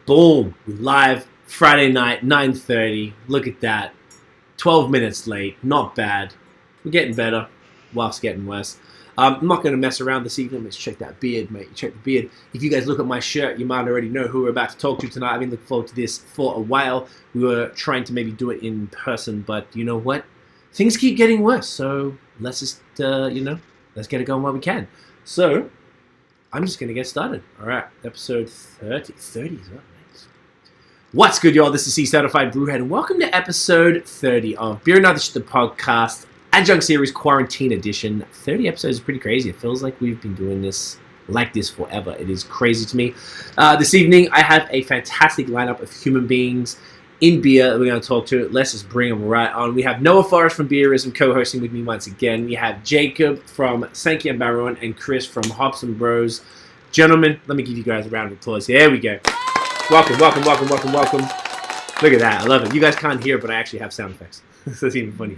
Boom. We're live Friday night, 9:30. Look at that. 12 minutes late. Not bad. We're getting better whilst getting worse. I'm not going to mess around this evening. Let's check that beard, mate. Check the beard. If you guys look at my shirt, you might already know who we're about to talk to tonight. I've been looking forward to this for a while. We were trying to maybe do it in person, but you know what? Things keep getting worse. So let's just, let's get it going while we can. So I'm just going to get started. All right. Episode 30. 30 is what? What's good, y'all? This is C-Certified Brewhead, and welcome to episode 30 of Beer and Other Shit, the podcast, Adjunct Series Quarantine Edition. 30 episodes is pretty crazy. It feels like we've been doing this like this forever. It is crazy to me. This evening, I have a fantastic lineup of human beings in beer that we're going to talk to. Let's just bring them right on. We have Noah Forrest from Beerism co-hosting with me once again. We have Jacob from Sankey and Barrette and Chris from Hops and Bros. Gentlemen, let me give you guys a round of applause. There we go. Welcome. Look at that. I love it. You guys can't hear, but I actually have sound effects. This is even funnier.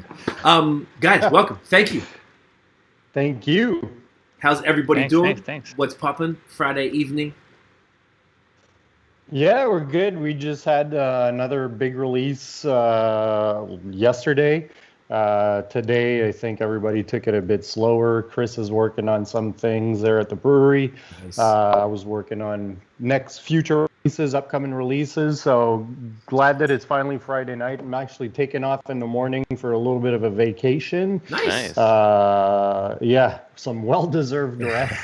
Guys, welcome. Thank you. Thank you. How's everybody doing? Thanks. What's popping? Friday evening? Yeah, we're good. We just had another big release yesterday. Today, I think everybody took it a bit slower. Chris is working on some things there at the brewery. Nice. I was working on future releases, upcoming releases. So glad that it's finally Friday night. I'm actually taking off in the morning for a little bit of a vacation. Nice. Yeah, some well-deserved rest.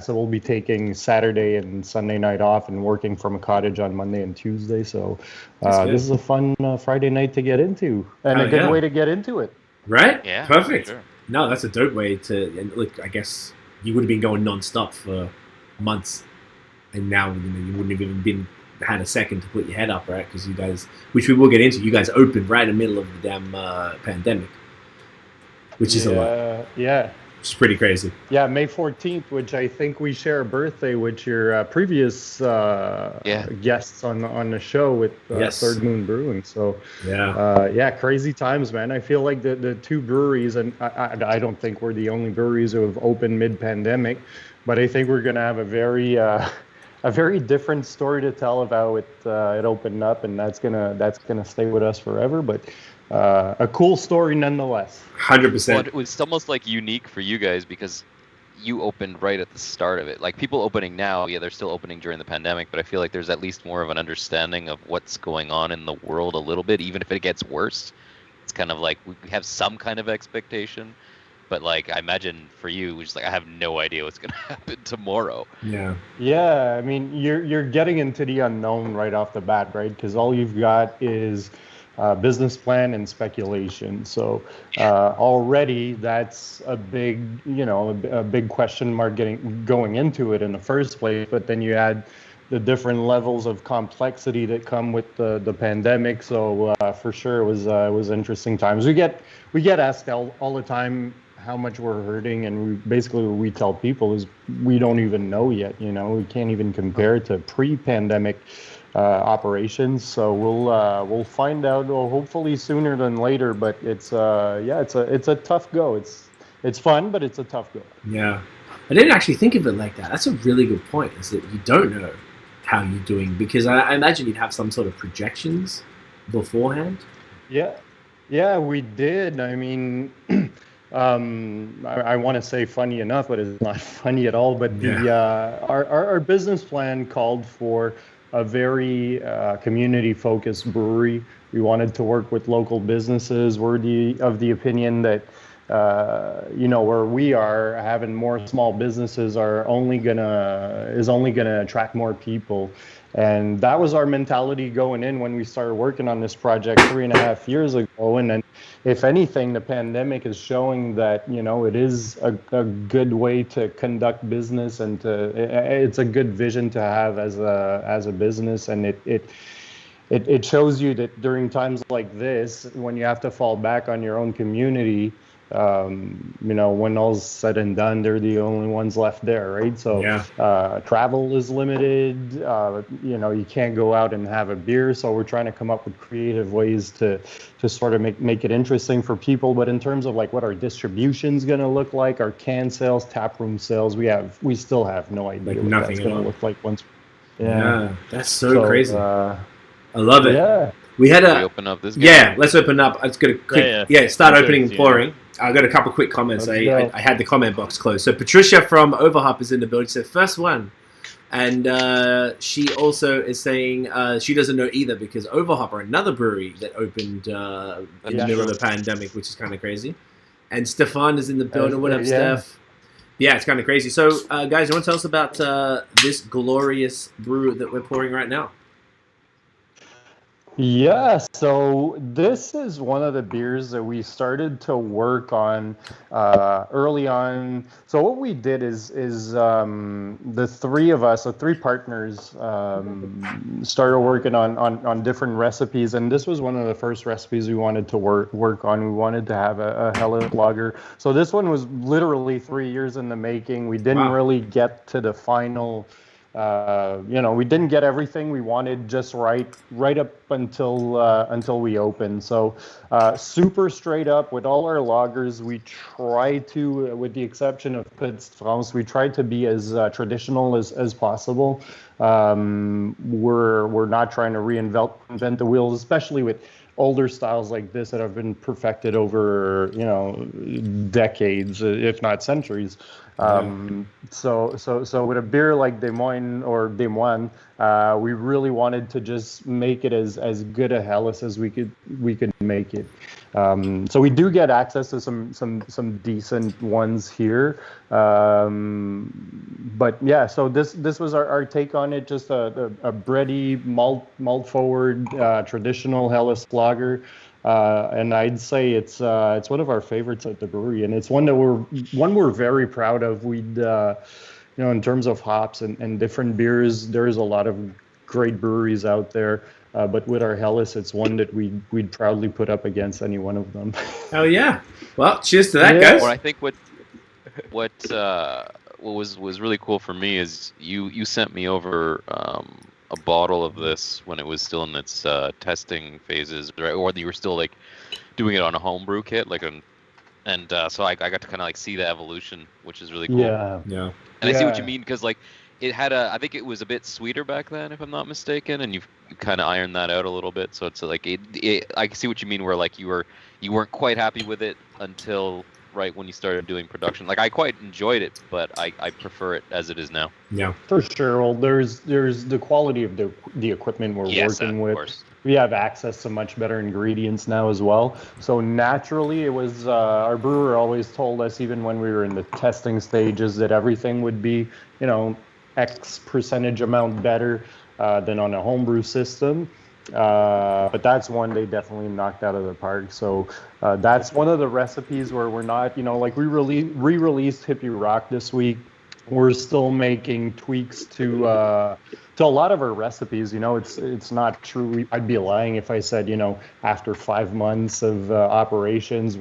So we'll be taking Saturday and Sunday night off and working from a cottage on Monday and Tuesday. So this is a fun Friday night to get into and a good way to get into it. Right? Yeah. Perfect. Sure. No, that's a dope way to. And look, I guess you would have been going non-stop for months, and now you wouldn't have even had a second to put your head up, right? Because you guys, which we will get into, you guys opened right in the middle of the damn pandemic, which is a lot. Yeah. It's pretty crazy. Yeah, May 14th, which I think we share a birthday with your previous guests on the show with Third Moon Brewing. So crazy times, man. I feel like the two breweries, and I don't think we're the only breweries who have opened mid-pandemic, but I think we're going to have a very different story to tell of how it opened up, and that's gonna stay with us forever. But a cool story nonetheless. 100%. Well, it was almost like unique for you guys because you opened right at the start of it. Like people opening now, they're still opening during the pandemic, but I feel like there's at least more of an understanding of what's going on in the world a little bit, even if it gets worse. It's kind of like we have some kind of expectation. But like I imagine for you, it's like I have no idea what's gonna happen tomorrow. Yeah. Yeah, I mean you're getting into the unknown right off the bat, right? Because all you've got is business plan and speculation. So already that's a big, a big question mark going into it in the first place. But then you add the different levels of complexity that come with the pandemic. So for sure it was interesting times. We get asked all the time how much we're hurting, and what we tell people is we don't even know yet. We can't even compare to pre-pandemic operations. So we'll find out, hopefully sooner than later. But it's a tough go. It's fun, but it's a tough go. Yeah, I didn't actually think of it like that. That's a really good point. Is that you don't know how you're doing, because I imagine you'd have some sort of projections beforehand. Yeah, we did. I mean. I want to say funny enough, but it's not funny at all. But our business plan called for a very community-focused brewery. We wanted to work with local businesses. We're of the opinion that where we are, having more small businesses is only gonna attract more people. And that was our mentality going in when we started working on this project 3.5 years ago. And then, if anything, the pandemic is showing that, it is a good way to conduct business, and it's a good vision to have as a business. And it shows you that during times like this, when you have to fall back on your own community, when all's said and done, they're the only ones left there, right? So travel is limited. You can't go out and have a beer. So we're trying to come up with creative ways to sort of make it interesting for people. But in terms of like what our distribution's going to look like, our can sales, taproom sales, we still have no idea what that's going to look like once Yeah, that's so crazy. I love it. Yeah. We had We open up this guy. Yeah, let's open up. Let's get a quick. Yeah. Start Okay, opening and yeah. pouring. I got a couple quick comments. Let's go. I had the comment box closed. So Patricia from Overhop is in the building. Said first one, and she also is saying she doesn't know either because Overhop are another brewery that opened in the middle of the pandemic, which is kind of crazy. And Stefan is in the building. What up, Yeah. Steph? Yeah, it's kind of crazy. So, guys, you want to tell us about this glorious brew that we're pouring right now? Yeah, so this is one of the beers that we started to work on early on. So what we did is the three of us, the three partners, started working on different recipes, and this was one of the first recipes we wanted to work on. We wanted to have a Helles Lager. So this one was literally 3 years in the making. We didn't really get to the final. We didn't get everything we wanted just right up until we opened. So super straight up with all our lagers. We try to, with the exception of Petite France, we try to be as traditional as possible. We're not trying to reinvent the wheels, especially with older styles like this that have been perfected over decades, if not centuries. So with a beer like Des Moines or Des Moines, we really wanted to just make it as good a Helles as we could make it. So we do get access to some decent ones here. But yeah, so this was our take on it, just a bready malt forward traditional Helles lager. And I'd say it's one of our favorites at the brewery, and it's one we're very proud of. We'd in terms of hops and different beers, there's a lot of great breweries out there, but with our Helles, it's one that we'd proudly put up against any one of them. Oh yeah! Well, cheers to that, Yeah. guys. Well, I think what was really cool for me is you sent me over a bottle of this when it was still in its testing phases, right? Or you were still like doing it on a homebrew kit, so I got to kind of like see the evolution, which is really cool. Yeah. And I see what you mean because like it had I think it was a bit sweeter back then, if I'm not mistaken, and you kind of ironed that out a little bit. So it's like I see what you mean, where like you weren't quite happy with it until right when you started doing production. Like I quite enjoyed it, but I prefer it as it is now. Yeah, for sure. Well, there's the quality of the equipment we're working with. Course. We have access to much better ingredients now as well. So naturally, it was our brewer always told us, even when we were in the testing stages, that everything would be X percentage amount better than on a homebrew system. But that's one they definitely knocked out of the park. So that's one of the recipes where we're not, like we re-released Hippie Rock this week. We're still making tweaks to a lot of our recipes. It's not true. I'd be lying if I said, after 5 months of operations,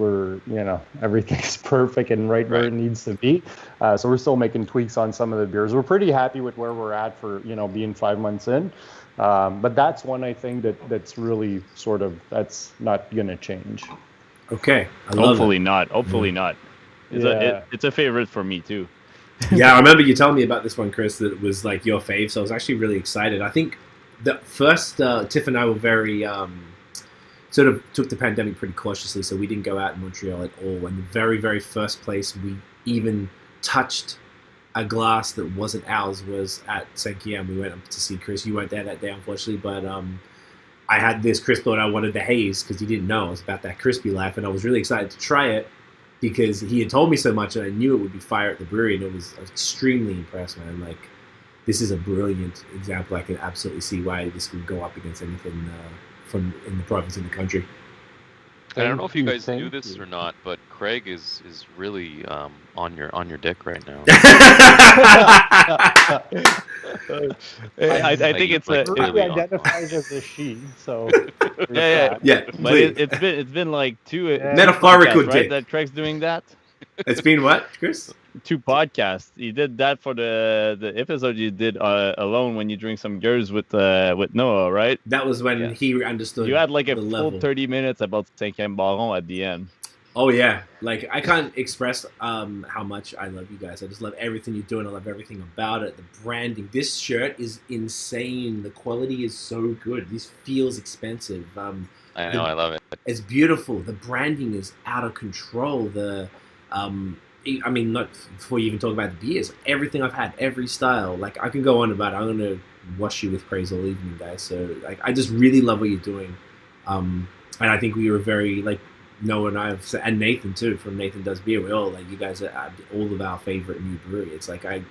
everything's perfect and right where it needs to be. So we're still making tweaks on some of the beers. We're pretty happy with where we're at for, being 5 months in. But that's one I think that's really that's not going to change. Okay. Hopefully not. Hopefully not. It's a favorite for me too. Yeah, I remember you telling me about this one, Chris, that it was like your fave, so I was actually really excited. I think the first, Tiff and I were very, sort of took the pandemic pretty cautiously, so we didn't go out in Montreal at all. And the very, very first place we even touched a glass that wasn't ours was at St. Guillaume. We went up to see Chris. You weren't there that day, unfortunately, but I had this. Chris thought I wanted the haze because he didn't know it was about that crispy life, and I was really excited to try it because he had told me so much, and I knew it would be fire at the brewery, and I was extremely impressed, man. Like, this is a brilliant example. I can absolutely see why this would go up against anything from in the province in the country. I don't know if you guys knew this or not, but Craig is really on your dick right now. I think it's like, He identifies as a she, so yeah. But please. it's been like two Metaphorical podcasts, dick. right? That Craig's doing that. It's been what, Chris? 2 podcasts. You did that for the episode you did alone when you drink some beers with Noah, right? That was when he understood. You had like a the full level. 30 minutes about Cinquième Baron at the end. Oh yeah, like I can't express how much I love you guys. I just love everything you're doing. I love everything about it. The branding. This shirt is insane. The quality is so good. This feels expensive. I know, I love it. It's beautiful. The branding is out of control. I mean, not before you even talk about the beers. Everything I've had, every style. Like I can go on about it. I'm gonna wash you with praise all evening, guys. So like, I just really love what you're doing. And I think we were very like Noah and I and Nathan too from Nathan Does Beer. We all like you guys are all of our favorite new brewery. It's like I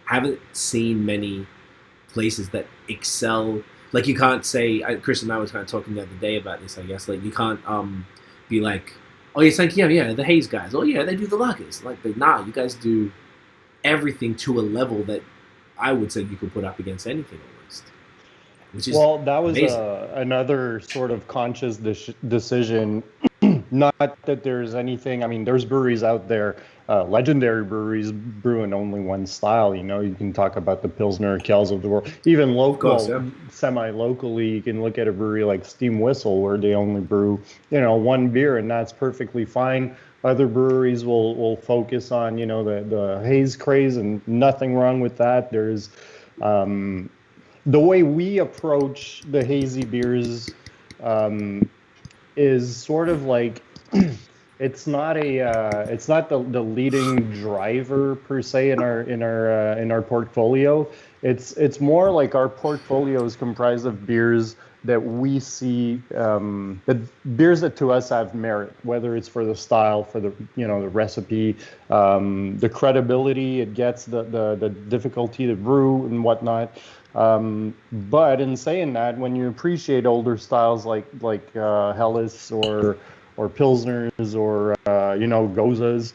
haven't seen many places that excel. Like you can't say Chris and I was kind of talking the other day about this. I guess like you can't be like, oh yes, like yeah the Hayes guys. Oh yeah, they do the lagers. Like but nah, you guys do everything to a level that I would say you could put up against anything almost. Which is well, that was amazing. another sort of conscious decision. Not that there's anything. I mean, there's breweries out there, legendary breweries brewing only one style. You know, you can talk about the Pilsner Kells of the world. Even local, course, yeah. semi-locally, you can look at a brewery like Steam Whistle, where they only brew, one beer, and that's perfectly fine. Other breweries will focus on, the haze craze, and nothing wrong with that. There's the way we approach the hazy beers. Is sort of like it's not the leading driver per se in our portfolio. It's more like our portfolio is comprised of beers that we see the beers that to us have merit, whether it's for the style, for the the recipe, the credibility it gets, the difficulty to brew and whatnot. But in saying that, when you appreciate older styles like Helles or Pilsners or Gozas,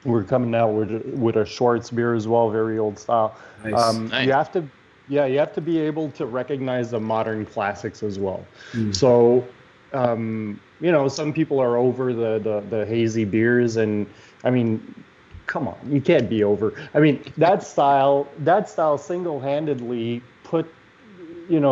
we're coming out with a Schwartz beer as well, very old style. Nice. Nice. You have to be able to recognize the modern classics as well. Mm. So some people are over the hazy beers, and I mean, come on, you can't be over. I mean, that style single-handedly put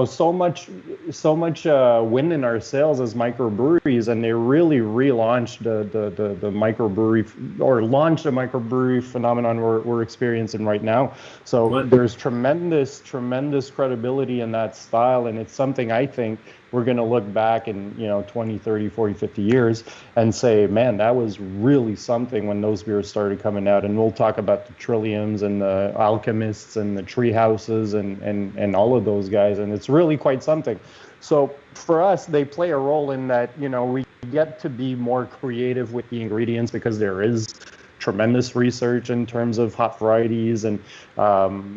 so much wind in our sails as microbreweries, and they really relaunched the microbrewery, or launched the microbrewery phenomenon we're experiencing right now. So there's tremendous credibility in that style, and it's something I think we're going to look back in 20, 30, 40, 50 years and say, man, that was really something when those beers started coming out. And we'll talk about the Trilliums and the Alchemists and the Tree Houses and all of those guys, and it's really quite something. So for us, they play a role in that we get to be more creative with the ingredients, because there is tremendous research in terms of hop varieties, and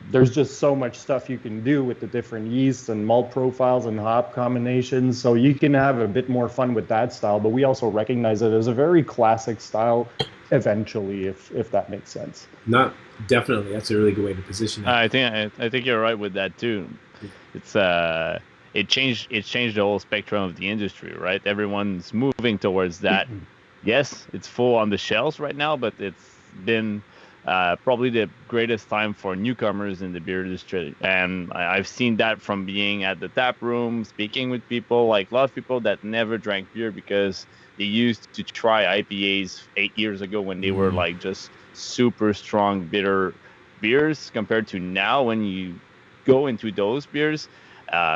there's just so much stuff you can do with the different yeasts and malt profiles and hop combinations, so you can have a bit more fun with that style. But we also recognize it as a very classic style eventually, if that makes sense. No, definitely, that's a really good way to position it. I think you're right with that too. It's it changed the whole spectrum of the industry, right? Everyone's moving towards that. Yes, it's full on the shelves right now, but it's been probably the greatest time for newcomers in the beer industry. And I've seen that from being at the tap room, speaking with people, like a lot of people that never drank beer because they used to try IPAs 8 years ago when they were like just super strong, bitter beers, compared to now when you go into those beers.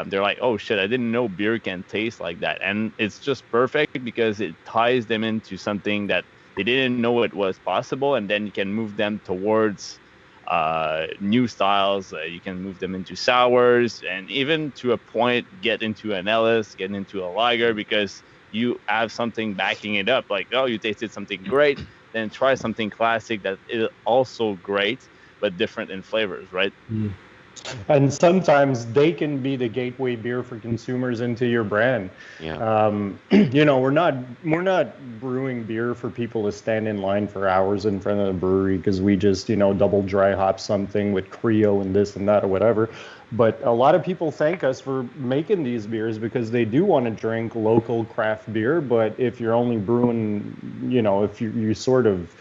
They're like, oh shit, I didn't know beer can taste like that. And it's just perfect because it ties them into something that they didn't know it was possible. And then you can move them towards new styles. You can move them into sours, and even to a point, get into an Ellis, get into a lager, because you have something backing it up. Like, oh, you tasted something great, then try something classic that is also great, but different in flavors, right? Mm. And sometimes they can be the gateway beer for consumers into your brand. Yeah. We're not brewing beer for people to stand in line for hours in front of the brewery because we just, double dry hop something with Creo and this and that or whatever. But a lot of people thank us for making these beers because they do want to drink local craft beer. But if you're only brewing, if you sort of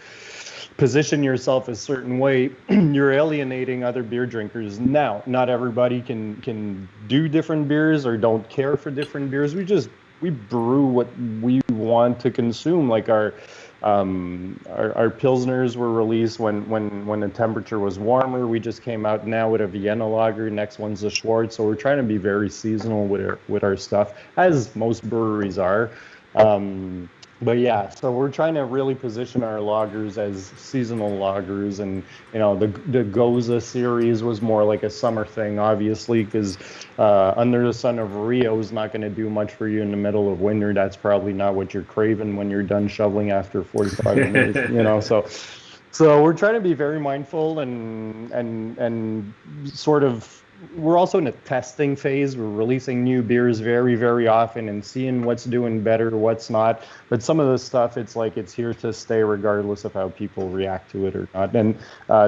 position yourself a certain way, you're alienating other beer drinkers. Now, not everybody can do different beers or don't care for different beers. We brew what we want to consume. Like our Our pilsners were released when the temperature was warmer. We just came out now with a Vienna lager. Next one's a Schwartz. So we're trying to be very seasonal with our stuff, as most breweries are. But yeah, so we're trying to really position our lagers as seasonal lagers, and the Goza series was more like a summer thing, obviously, because Under the Sun of Rio is not going to do much for you in the middle of winter. That's probably not what you're craving when you're done shoveling after 45 minutes, So we're trying to be very mindful and sort of. We're also in a testing phase. We're releasing new beers very, very often and seeing what's doing better, what's not. But some of the stuff, it's like it's here to stay regardless of how people react to it or not. And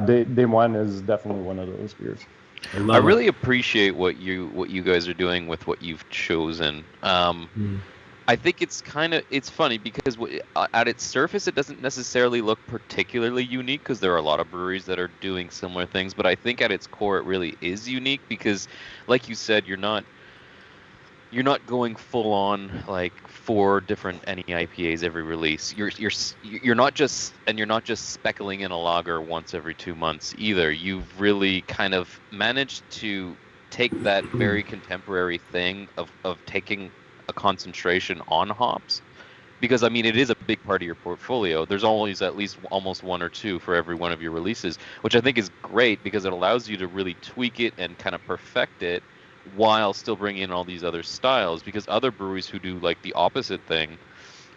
Day One is definitely one of those beers. I really appreciate what you guys are doing with what you've chosen. I think it's funny because at its surface it doesn't necessarily look particularly unique, because there are a lot of breweries that are doing similar things, but I think at its core it really is unique because, like you said, you're not going full on like 4 different NE IPAs every release. You're not just speckling in a lager once every 2 months either. You've really kind of managed to take that very contemporary thing of taking a concentration on hops, because I mean it is a big part of your portfolio. There's always at least almost 1 or 2 for every one of your releases, which I think is great because it allows you to really tweak it and kind of perfect it while still bringing in all these other styles. Because other breweries who do like the opposite thing,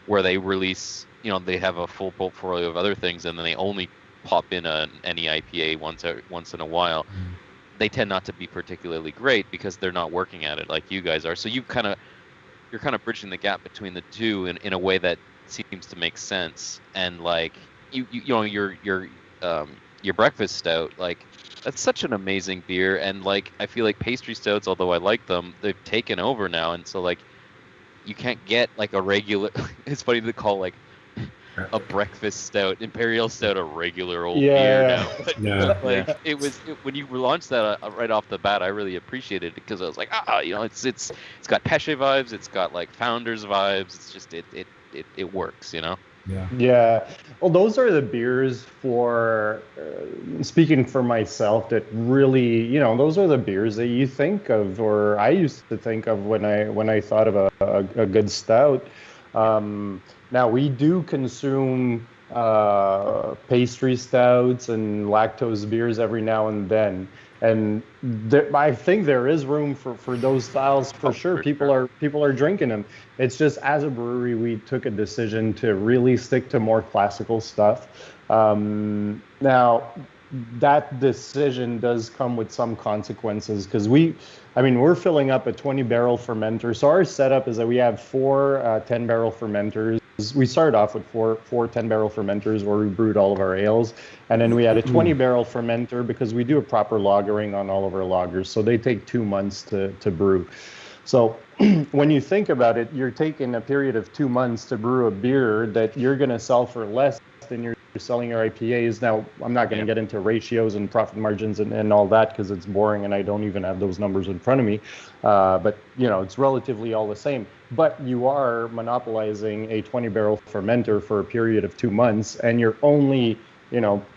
where they release, they have a full portfolio of other things and then they only pop in any IPA once in a while, they tend not to be particularly great because they're not working at it like you guys are. So you're kind of bridging the gap between the two in a way that seems to make sense. And like your breakfast stout, like that's such an amazing beer. And like I feel like pastry stouts, although I like them, they've taken over now. And so like you can't get like a regular. It's funny to call like a breakfast stout, imperial stout, a regular old beer now. But like when you launched that right off the bat, I really appreciated it because I was like, it's got Pesce vibes, it's got like Founders vibes. It's just it works, Yeah. Well, those are the beers for speaking for myself that really, those are the beers that you think of, or I used to think of when I thought of a good stout. Now, we do consume pastry stouts and lactose beers every now and then. And I think there is room for those styles for sure. People are drinking them. It's just, as a brewery, we took a decision to really stick to more classical stuff. Now, that decision does come with some consequences because we're filling up a 20-barrel fermenter. So our setup is that we have 4 10-barrel fermenters. We started off with four 10-barrel fermenters where we brewed all of our ales. And then we had a 20-barrel fermenter because we do a proper lagering on all of our lagers. So they take 2 months to brew. So when you think about it, you're taking a period of 2 months to brew a beer that you're going to sell for less than you're selling your IPAs. Now, I'm not going to get into ratios and profit margins and all that because it's boring and I don't even have those numbers in front of me. But, it's relatively all the same. But you are monopolizing a 20-barrel fermenter for a period of 2 months, and you're only,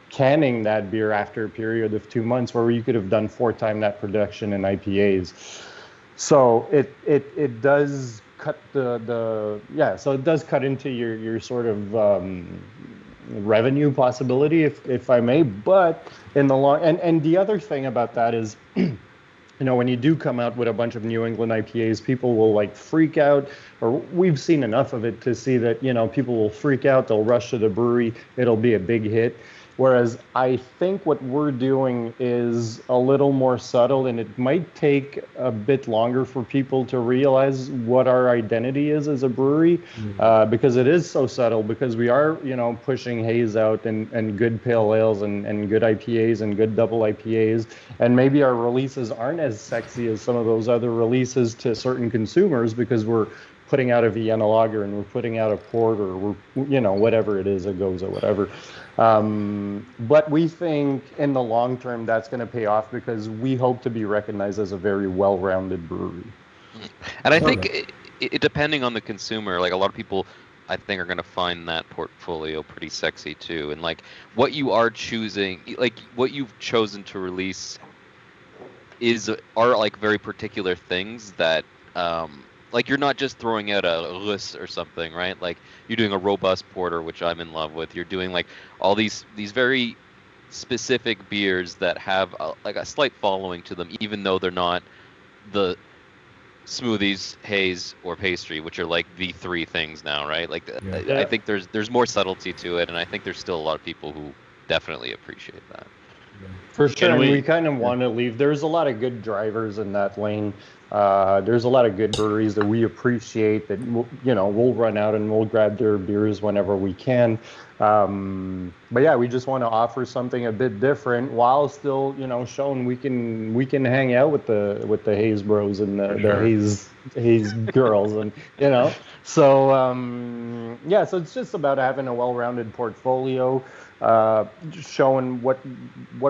canning that beer after a period of 2 months where you could have done 4 times that production in IPAs. So it does cut so it does cut into your sort of revenue possibility, if I may. But in the long and the other thing about that is, when you do come out with a bunch of New England IPAs, people will like freak out, or we've seen enough of it to see that, people will freak out, they'll rush to the brewery, it'll be a big hit. Whereas I think what we're doing is a little more subtle, and it might take a bit longer for people to realize what our identity is as a brewery, because it is so subtle, because we are, pushing haze out and good pale ales and good IPAs and good double IPAs. And maybe our releases aren't as sexy as some of those other releases to certain consumers because we're putting out a Vienna lager and we're putting out a port, or we're, whatever it is, a Goza, whatever. But we think in the long term that's going to pay off because we hope to be recognized as a very well-rounded brewery. And I think it depending on the consumer, like a lot of people I think are going to find that portfolio pretty sexy too. And like what you are choosing, like what you've chosen to release are like very particular things that like you're not just throwing out a Russ or something, right? Like you're doing a robust porter, which I'm in love with. You're doing like all these very specific beers that have like a slight following to them, even though they're not the smoothies, haze, or pastry, which are like the three things now, right? Like Yeah. I think there's more subtlety to it, and I think there's still a lot of people who definitely appreciate that. For sure, and we- we kind of want to leave. There's a lot of good drivers in that lane. There's a lot of good breweries that we appreciate that, we'll run out and we'll grab their beers whenever we can. But yeah, we just want to offer something a bit different while still, showing we can hang out with the haze bros and the haze girls, and so so it's just about having a well-rounded portfolio, showing what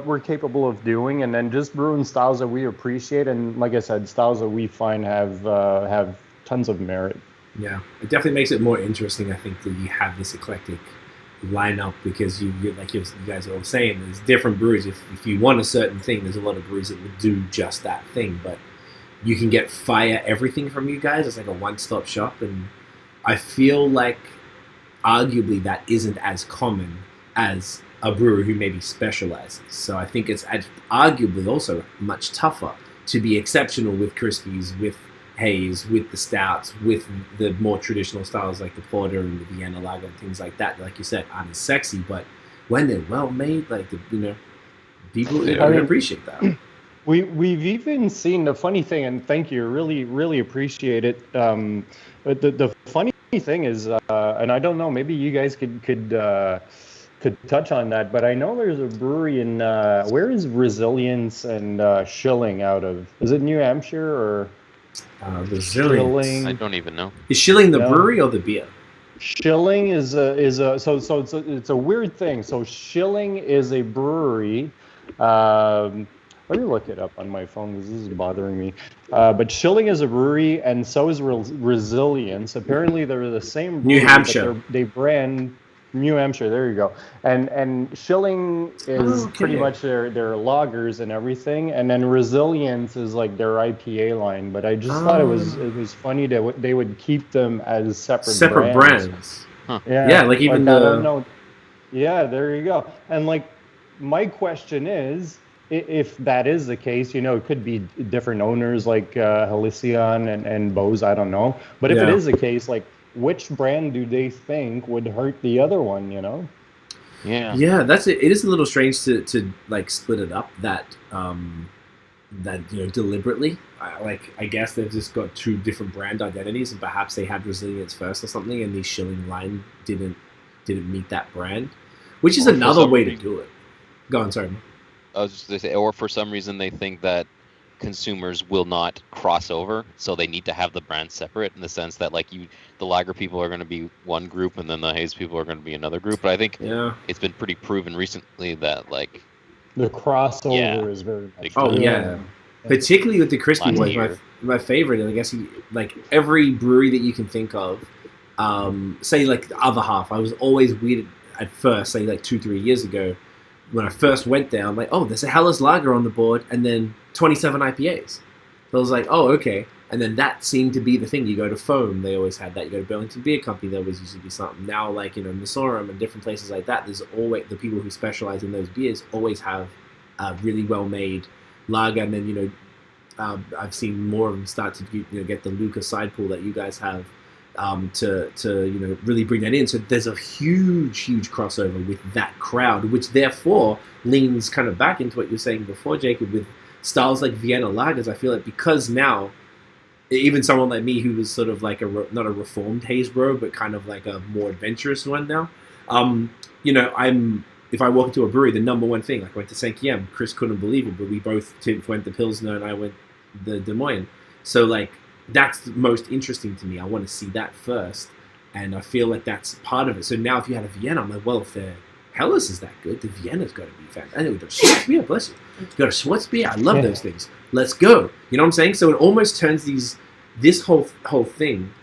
we're capable of doing, and then just brewing styles that we appreciate, and like I said, styles that we find have tons of merit. Yeah, it definitely makes it more interesting, I think, that you have this eclectic lineup, because you like you guys are all saying, there's different breweries. If you want a certain thing, there's a lot of breweries that would do just that thing, but you can get fire everything from you guys. It's like a one-stop shop, and I feel like arguably that isn't as common as a brewer who maybe specializes. So I think it's arguably also much tougher to be exceptional with Crispies, with haze, with the stouts, with the more traditional styles like the porter and the Vienna lager and things like that. Like you said, aren't as sexy, but when they're well made, like people appreciate that. We've even seen the funny thing, and thank you, really appreciate it. But the funny thing is, and I don't know, maybe you guys could touch on that, but I know there's a brewery in where is Resilience and Schilling out of? Is it New Hampshire or? Resilience. I don't even know. Is Schilling the brewery or the beer? Schilling is it's a weird thing. So Schilling is a brewery. Let me look it up on my phone because this is bothering me. But Schilling is a brewery, and so is Resilience. Apparently, they're the same brewery, New Hampshire. But they brand New Hampshire. There you go. And Schilling is pretty much their lagers and everything, and then Resilience is like their IPA line. But I just thought it was funny that they would keep them as separate brands. Huh. Yeah, like even I don't know. Yeah, there you go. And like, my question is, if that is the case, it could be different owners like Halcyon and BAOS, I don't know. But if it is the case, like, which brand do they think would hurt the other one, Yeah, that's it. It is a little strange to like split it up that deliberately. I guess they've just got two different brand identities, and perhaps they had Resilience first or something, and the Schilling line didn't meet that brand, which is another way to do it. Go on, sorry. I was just going to say, or for some reason they think that consumers will not cross over, so they need to have the brand separate, in the sense that like the lager people are going to be one group and then the haze people are going to be another group. But I think it's been pretty proven recently that like the crossover is very much. Oh yeah. Particularly with the crispy ones, my favorite, and I guess like every brewery that you can think of, say like the other half. I was always weird at first, say like 2-3 years ago, when I first went there. I'm like, oh, there's a Helles Lager on the board, and then 27 IPAs. So I was like, oh, okay. And then that seemed to be the thing. You go to Foam, they always had that. You go to Burlington Beer Company, there always used to be something. Now, like, Missorum and different places like that, there's always the people who specialize in those beers always have a really well-made lager. And then, I've seen more of them start to get the Luca side pool that you guys have to really bring that in. So there's a huge crossover with that crowd, which therefore leans kind of back into what you were saying before, Jacob, with styles like Vienna lagers. I feel like because now, even someone like me who was sort of like not a reformed haze bro, but kind of like a more adventurous one now, if I walk into a brewery, the number one thing, like I went to St. Kiem, Chris couldn't believe it, but we both went to Pilsner and I went the Des Moines. So like, that's the most interesting to me. I want to see that first, and I feel like that's part of it. So now if you had a Vienna, I'm like, well, if the Helles is that good, the Vienna's got to be fantastic. I know, got a Schwarzbier, bless you. You got a Schwarzbier, I love those things. Let's go. You know what I'm saying? So it almost turns this whole thing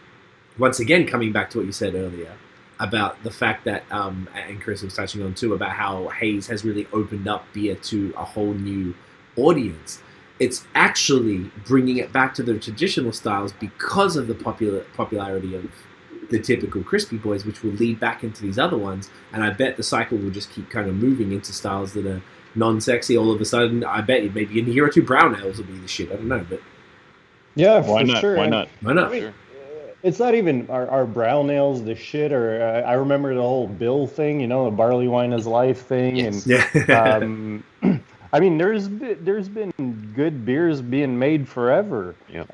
once again, coming back to what you said earlier about the fact that, and Chris was touching on too, about how Hayes has really opened up beer to a whole new audience. It's actually bringing it back to the traditional styles because of the popularity of the typical crispy boys, which will lead back into these other ones. And I bet the cycle will just keep kind of moving into styles that are non-sexy. All of a sudden, I bet you maybe in a year or two, brown ales will be the shit. I don't know, but yeah, Why for not? sure. Why And not? why not? I mean, it's not even our brown ales the shit, or I remember the whole Bill thing, the barley wine is life thing, Yes. Yeah. and I mean, there's been good beers being made forever. Yep.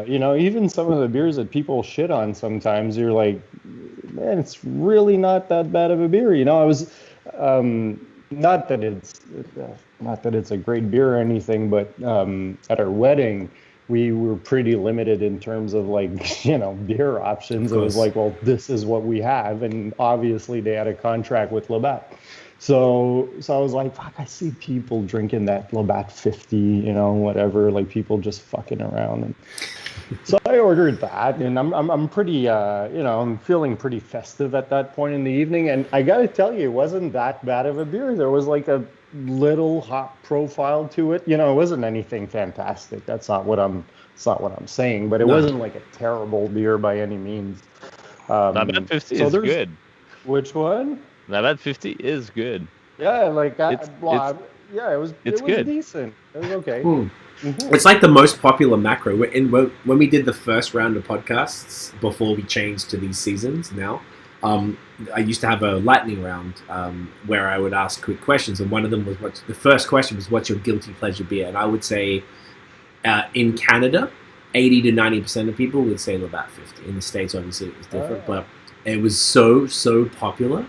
Even some of the beers that people shit on sometimes, you're like, man, it's really not that bad of a beer. I was not that it's a great beer or anything, but at our wedding, we were pretty limited in terms of beer options. It was like, well, this is what we have, and obviously they had a contract with Labatt. So I was like, fuck, I see people drinking that Labatt 50, whatever, like people just fucking around. And so I ordered that, and I'm pretty, I'm feeling pretty festive at that point in the evening. And I got to tell you, it wasn't that bad of a beer. There was like a little hop profile to it. It wasn't anything fantastic. That's not what I'm saying. But it wasn't like a terrible beer by any means. Labatt 50 is good. Which one? Labatt 50 is good. Yeah, like that. It was good. decent. It was okay. It's like the most popular macro. When we did the first round of podcasts before we changed to these seasons now, I used to have a lightning round where I would ask quick questions, and one of them was the first question was, "What's your guilty pleasure beer?" And I would say, in Canada, 80 to 90% of people would say Labatt 50. In the States, obviously, it was different, but it was so popular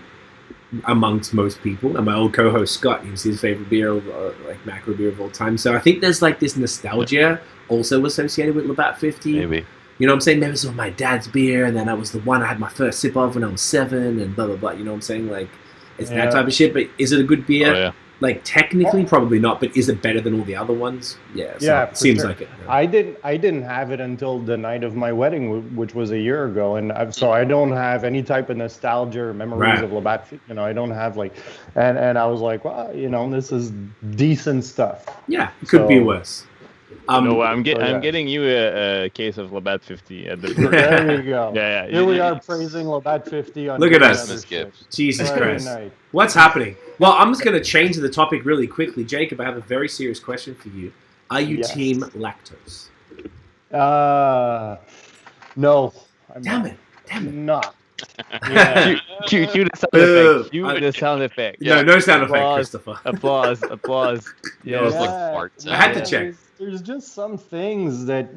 amongst most people. And my old co-host Scott, his favorite beer, like macro beer of all time. So I think there's like this nostalgia also associated with Labatt 50. Maybe. You know what I'm saying? Maybe it was my dad's beer, and then that was the one I had my first sip of when I was 7, and blah blah blah. You know what I'm saying? Like, it's that type of shit. But is it a good beer? Oh, yeah. Like, technically, probably not. But is it better than all the other ones? Yeah. It seems like it. Yeah. I didn't have it until the night of my wedding, which was a year ago, and so I don't have any type of nostalgia or memories of Labatt. I don't have and I was like, wow, this is decent stuff. Yeah, it could be worse. I'm getting you a case of Labatt 50 at the There you go. Yeah. Here we are praising Labatt 50 on Look at us. Jesus Friday Christ. night. What's happening? Well, I'm just going to change the topic really quickly. Jacob, I have a very serious question for you. Are you team lactose? No. Damn it. Not. Yeah. Cue the sound effect. Cue the sound effect. Yeah. No sound effect, Christopher. Applause. Yeah, it was like farts. I had to check. There's just some things that,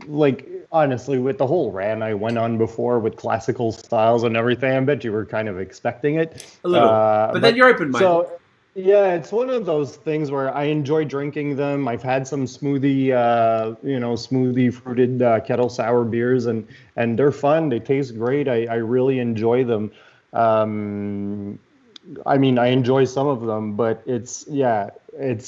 like, honestly, with the whole rant I went on before with classical styles and everything, I bet you were kind of expecting it. A little. But then you're open-minded. So, yeah, it's one of those things where I enjoy drinking them. I've had some smoothie fruited kettle sour beers, and they're fun. They taste great. I really enjoy them. I mean, I enjoy some of them, but it's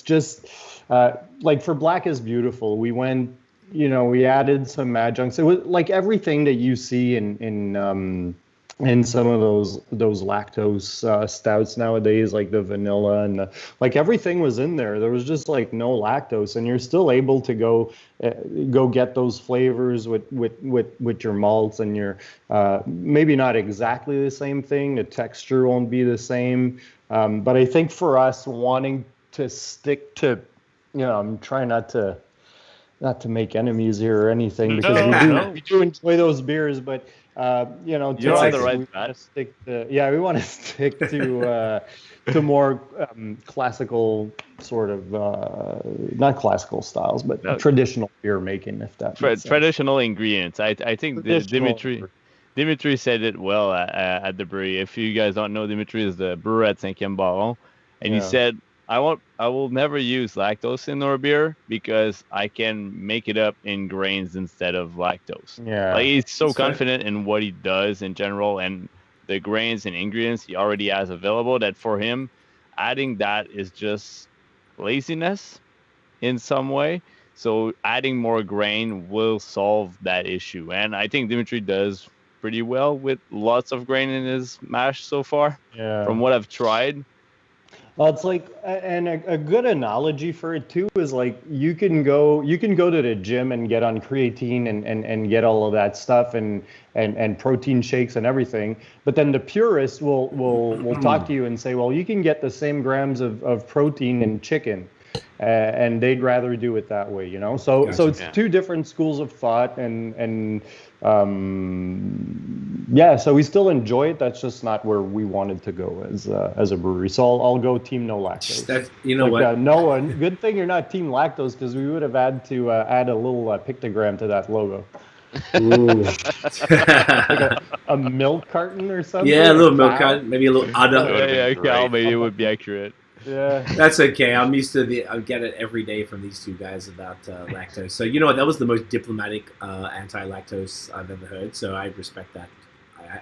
just like for Black is Beautiful, we went, we added some adjuncts. It was like everything that you see in some of those lactose stouts nowadays, like the vanilla and like everything was in there. There was just like no lactose, and you're still able to go get those flavors with your malts and your maybe not exactly the same thing. The texture won't be the same, but I think for us wanting to stick to, I'm trying not to make enemies here or anything, because we do enjoy those beers, but you're on the right path. We want to stick to more classical sort of not classical styles, but traditional beer making, if that makes sense. Traditional ingredients. I think Dimitri said it well at the brewery. If you guys don't know, Dimitri is the brewer at Cinquième Baron, and he said, I will never use lactose in our beer because I can make it up in grains instead of lactose. Yeah. Like, he's so confident in what he does in general and the grains and ingredients he already has available that for him, adding that is just laziness in some way. So adding more grain will solve that issue. And I think Dimitri does pretty well with lots of grain in his mash so far. Yeah. From what I've tried. Well, it's like, and a good analogy for it too is like you can go to the gym and get on creatine and get all of that stuff and protein shakes and everything, but then the purist will talk to you and say, well, you can get the same grams of protein in chicken, and they'd rather do it that way, you know. So Gotcha. so it's two different schools of thought, and yeah, so we still enjoy it. That's just not where we wanted to go as a brewery. So I'll go team no lactose. That's, you know what? No, good thing you're not team lactose, because we would have had to add a little pictogram to that logo. Ooh. Like a milk carton or something. Yeah, a little milk carton, maybe a little udder. Yeah, great. Cal, maybe it would be accurate. Yeah. That's okay. I'm used to I get it every day from these two guys about lactose. So you know what? That was the most diplomatic anti-lactose I've ever heard. So I respect that.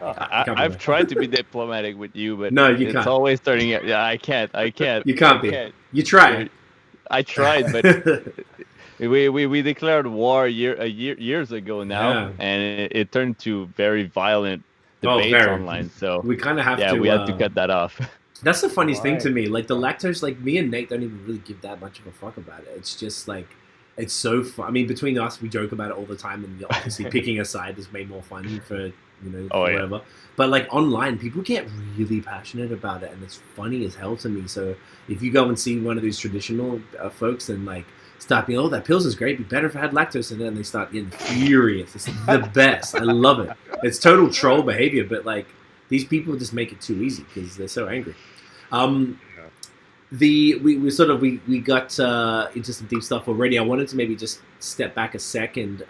I've tried to be diplomatic with you, but no, you it's can't. always turning out. Yeah, I can't. You can't be. You tried. I tried, but we declared war years ago now, Yeah. and it turned to very violent Oh, debates very. online. So We kind of have to. we had to cut that off. That's the funniest thing Why? to me. Like the lactose, like me and Nate don't even really give that much of a fuck about it. It's just like, it's so fun. I mean, between us, we joke about it all the time, and obviously picking a side is way more fun for, whatever. But like online, people get really passionate about it, and it's funny as hell to me. So if you go and see one of these traditional folks and like start being, oh, that Pilsner's great, be better if it had lactose in it, and they start getting furious. It's the best. I love it. It's total troll behavior, but like these people just make it too easy because they're so angry. We got into some deep stuff already. I wanted to maybe just step back a second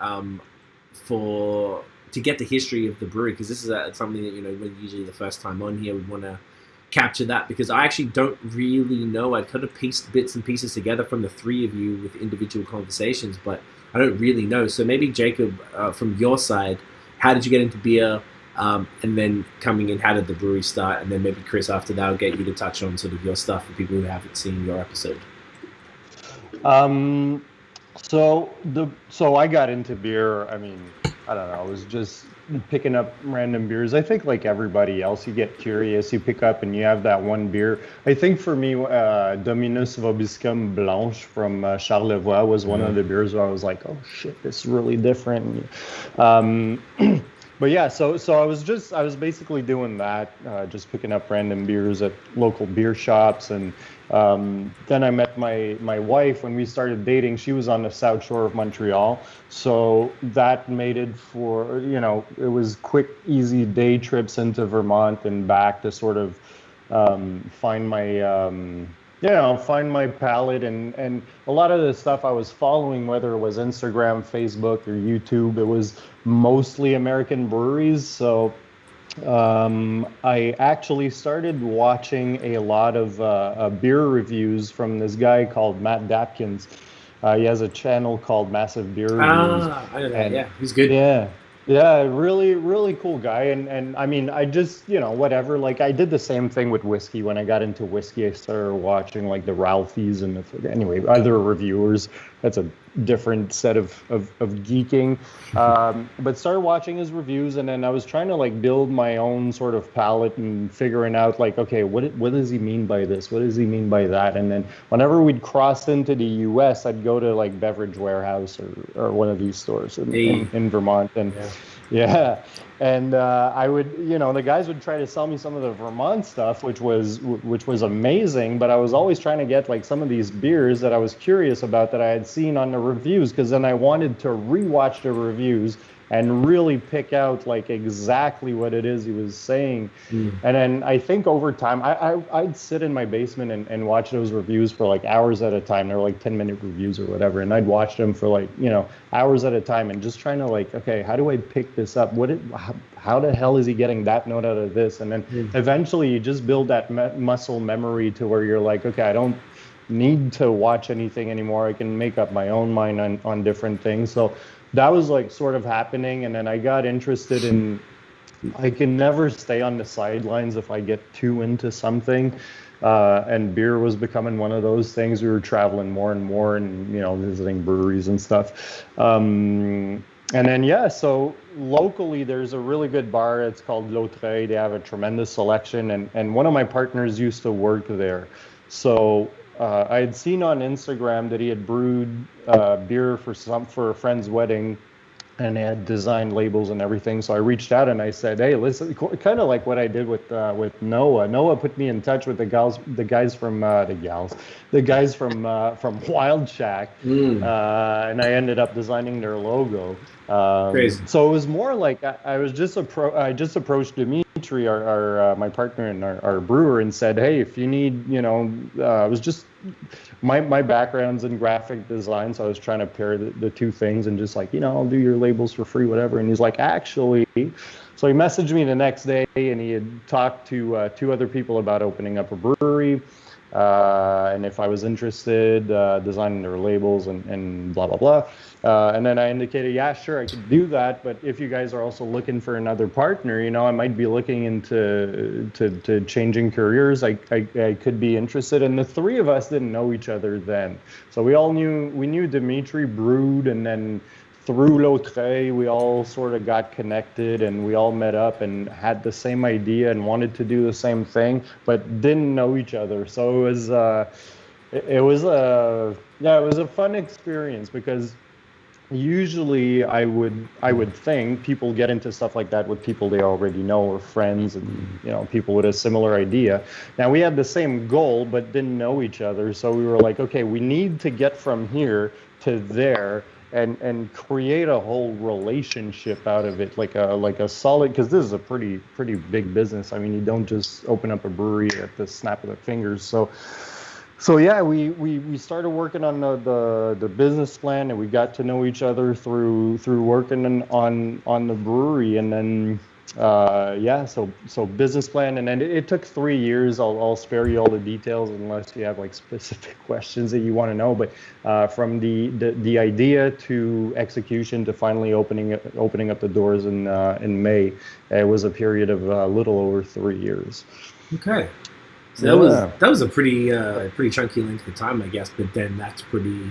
to get the history of the brewery, because this is something that we're usually the first time on here. We want to capture that because I actually don't really know. I kind of pieced bits and pieces together from the three of you with individual conversations, but I don't really know. So maybe Jacob, from your side, how did you get into beer? And then coming in, how did the brewery start? And then maybe Chris, after that, I'll get you to touch on sort of your stuff for people who haven't seen your episode. So I got into beer. I mean, I don't know. I was just picking up random beers. I think like everybody else, you get curious, you pick up and you have that one beer. I think for me, Dominus Vobiscum Blanche from Charlevoix was one of the beers where I was like, oh shit, this is really different. But yeah, so I was basically doing that, just picking up random beers at local beer shops, and then I met my wife when we started dating. She was on the South Shore of Montreal, so that made it for it was quick, easy day trips into Vermont and back to sort of find my palate, and a lot of the stuff I was following, whether it was Instagram, Facebook, or YouTube, it was mostly American breweries. So I actually started watching a lot of beer reviews from this guy called Matt Dapkins. He has a channel called Massive Beer Reviews. I know that. Yeah, he's good. Yeah, really, really cool guy. And I mean, I just, whatever, like I did the same thing with whiskey. When I got into whiskey, I started watching like the Ralphies and other reviewers. That's a different set of geeking. But started watching his reviews, and then I was trying to like build my own sort of palette and figuring out like, okay, what does he mean by this? What does he mean by that? And then whenever we'd cross into the US, I'd go to like Beverage Warehouse or one of these stores in Vermont. And yeah. And I would, the guys would try to sell me some of the Vermont stuff, which was amazing. But I was always trying to get like some of these beers that I was curious about that I had seen on the reviews, because then I wanted to rewatch the reviews and really pick out like exactly what it is he was saying. And then I think over time, I'd sit in my basement and watch those reviews for like hours at a time. They're like 10-minute reviews or whatever. And I'd watch them for like, hours at a time, and just trying to like, okay, how do I pick this up? How the hell is he getting that note out of this? And then eventually you just build that muscle memory to where you're like, okay, I don't need to watch anything anymore. I can make up my own mind on different things. So that was like sort of happening. And then I got interested in, I can never stay on the sidelines if I get too into something. and beer was becoming one of those things. We were traveling more and more, and visiting breweries and stuff. And then so locally there's a really good bar. It's called L'Autreuil. They have a tremendous selection, and one of my partners used to work there. So I had seen on Instagram that he had brewed beer for a friend's wedding, and had designed labels and everything. So I reached out and I said, "Hey, listen," kind of like what I did with Noah. Noah put me in touch with the guys from Wild Shack, and I ended up designing their logo. Crazy. So it was more like I just approached Dimitri, my partner and our brewer, and said, "Hey, if you need, it was just my background's in graphic design, so I was trying to pair the two things, and just like, I'll do your labels for free, whatever." And he's like, "Actually," so he messaged me the next day, and he had talked to two other people about opening up a brewery. And if I was interested, designing their labels and blah, blah, blah. And then I indicated, yeah, sure, I could do that. But if you guys are also looking for another partner, I might be looking into to changing careers. I could be interested. And the three of us didn't know each other then. So we knew Dimitri brewed, and then through L'Autreuil, we all sort of got connected, and we all met up and had the same idea and wanted to do the same thing, but didn't know each other. So it was a fun experience, because usually I would think people get into stuff like that with people they already know, or friends, and people with a similar idea. Now we had the same goal but didn't know each other, so we were like, okay, we need to get from here to there, and create a whole relationship out of it, like a solid, because this is a pretty big business. I mean, you don't just open up a brewery at the snap of the fingers. So yeah, we started working on the business plan, and we got to know each other through working on the brewery, and then so business plan, and then it took 3 years. I'll spare you all the details unless you have like specific questions that you want to know. But from the idea to execution to finally opening up the doors in May, it was a period of a little over 3 years. Okay. So that was a pretty chunky length of time, I guess. But then that's pretty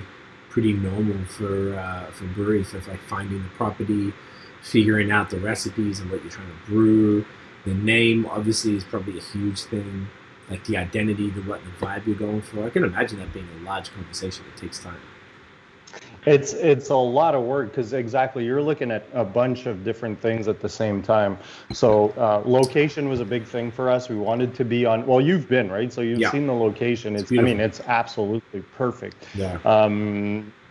normal for breweries, for like finding the property, figuring out the recipes and what you're trying to brew. The name obviously is probably a huge thing, like the identity, the vibe you're going for. I can imagine that being a large conversation. It takes time. It's a lot of work, because exactly, you're looking at a bunch of different things at the same time. So location was a big thing for us. We wanted to be on. Well, you've been, right? So you've seen the location. It's absolutely perfect. Yeah.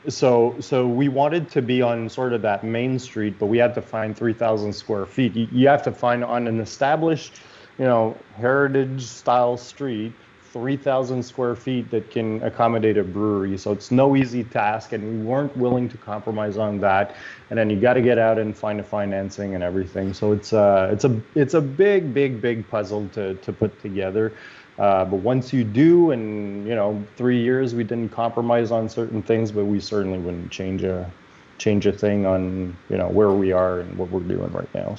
So we wanted to be on sort of that main street, but we had to find 3,000 square feet. You have to find on an established, heritage style street, 3,000 square feet that can accommodate a brewery. So it's no easy task, and we weren't willing to compromise on that. And then you got to get out and find the financing and everything. So it's a big puzzle to put together. But once you do, and 3 years, we didn't compromise on certain things, but we certainly wouldn't change a thing on where we are and what we're doing right now.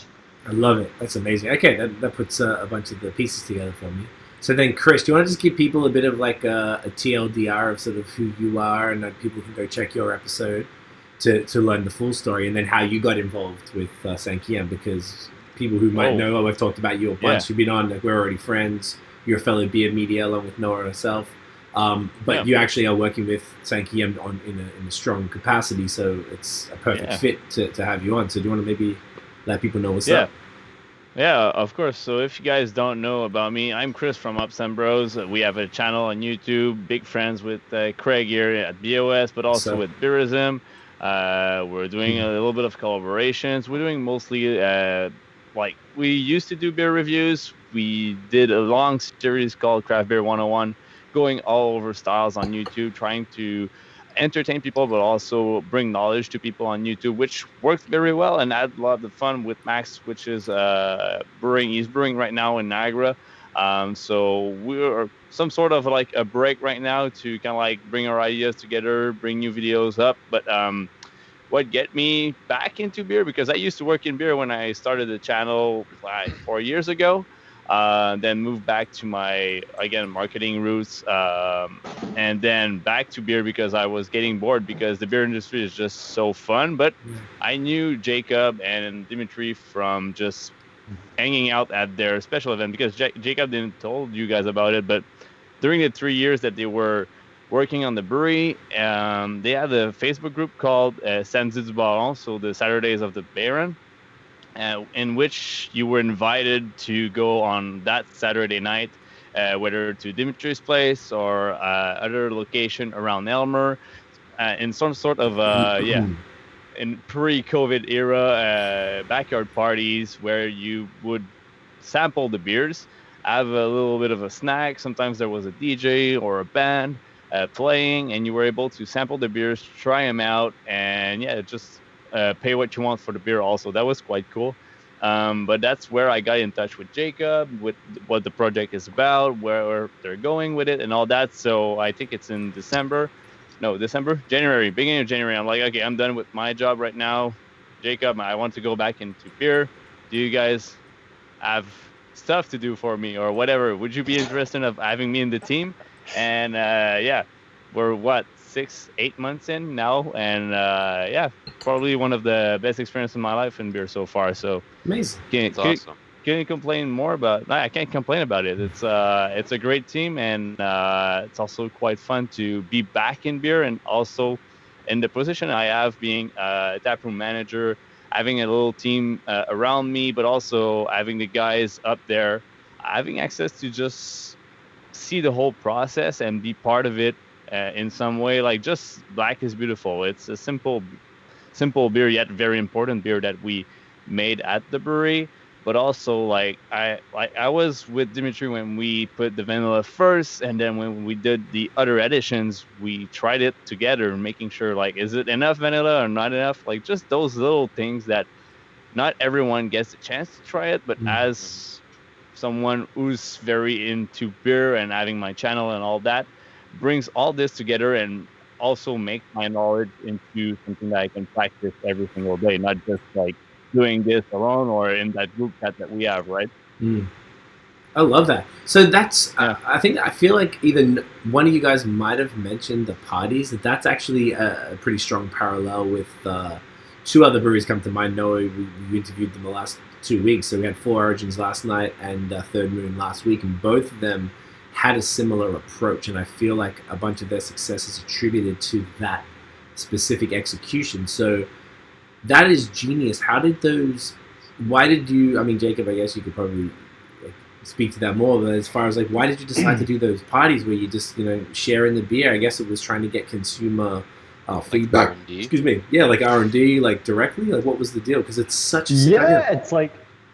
I love it. That's amazing. Okay, that puts a bunch of the pieces together for me. So then, Chris, do you want to just give people a bit of like a TLDR of sort of who you are, and that people can go check your episode to learn the full story, and then how you got involved with Saint-Guillaume? Because people who might know, I've talked about you a bunch. You've been on, like, we're already friends. You're a fellow beer media along with Noah and herself. But you actually are working with Saint-Guillaume in a strong capacity, so it's a perfect fit to have you on. So do you want to maybe let people know what's up? Yeah, of course. So if you guys don't know about me, I'm Chris from Ups and Bros. We have a channel on YouTube, big friends with Craig here at BAOS, but also with Beerism. We're doing a little bit of collaborations. We're doing mostly, like, we used to do beer reviews. We did a long series called Craft Beer 101, going all over styles on YouTube, trying to entertain people, but also bring knowledge to people on YouTube, which worked very well and had a lot of fun with Max, which is brewing. He's brewing right now in Niagara. So we're some sort of like a break right now to kind of like bring our ideas together, bring new videos up. But what get me back into beer, because I used to work in beer when I started the channel like 4 years ago. then moved back to my, again, marketing roots, and then back to beer because I was getting bored because the beer industry is just so fun. But I knew Jacob and Dimitri from just hanging out at their special event because Jacob didn't told you guys about it, but during the 3 years that they were working on the brewery, they had a Facebook group called Samedi du Baron, so the Saturdays of the Baron, in which you were invited to go on that Saturday night, whether to Dimitri's place or other location around Elmer, in some sort of in pre-COVID era backyard parties where you would sample the beers, have a little bit of a snack. Sometimes there was a DJ or a band playing, and you were able to sample the beers, try them out, and just pay what you want for the beer also. That was quite cool. But that's where I got in touch with Jacob, with what the project is about, where they're going with it, and all that. So I think it's in January, beginning of January. I'm like, okay, I'm done with my job right now. Jacob, I want to go back into beer. Do you guys have stuff to do for me or whatever? Would you be interested of having me in the team? And we're 6-8 months in now, and probably one of the best experiences in my life in beer so far. So amazing. Awesome. Can you complain more about? No, I can't complain about it. It's a great team, and it's also quite fun to be back in beer, and also in the position I have being a taproom manager, having a little team around me, but also having the guys up there, having access to just see the whole process and be part of it in some way. Like, just Black is Beautiful. It's a simple beer, yet very important beer that we made at the brewery. But also, I was with Dimitri when we put the vanilla first, and then when we did the other editions, we tried it together, making sure, is it enough vanilla or not enough? Just those little things that not everyone gets a chance to try it, but as someone who's very into beer and having my channel and all that, brings all this together and also make my knowledge into something that I can practice every single day, not just doing this alone or in that group chat that we have, right? I love that. So that's, I feel like either one of you guys might have mentioned the parties. That's actually a pretty strong parallel with two other breweries come to mind. Noah, we interviewed them the last 2 weeks. So we had Four Origins last night and Third Moon last week, and both of them had a similar approach. And I feel like a bunch of their success is attributed to that specific execution. So that is genius. Why did you, I mean, Jacob, I guess you could probably speak to that more, but as far as why did you decide to do those parties where you just, sharing the beer? I guess it was trying to get consumer feedback. R&D? Excuse me. Yeah, R&D, directly? What was the deal? Because it's such a...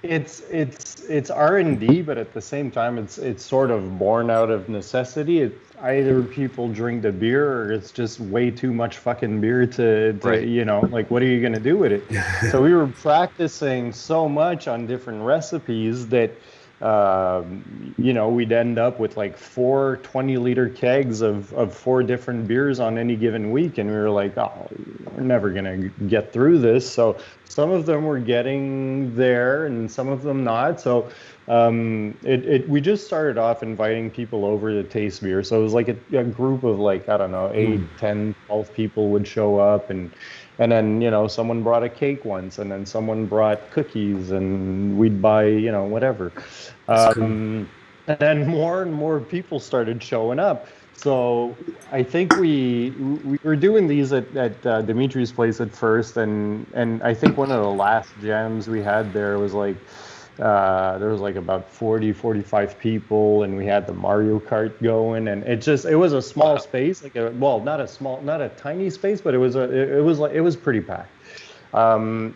it's R&D, but at the same time, it's sort of born out of necessity. It's either people drink the beer or it's just way too much fucking beer to right. What are you going to do with it? So we were practicing so much on different recipes that, we'd end up with 4 20-liter kegs of 4 different beers on any given week. And we were like, oh, we're never going to get through this. So some of them were getting there and some of them not. So we just started off inviting people over to taste beer. So it was a group of 8, 10, 12 people would show up, and then someone brought a cake once, and then someone brought cookies, and we'd buy whatever. Cool. And then more and more people started showing up. So I think we were doing these at Dimitri's place at first, and I think one of the last jams we had there was there was about 40-45 people, and we had the Mario Kart going, and it was a small space, not a tiny space, but it was pretty packed.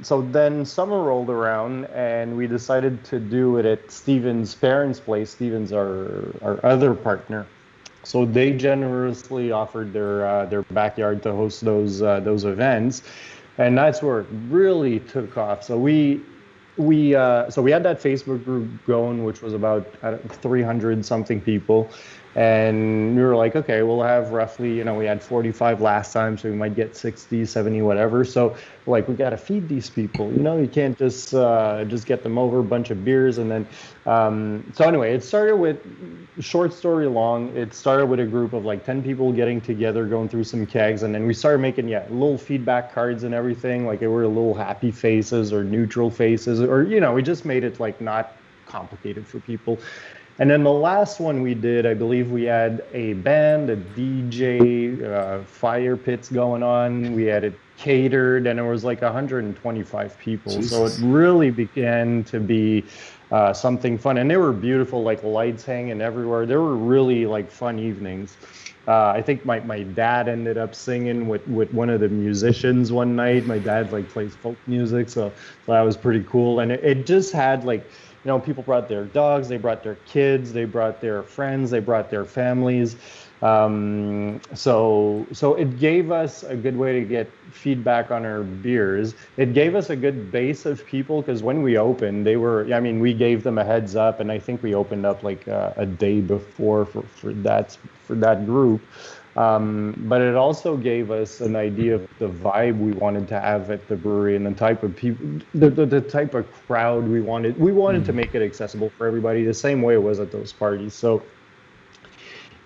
So then summer rolled around, and we decided to do it at Steven's parents' place. Steven's our other partner. So they generously offered their backyard to host those events, and that's where it really took off. So we had that Facebook group going, which was about 300 something people, And we were like, okay, we'll have roughly, we had 45 last time, so we might get 60, 70, whatever. So like, we got to feed these people, you can't just get them over a bunch of beers. And then, so anyway, it started with, short story long, it started with a group of like 10 people getting together, going through some kegs. And then we started making, little feedback cards and everything. Like, they were little happy faces or neutral faces, or, we just made it like not complicated for people. And then the last one we did, I believe we had a band, a DJ, fire pits going on. We had it catered, and it was like 125 people. Jesus. So it really began to be something fun. And they were beautiful, like lights hanging everywhere. They were really like fun evenings. I think my dad ended up singing with one of the musicians one night. My dad like plays folk music, so that was pretty cool. And it just had like, people brought their dogs, they brought their kids, they brought their friends, they brought their families. So it gave us a good way to get feedback on our beers. It gave us a good base of people, because when we opened, we gave them a heads up, and I think we opened up like a day before for that group. But it also gave us an idea of the vibe we wanted to have at the brewery, and the type of people, the type of crowd we wanted. We wanted to make it accessible for everybody, the same way it was at those parties. So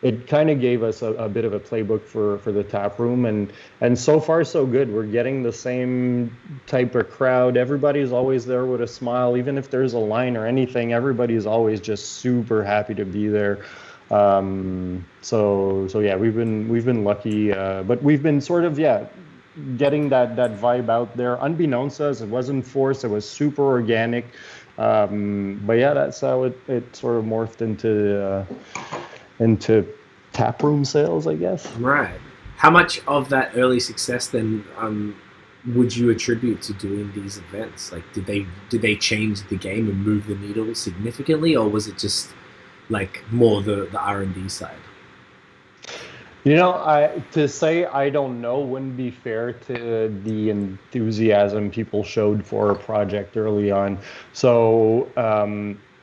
it kind of gave us a bit of a playbook for the tap room, and so far so good. We're getting the same type of crowd. Everybody's always there with a smile, even if there's a line or anything. Everybody's always just super happy to be there. So yeah, we've been lucky, but we've been sort of getting that vibe out there. Unbeknownst to us, it wasn't forced. It was super organic. But yeah, that's how it sort of morphed into taproom sales, I guess. Right. How much of that early success then would you attribute to doing these events? Like, did they change the game and move the needle significantly, or was it just like more the R&D side? To say I don't know wouldn't be fair to the enthusiasm people showed for a project early on. So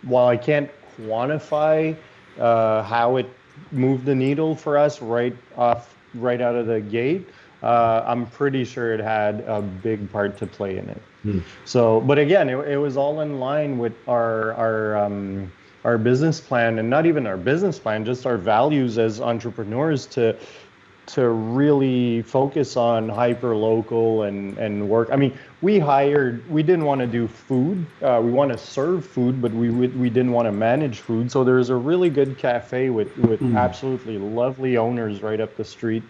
while I can't quantify how it moved the needle for us right out of the gate, I'm pretty sure it had a big part to play in it. So, but again, it was all in line with our business plan, and not even our business plan, just our values as entrepreneurs to really focus on hyper local and work. I mean, we didn't want to do food. We want to serve food, but we didn't want to manage food. So there's a really good cafe with absolutely lovely owners right up the street,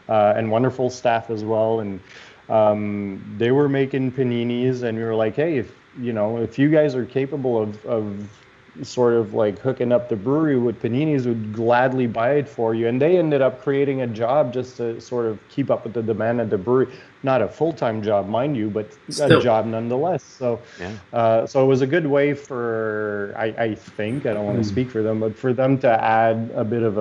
and wonderful staff as well. And they were making paninis, and we were like, hey, if you guys are capable of sort of like hooking up the brewery with paninis, would gladly buy it for you. And they ended up creating a job just to sort of keep up with the demand at the brewery. Not a full-time job, mind you, but still a job nonetheless. So so it was a good way for, I think, I don't want to speak for them, but for them to add a bit of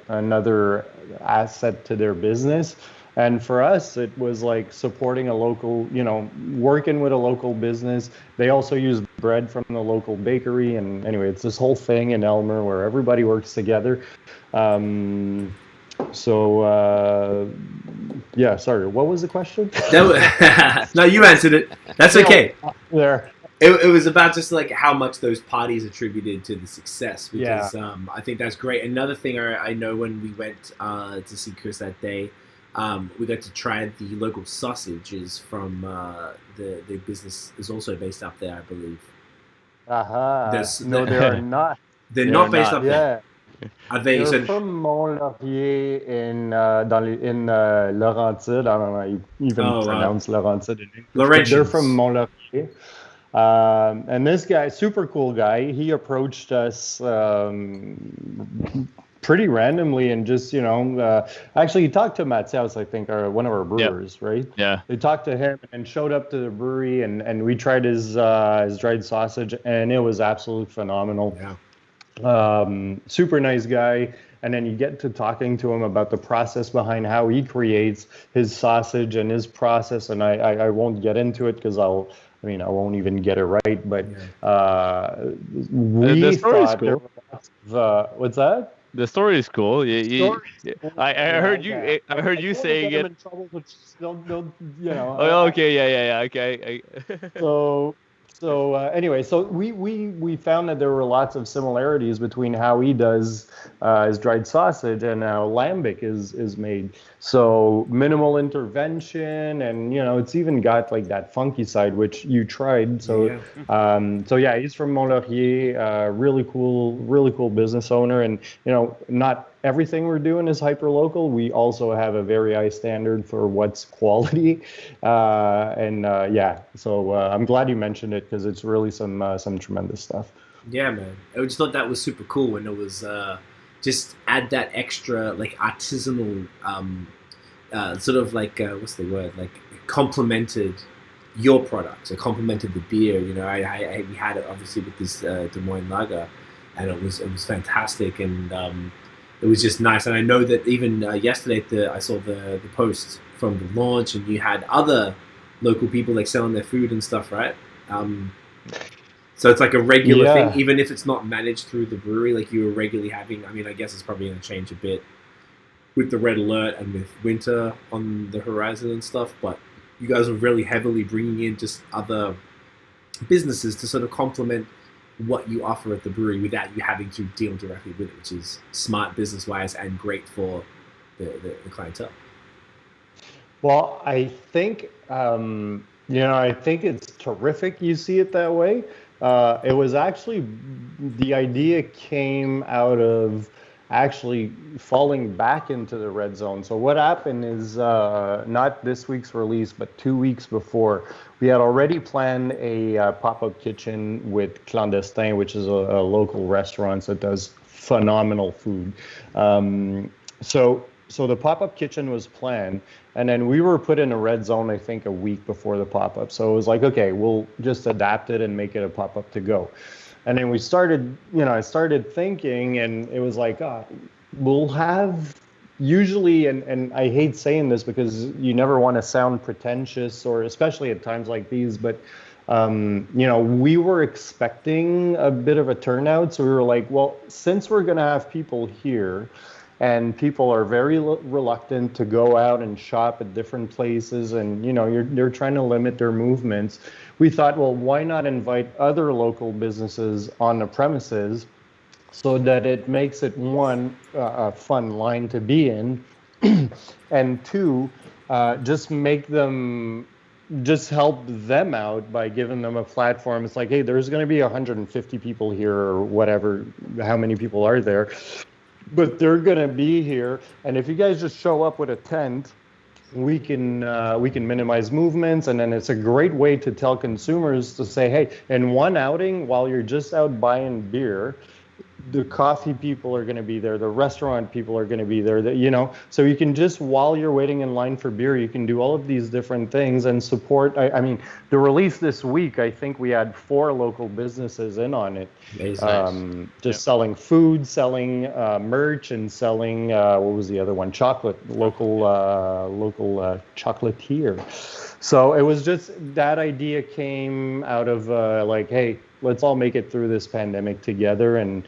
another asset to their business. And for us, it was like supporting a local, working with a local business. They also use bread from the local bakery. And anyway, it's this whole thing in Elmer where everybody works together. Sorry, what was the question? No, you answered it. That's okay. There. It was about just like how much those parties attributed to the success, because I think that's great. Another thing I know, when we went to see Chris that day, we got to try the local sausages from the business is also based up there, I believe. No, they are not. They're not based up there. Are they? They're from Mont-Laurier in Laurentide. I don't know. You even pronounce Laurentide in English. They're from Mont-Laurier. And this guy, super cool guy, he approached us pretty randomly, and just actually he talked to Matthias, I think, one of our brewers, right? Yeah. They talked to him and showed up to the brewery, and we tried his dried sausage, and it was absolutely phenomenal. Super nice guy. And then you get to talking to him about the process behind how he creates his sausage and his process, and I won't get into it because I won't even get it right, but we the story's thought cool. What's that? The story is cool. Story is cool. I heard you. Yeah. I heard you don't saying get 'em it. in trouble, but just don't you know? Oh, okay, yeah. Okay. So anyway, so we found that there were lots of similarities between how he does his dried sausage and how lambic is made. So minimal intervention, and it's even got like that funky side which you tried. So yeah, he's from Mont-Laurier, really cool business owner, and not everything we're doing is hyper local. We also have a very high standard for what's quality, so I'm glad you mentioned it because it's really some tremendous stuff. Yeah, man. I just thought that was super cool when it was just add that extra like artisanal sort of like what's the word, like complemented your products. It complemented the beer. We had it obviously with this Des Moines Lager, and it was fantastic, and it was just nice. And I know that even yesterday I saw the post from the launch, and you had other local people like selling their food and stuff, right? So it's like a regular thing, even if it's not managed through the brewery, like you were regularly having. I mean, I guess it's probably going to change a bit with the red alert and with winter on the horizon and stuff, but you guys are really heavily bringing in just other businesses to sort of complement what you offer at the brewery without you having to deal directly with it, which is smart business-wise and great for the clientele. Well, I think I think it's terrific you see it that way. It was actually, the idea came out of actually falling back into the red zone. So what happened is, not this week's release, but 2 weeks before, we had already planned a pop-up kitchen with Clandestin, which is a local restaurant that does phenomenal food. So the pop-up kitchen was planned, and then we were put in a red zone, I think, a week before the pop-up. So it was like, okay, we'll just adapt it and make it a pop-up to go. And then we started, I started thinking, and it was like, we'll have usually, and I hate saying this because you never want to sound pretentious, or especially at times like these, but we were expecting a bit of a turnout. So we were like, well, since we're going to have people here, and people are very reluctant to go out and shop at different places, and they're trying to limit their movements. We thought, well, why not invite other local businesses on the premises, so that it makes it, one, a fun line to be in, and two, just help them out by giving them a platform. It's like, hey, there's going to be 150 people here, or whatever, how many people are there, but they're going to be here, and if you guys just show up with a tent, we can minimize movements, and then it's a great way to tell consumers to say, hey, in one outing, while you're just out buying beer, the coffee people are going to be there, the restaurant people are going to be there, so you can just, while you're waiting in line for beer, you can do all of these different things and support. I mean, the release this week, I think we had 4 local businesses in on it. Nice. Selling food, selling merch, and selling what was the other one? Chocolate, local chocolatier. So it was just, that idea came out of like, hey, let's all make it through this pandemic together, and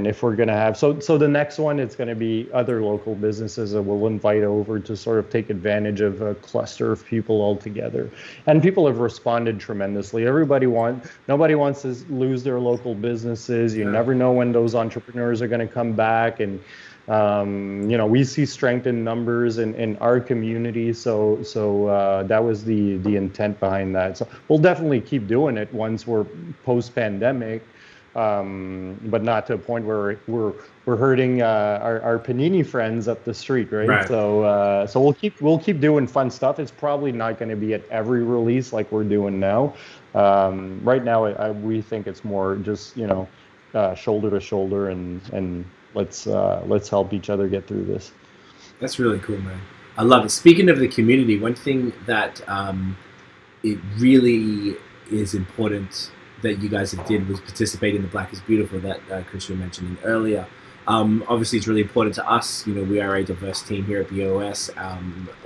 if we're going to have, so the next one, it's going to be other local businesses that we'll invite over to sort of take advantage of a cluster of people all together. And people have responded tremendously. Nobody wants to lose their local businesses. You never know when those entrepreneurs are going to come back, and we see strength in numbers in our community, so that was the intent behind that. So we'll definitely keep doing it once we're post-pandemic, but not to a point where we're hurting our panini friends up the street, right? So we'll keep doing fun stuff. It's probably not going to be at every release like we're doing now. Right now, we think it's more just shoulder to shoulder, and let's help each other get through this. That's really cool, man. I love it. Speaking of the community, one thing that it really is important that you guys did was participate in the Black is Beautiful that Chris was mentioning earlier. Obviously, it's really important to us. We are a diverse team here at BAOS.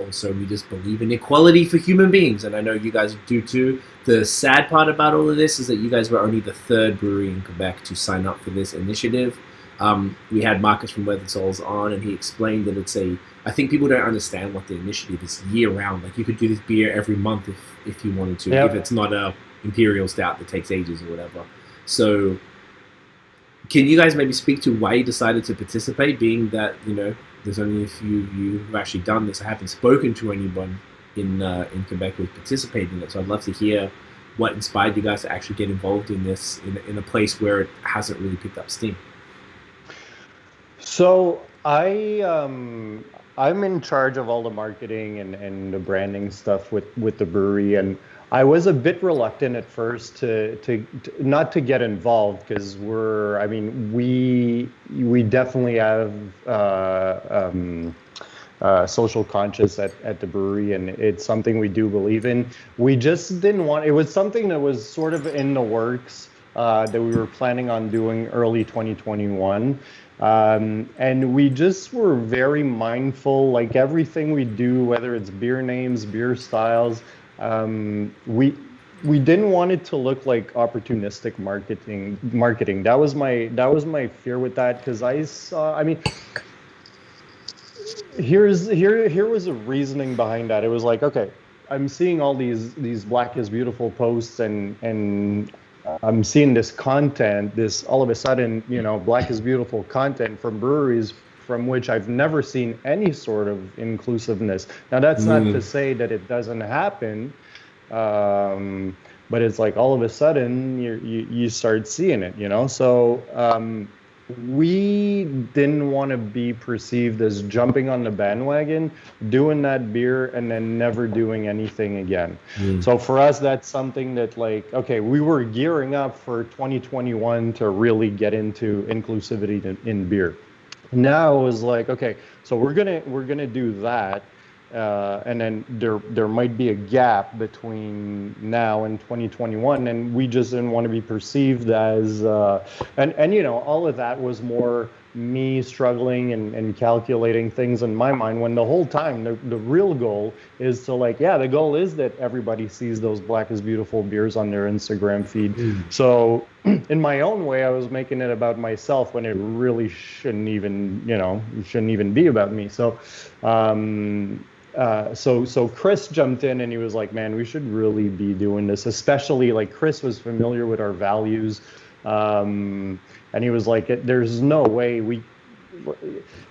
Also, we just believe in equality for human beings, and I know you guys do too. The sad part about all of this is that you guys were only the 3rd brewery in Quebec to sign up for this initiative. We had Marcus from Weathered Souls on, and he explained that I think people don't understand what the initiative is year round. Like, you could do this beer every month if you wanted to, if it's not a imperial stout that takes ages or whatever. So, can you guys maybe speak to why you decided to participate, being that, there's only a few of you who've actually done this? I haven't spoken to anyone in Quebec who's participated in it, so I'd love to hear what inspired you guys to actually get involved in this in a place where it hasn't really picked up steam. So I'm in charge of all the marketing and the branding stuff with the brewery, and I was a bit reluctant at first to not to get involved, because we definitely have social conscious at the brewery, and it's something we do believe in. We just didn't want, it was something that was sort of in the works, that we were planning on doing early 2021. And we just were very mindful, like everything we do, whether it's beer names, beer styles, we didn't want it to look like opportunistic marketing. That was my fear with that, because I saw, here was a reasoning behind that. It was like, okay, I'm seeing all these Black is Beautiful posts, and I'm seeing this content, this all of a sudden, Black is Beautiful content from breweries from which I've never seen any sort of inclusiveness. Now, that's not to say that it doesn't happen, but it's like all of a sudden you start seeing it, So we didn't want to be perceived as jumping on the bandwagon, doing that beer, and then never doing anything again. So for us, that's something that, like, okay, we were gearing up for 2021 to really get into inclusivity in beer. Now it was like, okay, so we're gonna do that, and then there might be a gap between now and 2021, and we just didn't want to be perceived as and all of that was more me struggling and calculating things in my mind, when the whole time the real goal is to, like, the goal is that everybody sees those Black is Beautiful beers on their Instagram feed. So in my own way, I was making it about myself when it really shouldn't even be about me. So so Chris jumped in, and he was like, man, we should really be doing this, especially, like, Chris was familiar with our values, and he was like, there's no way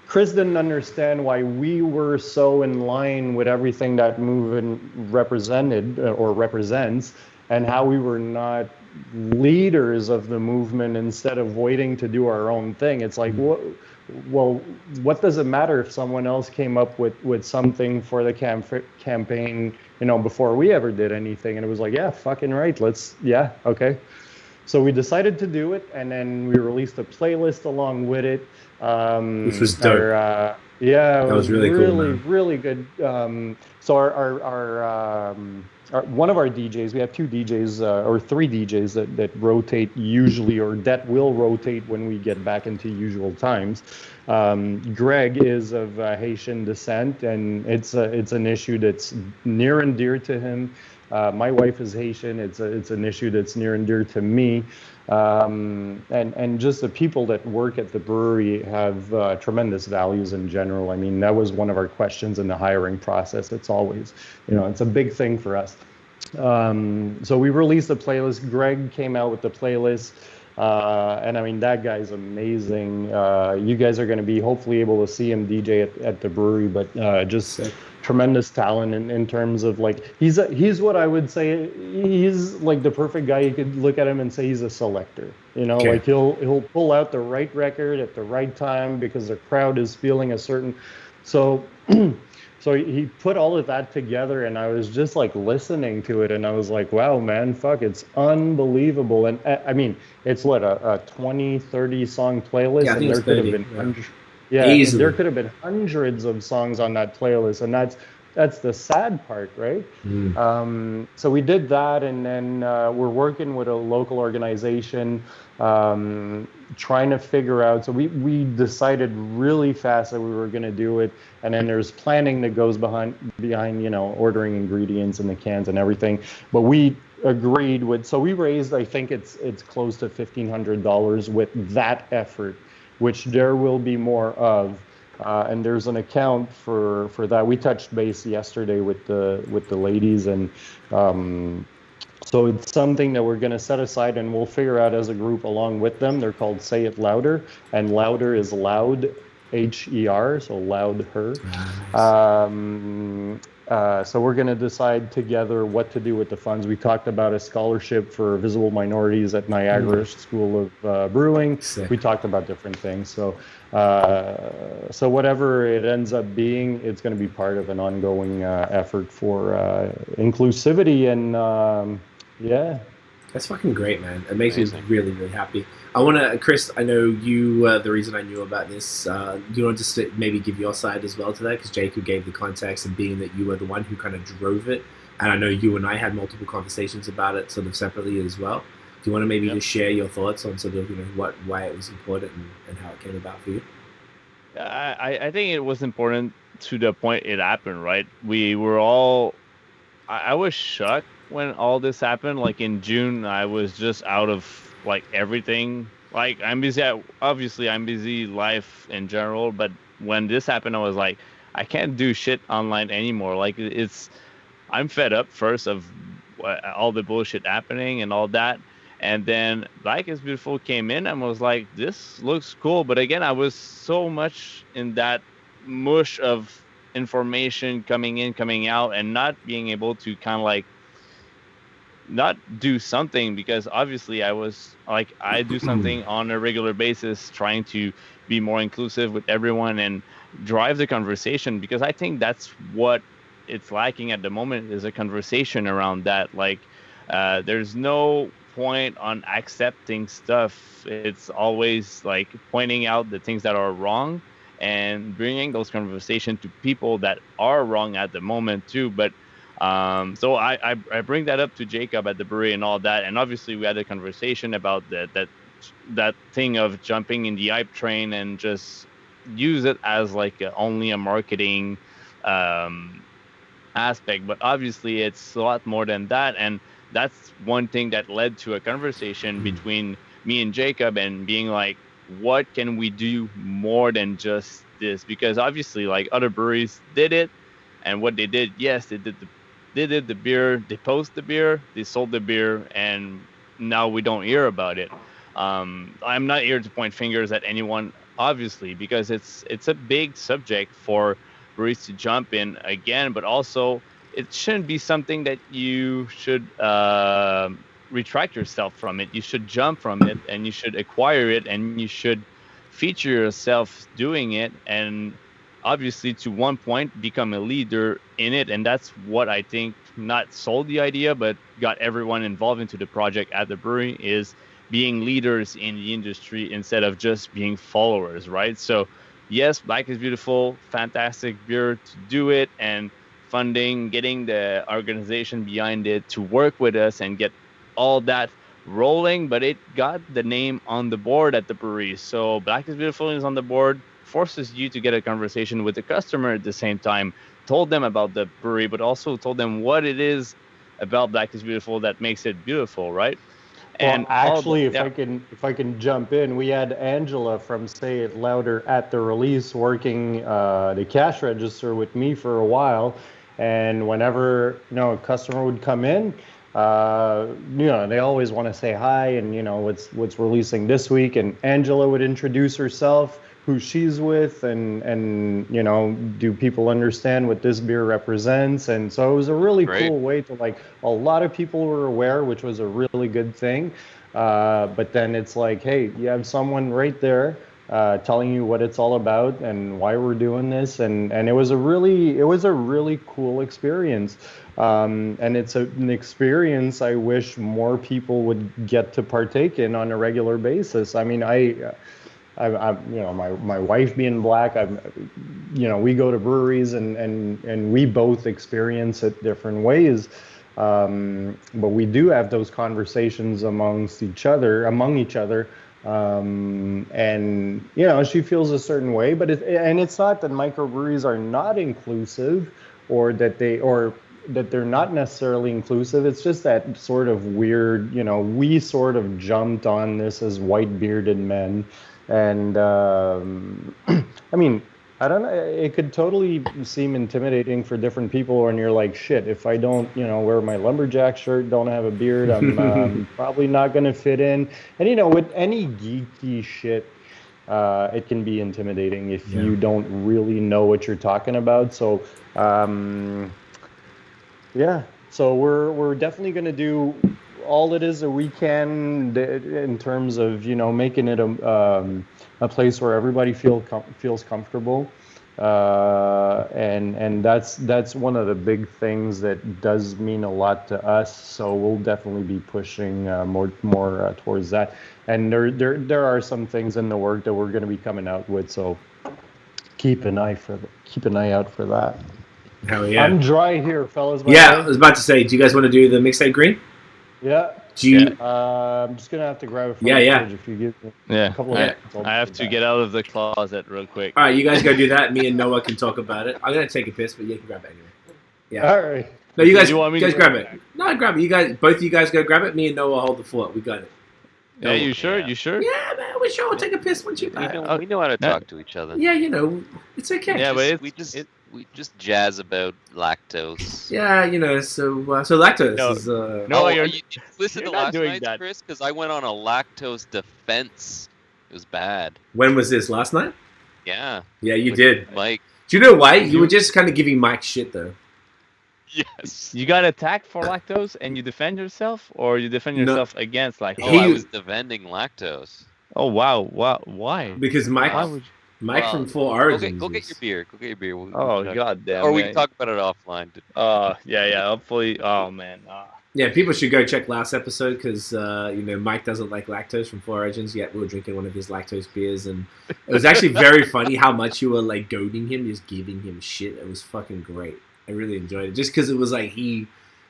Chris didn't understand why we were so in line with everything that movement represented or represents, and how we were not leaders of the movement instead of waiting to do our own thing. It's like, what does it matter if someone else came up with something for the campaign, before we ever did anything? And it was like, fucking right, okay. So we decided to do it, and then we released a playlist along with it. Which was dope. That was really cool, man. Really good. So one of our DJs, we have two DJs or three DJs that rotate usually, or that will rotate when we get back into usual times. Greg is of Haitian descent, and it's an issue that's near and dear to him. My wife is Haitian. It's an issue that's near and dear to me. And just the people that work at the brewery have tremendous values in general. I mean, that was one of our questions in the hiring process. It's always, it's a big thing for us. So we released the playlist. Greg came out with the playlist. And I mean, that guy's amazing. You guys are going to be hopefully able to see him DJ at the brewery, but just tremendous talent in terms of, like, he's what I would say, he's like the perfect guy. You could look at him and say he's a selector. Okay. Like he'll pull out the right record at the right time because the crowd is feeling a certain. So he put all of that together, and I was just like listening to it, and I was like, wow, man, fuck, it's unbelievable. And I mean, it's what, a 20, 30 song playlist, and there could have been there could have been hundreds of songs on that playlist, and that's the sad part, right? So we did that, and then we're working with a local organization, trying to figure out. So we decided really fast that we were going to do it, and then there's planning that goes behind ordering ingredients and the cans and everything. But we agreed with, so we raised, I think it's close to $1,500 with that effort. which there will be more of. And there's an account for that. We touched base yesterday with the ladies, and so it's something that we're going to set aside, and we'll figure out as a group along with them. They're called Say It Louder, and louder is loud, H-E-R, so loud her. So we're going to decide together what to do with the funds. We talked about a scholarship for visible minorities at Niagara School of Brewing. Sick. We talked about different things. So whatever it ends up being, it's going to be part of an ongoing effort for inclusivity and yeah. That's fucking great, man. It makes me really, really happy. I want to, Chris, I know you, the reason I knew about this, you want to just maybe give your side as well to that? Because Jacob gave the context, and being that you were the one who kind of drove it, and I know you and I had multiple conversations about it sort of separately as well. Do you want to maybe just share your thoughts on sort of, why it was important and how it came about for you? I think it was important to the point it happened, right? We were all, I was shocked when all this happened. Like in June, I was just out of like everything. Like I'm busy I'm busy life in general, but when this happened, I was like, I can't do shit online anymore. Like I'm fed up first of all the bullshit happening and all that. And then Black is Beautiful came in and was like, this looks cool. But again, I was so much in that mush of information coming in, coming out, and not being able to kind of like not do something, because obviously I was like, I do something on a regular basis trying to be more inclusive with everyone and drive the conversation, because I think that's what it's lacking at the moment, is a conversation around that. Like there's no point on accepting stuff. It's always like pointing out the things that are wrong and bringing those conversations to people that are wrong at the moment too. But so I bring that up to Jacob at the brewery and all that, and obviously we had a conversation about that thing of jumping in the hype train and just use it as like only a marketing aspect. But obviously it's a lot more than that, and that's one thing that led to a conversation between me and Jacob, and being like, what can we do more than just this? Because obviously like other breweries did it, and what they did, yes, they did the beer, they post the beer, they sold the beer, and now we don't hear about it. I'm not here to point fingers at anyone, obviously, because it's a big subject for breweries to jump in again, but also it shouldn't be something that you should retract yourself from it. You should jump from it, and you should acquire it, and you should feature yourself doing it, and obviously to one point become a leader in it. And that's what I think not sold the idea, but got everyone involved into the project at the brewery, is being leaders in the industry instead of just being followers, right? So yes, Black is Beautiful, fantastic beer to do it, and funding, getting the organization behind it to work with us and get all that rolling, but it got the name on the board at the brewery. So Black is Beautiful is on the board, forces you to get a conversation with the customer at the same time, told them about the brewery, but also told them what it is about Black is Beautiful that makes it beautiful, right? Well, And actually, if I can jump in, we had Angela from Say It Louder at the release working the cash register with me for a while, and whenever a customer would come in, they always want to say hi and what's releasing this week, and Angela would introduce herself, who she's with, and do people understand what this beer represents? And so it was a really cool way to, like, a lot of people were aware, which was a really good thing. But then it's like, hey, you have someone right there telling you what it's all about and why we're doing this, and it was a really cool experience. And it's an experience I wish more people would get to partake in on a regular basis. I mean, my wife being Black, we go to breweries and we both experience it different ways. But we do have those conversations among each other. And she feels a certain way, but it's not that microbreweries are not inclusive, or that they're not necessarily inclusive. It's just that sort of weird, we sort of jumped on this as white bearded men. And I mean, I don't know. It could totally seem intimidating for different people when you're like, shit, if I don't, wear my lumberjack shirt, don't have a beard, I'm probably not going to fit in. And, with any geeky shit, it can be intimidating if you don't really know what you're talking about. So, yeah. So we're definitely going to do all it is that we can in terms of, making it a place where everybody feels comfortable. And that's one of the big things that does mean a lot to us. So we'll definitely be pushing more towards that. And there are some things in the work that we're going to be coming out with. So keep an eye out for that. Hell yeah! I'm dry here, fellas. I was about to say, do you guys want to do the mixtape green? Yeah. I'm just gonna have to grab it from the fridge if you give me a couple of minutes. I have to get out of the closet real quick. All right, you guys go do that. Me and Noah can talk about it. I'm gonna take a piss, but you can grab it anyway. Yeah. All right. No, you guys grab it. No, grab it. Both of you guys go grab it. Me and Noah hold the fort. We got it. Yeah, you sure? You sure? Yeah, man. We're sure. We'll take a piss once you're back. We know how to talk to each other. Yeah, it's okay. Yeah, but we just jazz about lactose. Yeah, so lactose is. You listened to last night's, Chris? Because I went on a lactose defense. It was bad. When was this? Last night? Yeah. Yeah, you did. Mike. Do you know why? You were just kind of giving Mike shit, though. Yes. You got attacked for lactose and you defend yourself, or you defend yourself against lactose? Oh, I was defending lactose. Oh wow! Why? Because Mike from Full Origins. Go get your beer. Go get your beer. God damn. Or we can talk about it offline. Yeah. Hopefully. Oh man. Yeah, people should go check last episode because Mike doesn't like lactose from Full Origins. Yet we were drinking one of his lactose beers, and it was actually very funny how much you were like goading him, just giving him shit. It was fucking great. I really enjoyed it just because it was like he's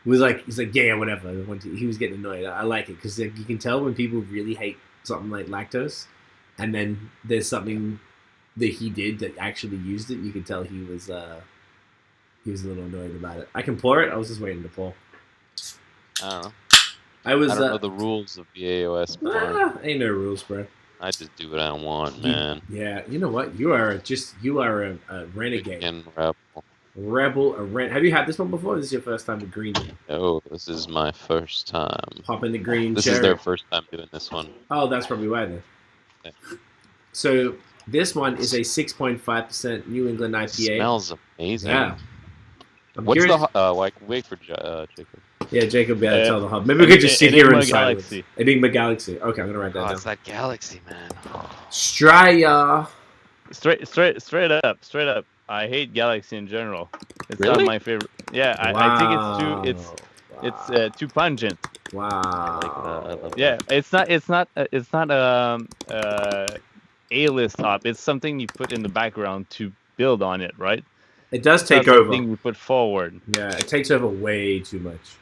like yeah, whatever. He was getting annoyed. I like it because you can tell when people really hate something like lactose, and then there's something that he did that actually used it. You can tell he was a little annoyed about it. I can pour it. I was just waiting to pour. I don't know. I don't know the rules of BAOS. Ain't no rules, bro. I just do what I want, man. Yeah, you know what? You are a renegade. And Rebel. Have you had this one before? Or this is your first time with green? No, this is my first time. Pop in the green. This is their first time doing this one. Oh, that's probably why then. Okay. So this one is a 6.5% New England IPA. Smells amazing. Yeah. What's wait for Jacob. Yeah, Jacob, yeah, tell the hub. Maybe we could just sit here in silence. Enigma Galaxy. Okay, I'm gonna write that down. It's that Galaxy, man. Straya. Straight up. I hate Galaxy in general. It's not my favorite. Yeah, I think it's too pungent. Wow. Yeah, it's not A-list hop. It's something you put in the background to build on it, right? It does take over. Something we put forward. Yeah, it takes over way too much.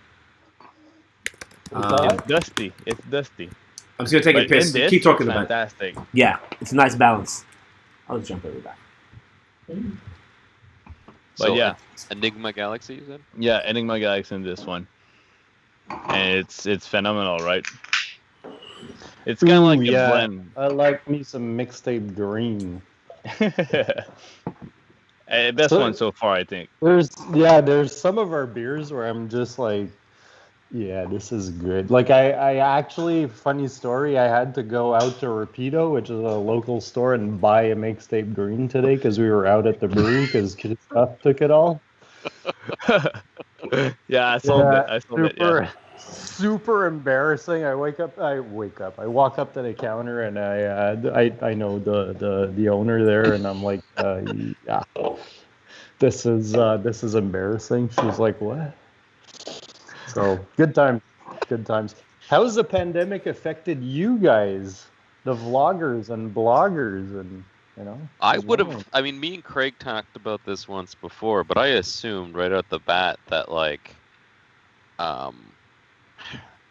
It's dusty. I'm just gonna take a piss. Keep talking about it. Fantastic. Yeah, it's a nice balance. I'll just jump over back. But yeah, Enigma Galaxy, you said? Yeah, Enigma Galaxy in this one, and it's phenomenal, right? It's kind of like a blend. I like me some Mixtape green. Best one so far, I think. There's some of our beers where I'm just like, yeah, this is good. Like I actually, funny story, I had to go out to Rapido, which is a local store, and buy a Mixtape green today because we were out at the brewery because Christophe took it all. Yeah, I saw it. Yeah. Super embarrassing. I walk up to the counter and I know the owner there, and I'm like, yeah, this is embarrassing. She's like, what? So good times. How's the pandemic affected you guys, the vloggers and bloggers, and I would have. I mean, me and Craig talked about this once before, but I assumed right out the bat that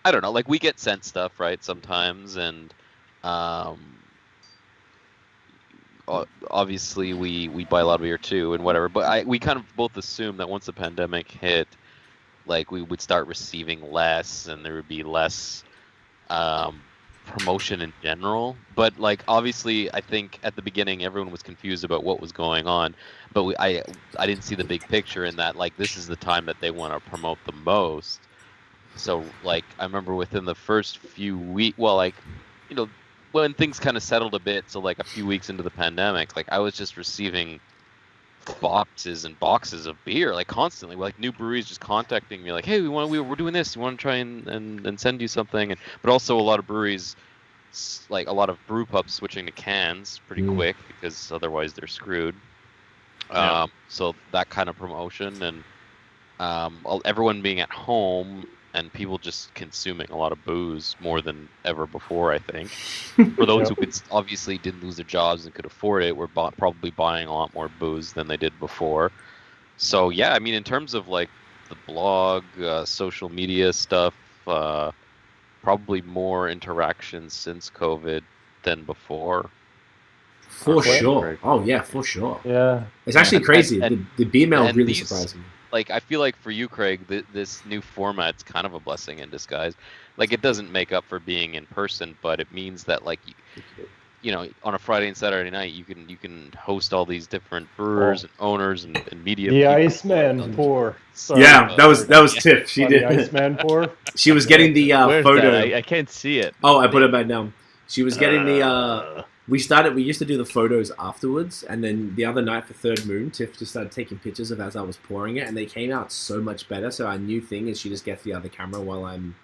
I don't know, like we get sent stuff, right, sometimes, and obviously we buy a lot of beer too and whatever, but we kind of both assumed that once the pandemic hit, like we would start receiving less and there would be less promotion in general, but like obviously I think at the beginning everyone was confused about what was going on, but I didn't see the big picture in that, like, this is the time that they want to promote the most. So like I remember within the first few weeks, well, like, you know, when things kind of settled a bit, so like a few weeks into the pandemic, like I was just receiving boxes and boxes of beer, like constantly, like new breweries just contacting me like, hey, we're doing this, we want to try and send you something. But also a lot of breweries, like a lot of brew pubs, switching to cans pretty quick because otherwise they're screwed. So that kind of promotion, and everyone being at home and people just consuming a lot of booze more than ever before, I think. For those who obviously didn't lose their jobs and could afford it, were probably buying a lot more booze than they did before. So yeah, I mean, in terms of like the blog, social media stuff, probably more interactions since COVID than before. For sure. Oh yeah, for sure. Yeah. It's actually crazy. The beer mail really these, surprised me. Like, I feel like for you, Craig, this new format's kind of a blessing in disguise. Like, it doesn't make up for being in person, but it means that, like, you know, on a Friday and Saturday night, you can host all these different brewers and owners and media. The Iceman pour. Sorry, that was Tiff. She did. The Iceman pour. She was getting the photo. That? I can't see it. Oh, I put it back down. She was getting the. We used to do the photos afterwards, and then the other night for Third Moon, Tiff just started taking pictures of as I was pouring it, and they came out so much better. So our new thing is she just gets the other camera while I'm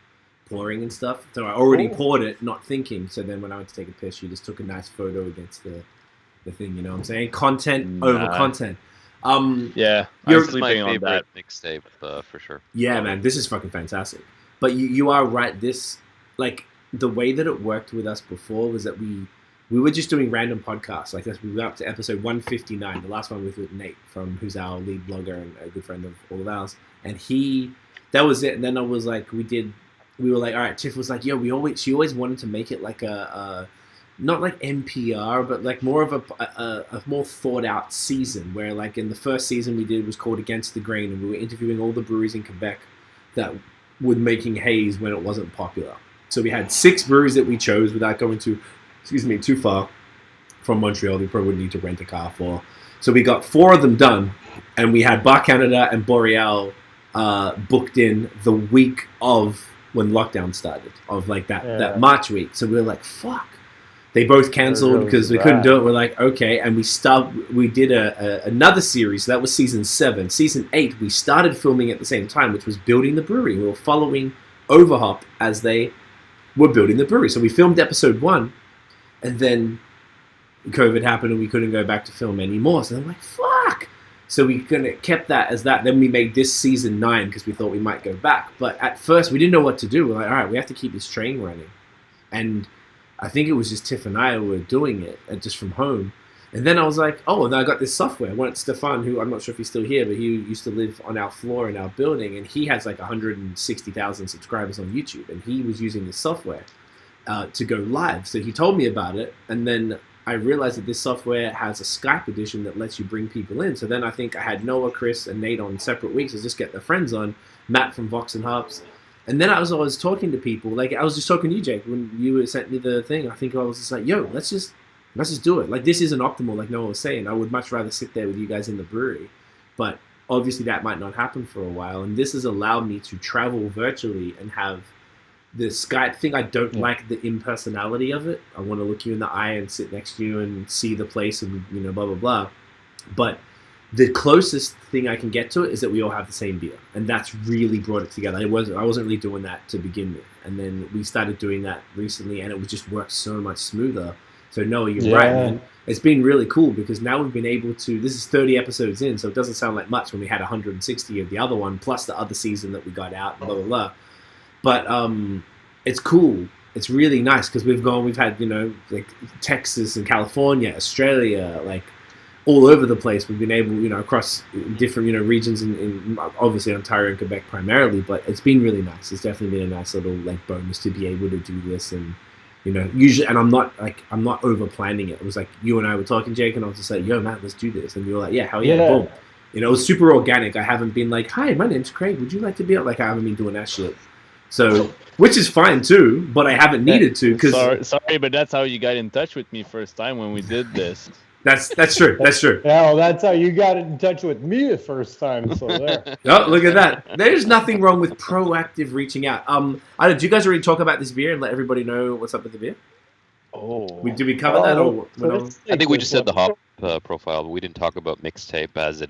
pouring and stuff. So I already poured it, not thinking. So then when I went to take a piss, she just took a nice photo against the thing. You know what I'm saying? Content over content. Yeah, this is my favorite mixtape for sure. Yeah, man, this is fucking fantastic. But you are right. This, like, the way that it worked with us before was that we were just doing random podcasts like this. We got up to episode 159, the last one with Nate, who's our lead blogger and a good friend of all of ours. And that was it. And then I was like, we were like, all right, Tiff was like, yo, she always wanted to make it like a not like NPR, but like more of a more thought out season where, like, in the first season we did was called Against the Grain, and we were interviewing all the breweries in Quebec that were making haze when it wasn't popular. So we had 6 breweries that we chose without going too far from Montreal. We probably would need to rent a car for. So we got 4 of them done, and we had Bar Canada and Boreal booked in the week of when lockdown started, of like that March week. So we were like, fuck. They both cancelled because we couldn't do it. We're like, okay. And we did another series. So that was season 7. Season 8, we started filming at the same time, which was building the brewery. We were following Overhop as they were building the brewery. So we filmed episode 1, and then COVID happened and we couldn't go back to film anymore. So I'm like, fuck. So we kept that as that. Then we made this season 9 because we thought we might go back. But at first we didn't know what to do. We're like, all right, we have to keep this train running. And I think it was just Tiff and I who were doing it just from home. And then I was like, oh, and I got this software. I went to Stefan, who I'm not sure if he's still here, but he used to live on our floor in our building. And he has like 160,000 subscribers on YouTube. And he was using this software to go live. So he told me about it. And then I realized that this software has a Skype edition that lets you bring people in. So then I think I had Noah, Chris, and Nate on separate weeks to just get their friends on. Matt from Vox and Hops. And then I was talking to people. Like, I was just talking to you, Jake, when you sent me the thing. I think I was just like, yo, let's just do it. Like, this isn't optimal, like Noah was saying. I would much rather sit there with you guys in the brewery. But obviously that might not happen for a while. And this has allowed me to travel virtually and have the Skype thing. I don't like the impersonality of it. I want to look you in the eye and sit next to you and see the place and, you know, blah, blah, blah. But the closest thing I can get to it is that we all have the same beer. And that's really brought it together. I wasn't really doing that to begin with. And then we started doing that recently, and it would just work so much smoother. So Noah, you're right, man. It's been really cool because now we've been able to, this is 30 episodes in, so it doesn't sound like much when we had 160 of the other one, plus the other season that we got out, and blah, blah, blah. But it's cool. It's really nice because we've had, you know, like Texas and California, Australia, like all over the place. We've been able, you know, across different, you know, regions in obviously Ontario and Quebec primarily, but it's been really nice. It's definitely been a nice little like bonus to be able to do this. And, you know, usually, and I'm not over planning it. It was like you and I were talking, Jake, and I was just like, yo, man, let's do this. And you were like, yeah, hell yeah, boom. You know, it was super organic. I haven't been like, hi, my name's Craig. Would you like to be out? Like, I haven't been doing that shit. So, which is fine too, but I haven't needed to because sorry, but that's how you got in touch with me first time when we did this. that's true. That's true. Yeah, well, that's how you got in touch with me the first time. So there. Oh, look at that. There's nothing wrong with proactive reaching out. I don't. Do you guys already talk about this beer and let everybody know what's up with the beer? Oh, Did we cover that or? I think we just said the hop profile, but we didn't talk about Mixtape as a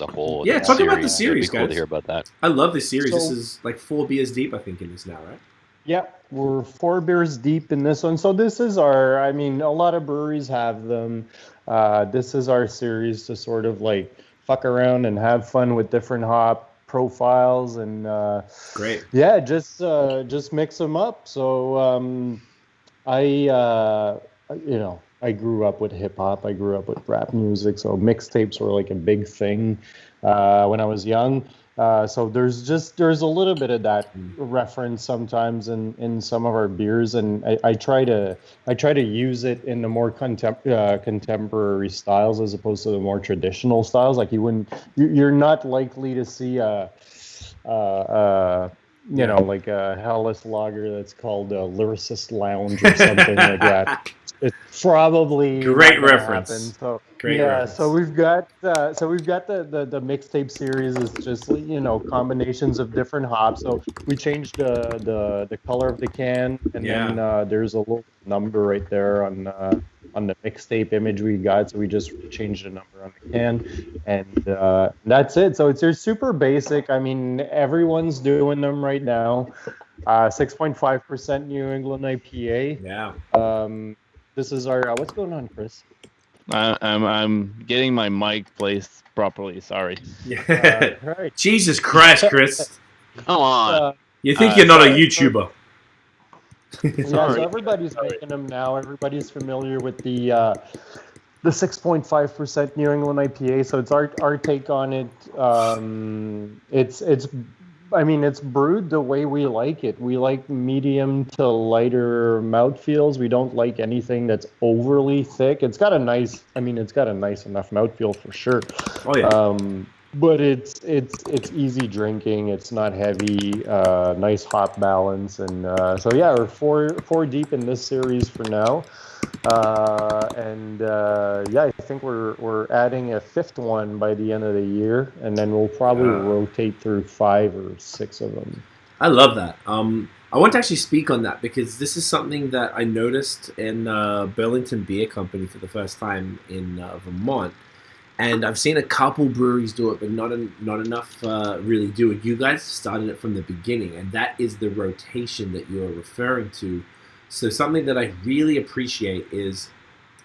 whole. Yeah, talk about the series, It'd be cool guys. to hear about that. I love this series. So- This is like 4 beers deep, I think, in this now, right? Yeah, we're 4 beers deep in this one. So this is our, I mean, a lot of breweries have them. This is our series to sort of like fuck around and have fun with different hop profiles and Great. yeah, just mix them up. So I grew up with hip hop. I grew up with rap music. So mixtapes were like a big thing when I was young. So there's a little bit of that reference sometimes in some of our beers, and I try to use it in the more contemporary styles as opposed to the more traditional styles. Like you're not likely to see like a Helles Lager that's called a Lyricist Lounge or something like that. It's probably Great not gonna reference. happen. So Great yeah, reference. so we've got the mixtape series is just combinations of different hops. So we changed the color of the can, and then there's a little number right there on the mixtape image we got. So we just changed the number on the can, and that's it. So it's super basic. I mean, everyone's doing them right now. 6.5% New England IPA. Yeah. This is our what's going on, Chris? I'm getting my mic placed properly. Sorry. Yeah. Right. Jesus Christ, Chris. Come on. You think you're not a sorry. YouTuber? Yeah, so everybody's making them now. Everybody's familiar with the 6.5% New England IPA. So it's our take on it. It's brewed the way we like it. We like medium to lighter mouthfeels. We don't like anything that's overly thick. It's got a nice enough mouthfeel for sure. Oh yeah. But it's easy drinking. It's not heavy. Nice hop balance, and so yeah, we're four deep in this series for now. I think we're adding a 5th one by the end of the year, and then we'll probably rotate through 5 or 6 of them. I love that. I want to actually speak on that because this is something that I noticed in Burlington Beer Company for the first time in Vermont. And I've seen a couple breweries do it, but not enough really do it. You guys started it from the beginning, and that is the rotation that you're referring to. So something that I really appreciate is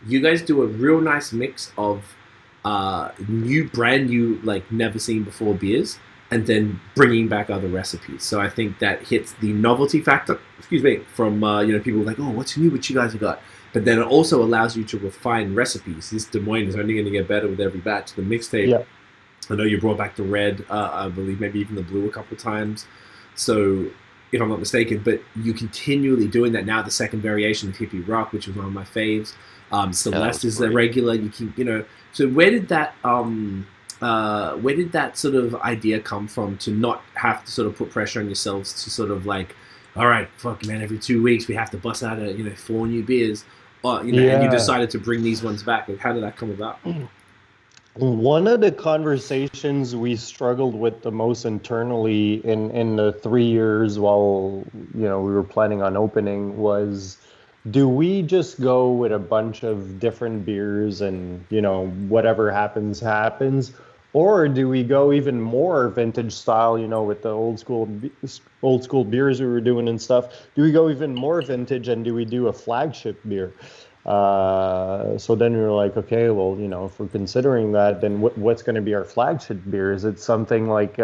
you guys do a real nice mix of brand new, like never seen before beers, and then bringing back other recipes. So I think that hits the novelty factor. From people like, oh, what's new? What you guys have got? But then it also allows you to refine recipes. This Des Moines is only going to get better with every batch. The mixtape, yeah. I know you brought back the red, I believe maybe even the blue a couple times. So, if I'm not mistaken, but you continually doing that now. The second variation of Hippie Rock, which was one of my faves. Celeste is a regular. You keep, So where did that sort of idea come from to not have to sort of put pressure on yourselves to sort of like, all right, fuck man, every 2 weeks we have to bust out 4 new beers. And you decided to bring these ones back. Like, how did that come about? One of the conversations we struggled with the most internally in the 3 years while we were planning on opening was, do we just go with a bunch of different beers and whatever happens, or do we go even more vintage style, with the old school beers we were doing and stuff? Do we go even more vintage and do we do a flagship beer? So then we were like, okay, well, if we're considering that, then what's going to be our flagship beer? Is it something like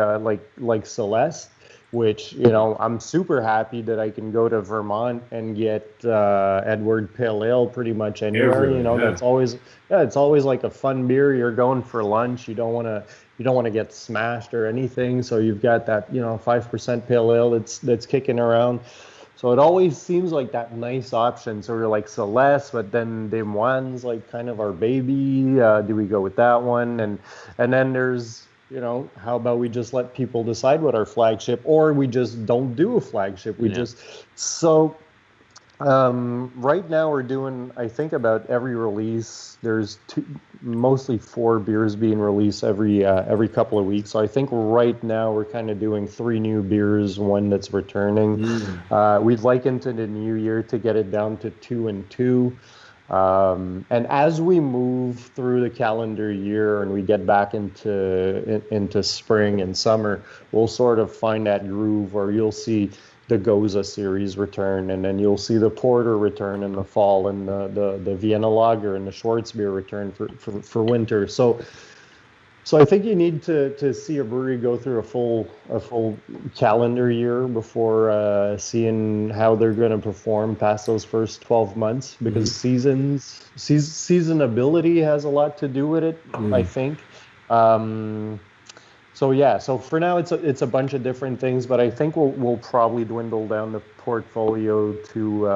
Celeste, which, I'm super happy that I can go to Vermont and get Edward Pale Ale pretty much anywhere. That's always, it's always like a fun beer. You're going for lunch. You don't want to get smashed or anything. So you've got that, 5% Pale Ale that's kicking around. So it always seems like that nice option. So we're like Celeste, but then Des Moines like kind of our baby. Do we go with that one? And then there's how about we just let people decide what our flagship, or we just don't do a flagship. Right now we're doing, I think, about every release. There's mostly 4 beers being released every couple of weeks. So I think right now we're kind of doing 3 new beers, 1 that's returning. We'd like into the new year to get it down to 2 and 2. And as we move through the calendar year and we get back into spring and summer, we'll sort of find that groove where you'll see the Goza series return, and then you'll see the Porter return in the fall, and the Vienna Lager and the Schwarzbier return for winter. So I think you need to see a brewery go through a full calendar year before seeing how they're going to perform past those first 12 months, because seasonability has a lot to do with it, I think. So for now it's a bunch of different things, but I think we'll probably dwindle down the portfolio to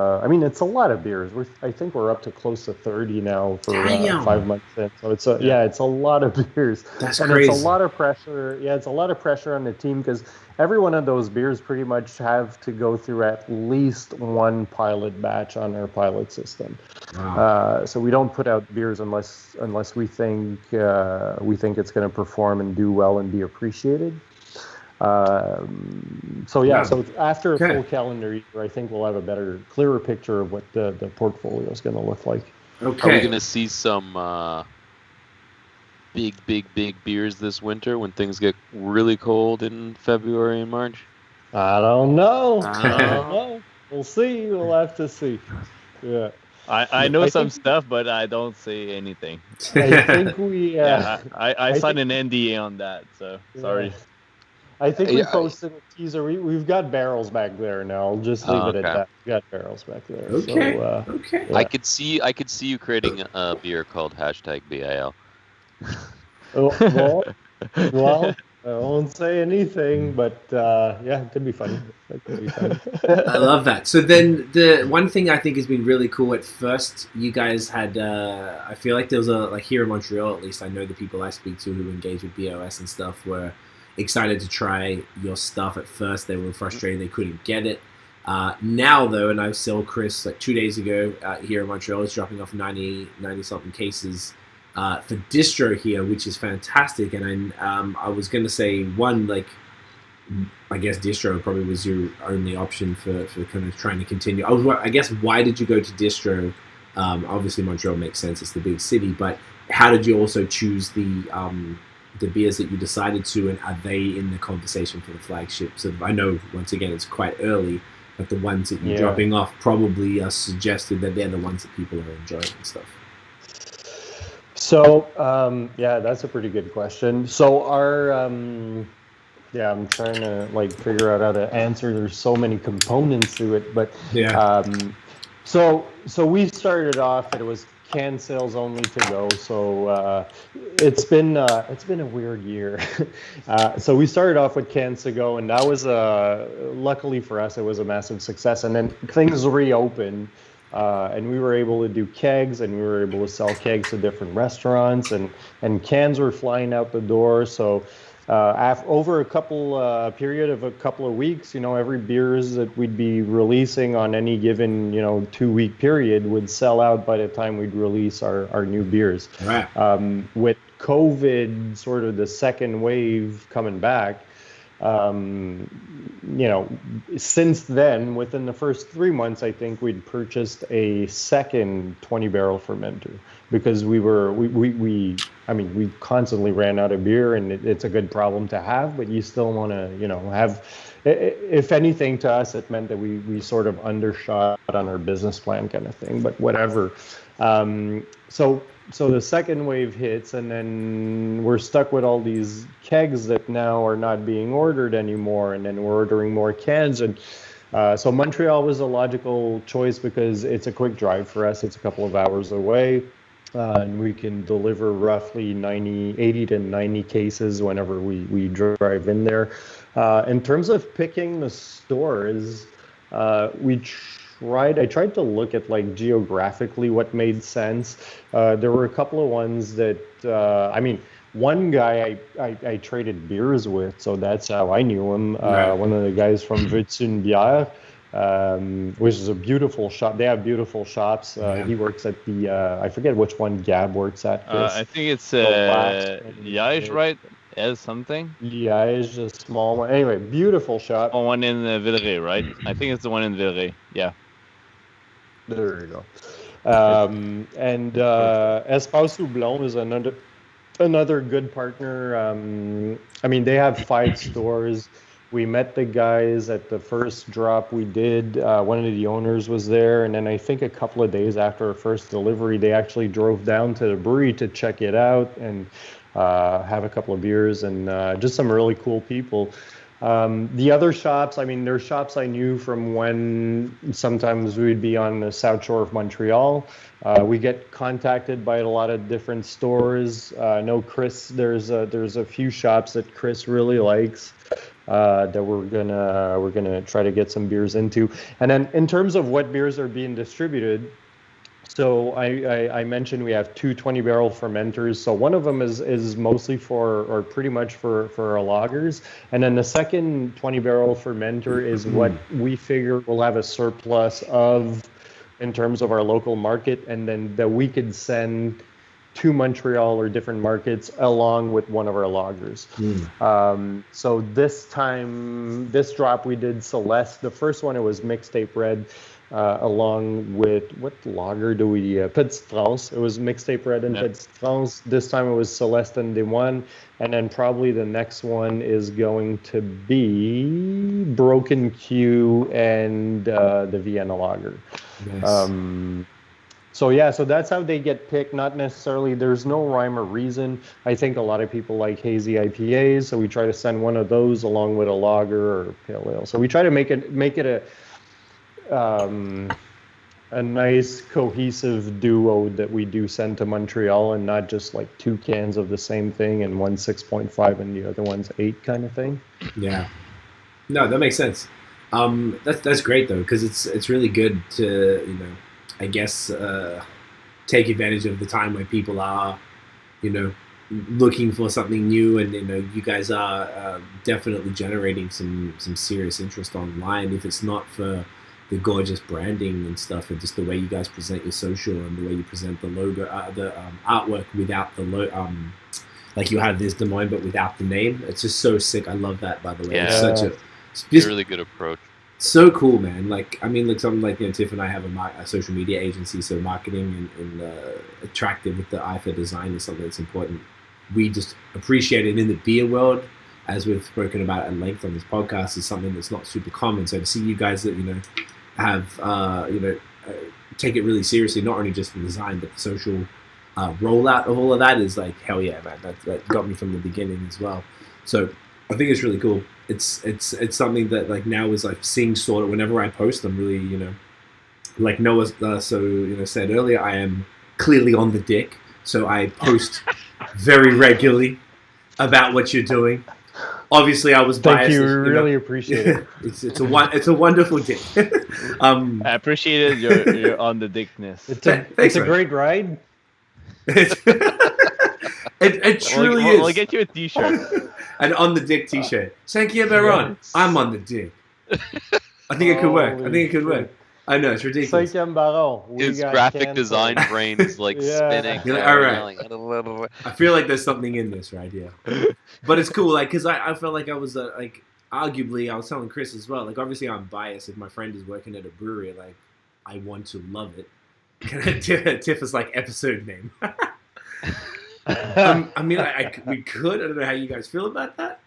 it's a lot of beers. I think we're up to close to 30 now for 5 months in. So it's a lot of beers. That's and crazy. It's a lot of pressure. Yeah, it's a lot of pressure on the team, because every one of those beers pretty much have to go through at least 1 pilot batch on our pilot system. Wow. So we don't put out beers unless we think it's going to perform and do well and be appreciated. So after a full calendar year, I think we'll have a clearer picture of what the portfolio is going to look like. Okay. Are we going to see some big beers this winter when things get really cold in February and March? I don't know. We'll see. We'll have to see. Yeah. I know some stuff, but I don't say anything. I think we... I signed an NDA on that, so sorry. I think we posted a teaser. We've got barrels back there now. I'll just leave it at that. We've got barrels back there. Okay. So, okay. Yeah. I could see you creating a beer called #BAL. Well, I won't say anything, but it could be funny. I love that. So then the one thing I think has been really cool, at first you guys had, I feel like there was here in Montreal, at least I know the people I speak to who engage with BAOS and stuff were excited to try your stuff. At first they were frustrated they couldn't get it. Now though, and I saw Chris 2 days ago here in Montreal, he's dropping off 90 something cases for distro here, which is fantastic. And I was going to say, I guess distro probably was your only option for kind of trying to continue. I guess, why did you go to distro? Obviously Montreal makes sense, it's the big city, but how did you also choose the beers that you decided to, and are they in the conversation for the flagship? So I know, once again, it's quite early, but the ones that you're dropping off probably are suggested that they're the ones that people are enjoying and stuff. So, that's a pretty good question. So our, I'm trying to figure out how to answer. There's so many components to it, but so we started off, and it was can sales only to go. So it's been a weird year. So we started off with cans to go, and that was luckily for us, it was a massive success. And then things reopened. And we were able to do kegs, and we were able to sell kegs to different restaurants, and cans were flying out the door. So over a period of a couple of weeks, every beers that we'd be releasing on any given 2-week period would sell out by the time we'd release our new beers. Right. With COVID, sort of the second wave coming back, since then, within the first 3 months, I think we'd purchased a second 20-barrel fermenter, because we constantly ran out of beer, and it's a good problem to have, but you still want to, have, if anything, to us, it meant that we sort of undershot on our business plan kind of thing, but whatever. So the second wave hits, and then we're stuck with all these kegs that now are not being ordered anymore, and then we're ordering more cans. And so Montreal was a logical choice, because it's a quick drive for us. It's a couple of hours away, and we can deliver roughly 80 to 90 cases whenever we drive in there. In terms of picking the stores, I tried to look at geographically what made sense. There were a couple of ones that, One guy I traded beers with, so that's how I knew him. Right. One of the guys from Veux-tu une bière, which is a beautiful shop. They have beautiful shops. Yeah. He works at the, I forget which one Gab works at, Chris. I think it's last Liège, right? As something. Liège, a small one. Anyway, beautiful shop. Oh, one in Villeray, right? I think it's the one in Villeray. Yeah. There you go. And Espace Houblon is another good partner. I mean, they have 5 stores. We met the guys at the first drop we did. One of the owners was there, and then I think a couple of days after our first delivery, they actually drove down to the brewery to check it out and have a couple of beers, and just some really cool people. The other shops, I mean, they're shops I knew from when sometimes we'd be on the South Shore of Montreal. We get contacted by a lot of different stores. I know Chris, there's a few shops that Chris really likes that we're gonna try to get some beers into. And then in terms of what beers are being distributed, so I mentioned we have 2 20-barrel fermenters. So one of them is mostly or pretty much for our lagers. And then the second 20-barrel fermenter is what we figure we'll have a surplus of in terms of our local market, and then that we could send to Montreal or different markets along with one of our lagers. So this drop we did Celeste. The first one, it was Mixtape Red. Along with, what lager do we, Petite France. It was Mixtape Red and Petite France. This time it was Celeste and Des Moines. And then probably the next one is going to be Broken Q and the Vienna Lager. Nice. So that's how they get picked. Not necessarily, there's no rhyme or reason. I think a lot of people like hazy IPAs, so we try to send one of those along with a lager or pale ale. So we try to make it a nice cohesive duo that we do send to Montreal, and not just like 2 cans of the same thing and one 6.5 and the other one's 8 kind of thing. Yeah, no, that makes sense. That's great though, because it's really good to, I guess take advantage of the time when people are looking for something new, and you guys are definitely generating some serious interest online. If it's not for the gorgeous branding and stuff, and just the way you guys present your social and the way you present the logo, the artwork without the like you have this Des Moines but without the name. It's just so sick. I love that, by the way. Yeah. It's a really good approach. So cool, man. Like, I mean, like something like Tiff and I have a social media agency, so marketing and attractive with the eye for design is something that's important. We just appreciate it in the beer world, as we've spoken about at length on this podcast, is something that's not super common. So to see you guys that have take it really seriously, not only just the design but the social rollout of all of that, is like, hell yeah, man. That got me from the beginning as well. So I think it's really cool. It's something that like now is like seeing sort of whenever I post, I'm really like Noah said earlier, I am clearly on the dick, so I post very regularly about what you're doing. Obviously, I was biased. Thank you. Really appreciate it. It's a wonderful dick. I appreciated your on the dickness. It's a great ride. It truly is. We'll get you a T-shirt. An on the dick T-shirt. Sankia Baron. Yes. I'm on the dick. I think it could work. I know, it's ridiculous. His graphic design brain is like spinning. You're like, all right. I feel like there's something in this right here. But it's cool, like, because I felt like I was, like, arguably, I was telling Chris as well, like, obviously I'm biased. If my friend is working at a brewery, like, I want to love it. Tiff is like episode name. I mean, we could. I don't know how you guys feel about that.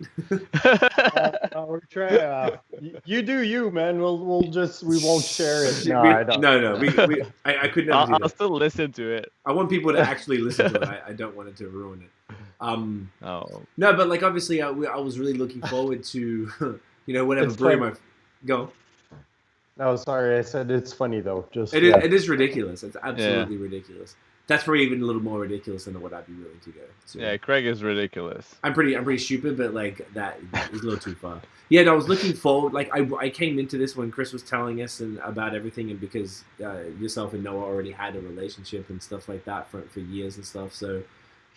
We're trying. You do you, man. We won't share it. No, I don't. No. I could never. I'll still listen to it. I want people to actually listen to it. I don't want it to ruin it. No, but like obviously, I was really looking forward to whatever brewery go. No, sorry. I said it's funny though. It is ridiculous. It's absolutely ridiculous. That's probably even a little more ridiculous than what I'd be willing to go. So, yeah, Craig is ridiculous. I'm pretty stupid, but like that is a little too far. Yeah, I was looking forward. Like I came into this when Chris was telling us about everything, and because yourself and Noah already had a relationship and stuff like that for years and stuff. So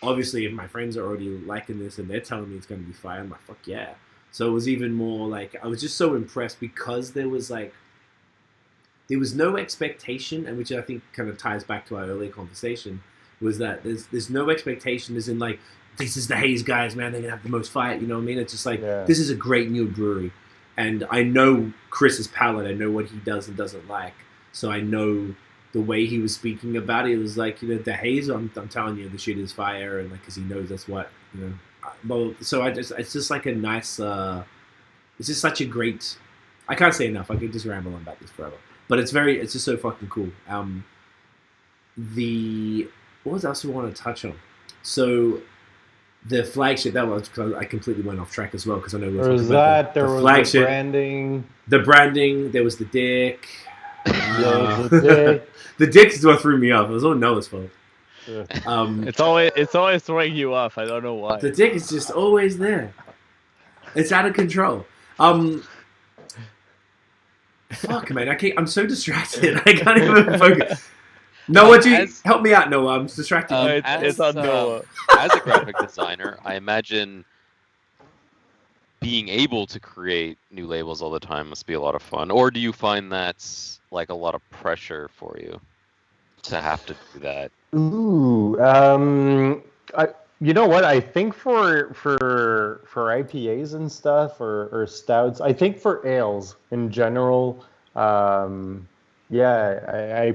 obviously, if my friends are already liking this and they're telling me it's going to be fire, I'm like, fuck yeah. So it was even more like, I was just so impressed because there was no expectation, and which I think kind of ties back to our earlier conversation, was that there's no expectation as in like, this is the Haze guys, man, they're going to have the most fight, you know what I mean? It's just like, this is a great new brewery. And I know Chris's palate, I know what he does and doesn't like. So I know the way he was speaking about it was like, you know, the Haze, I'm telling you, the shit is fire, and like, because he knows that's what, you know. Well, so it's just like a nice, it's just such a great, I can't say enough, I could just ramble on about this forever. But it's just so fucking cool. What else do we want to touch on? So, the flagship, that was, because I completely went off track as well, because I know we were talking about the flagship. The branding, there was the dick. The dick is what threw me off. It was all Noah's fault. It's always throwing you off. I don't know why. The dick is just always there. It's out of control. Fuck, man. I'm so distracted. I can't even focus. Noah, help me out, Noah. I'm distracted. It's on Noah. As a graphic designer, I imagine being able to create new labels all the time must be a lot of fun. Or do you find that's like a lot of pressure for you to have to do that? Ooh, you know what? I think for IPAs and stuff or stouts, I think for ales in general, I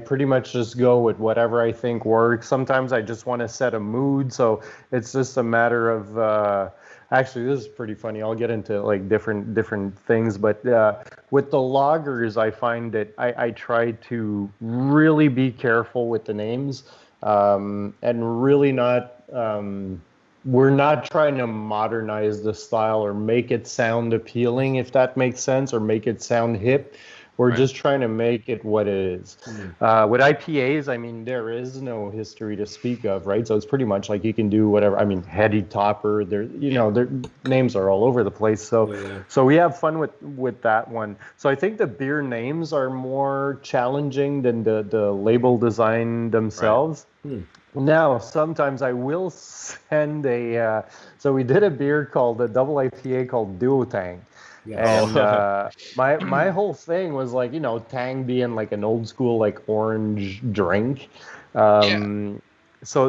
pretty much just go with whatever I think works. Sometimes I just want to set a mood, so it's just a matter of. Actually, this is pretty funny. I'll get into like different things, but with the lagers, I find that I try to really be careful with the names, and really not. We're not trying to modernize the style or make it sound appealing, if that makes sense, or make it sound hip. We're just trying to make it what it is. With IPAs, I mean, there is no history to speak of, right? So it's pretty much like you can do whatever. I mean, Heady Topper, their names are all over the place. So we have fun with that one. So I think the beer names are more challenging than the label design themselves. Right. Now, sometimes I will send so we did a beer called a double IPA called Duotang. Yeah. And my whole thing was like, Tang being like an old school like orange drink. So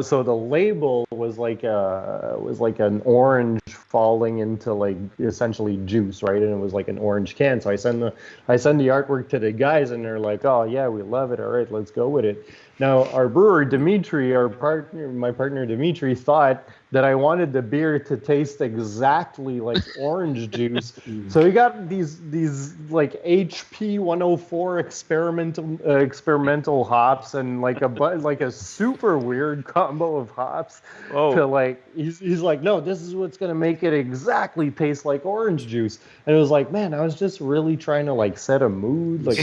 the label was like an orange falling into like essentially juice, right? And it was like an orange can. So I send the artwork to the guys, and they're like, "Oh yeah, we love it. All right, let's go with it." Now our brewer Dimitri, my partner Dimitri, thought that I wanted the beer to taste exactly like orange juice. So he got these like HP 104 experimental hops and like a super weird combo of hops. To like he's like, no, this is what's gonna make it exactly taste like orange juice. And it was like, man, I was just really trying to like set a mood. Like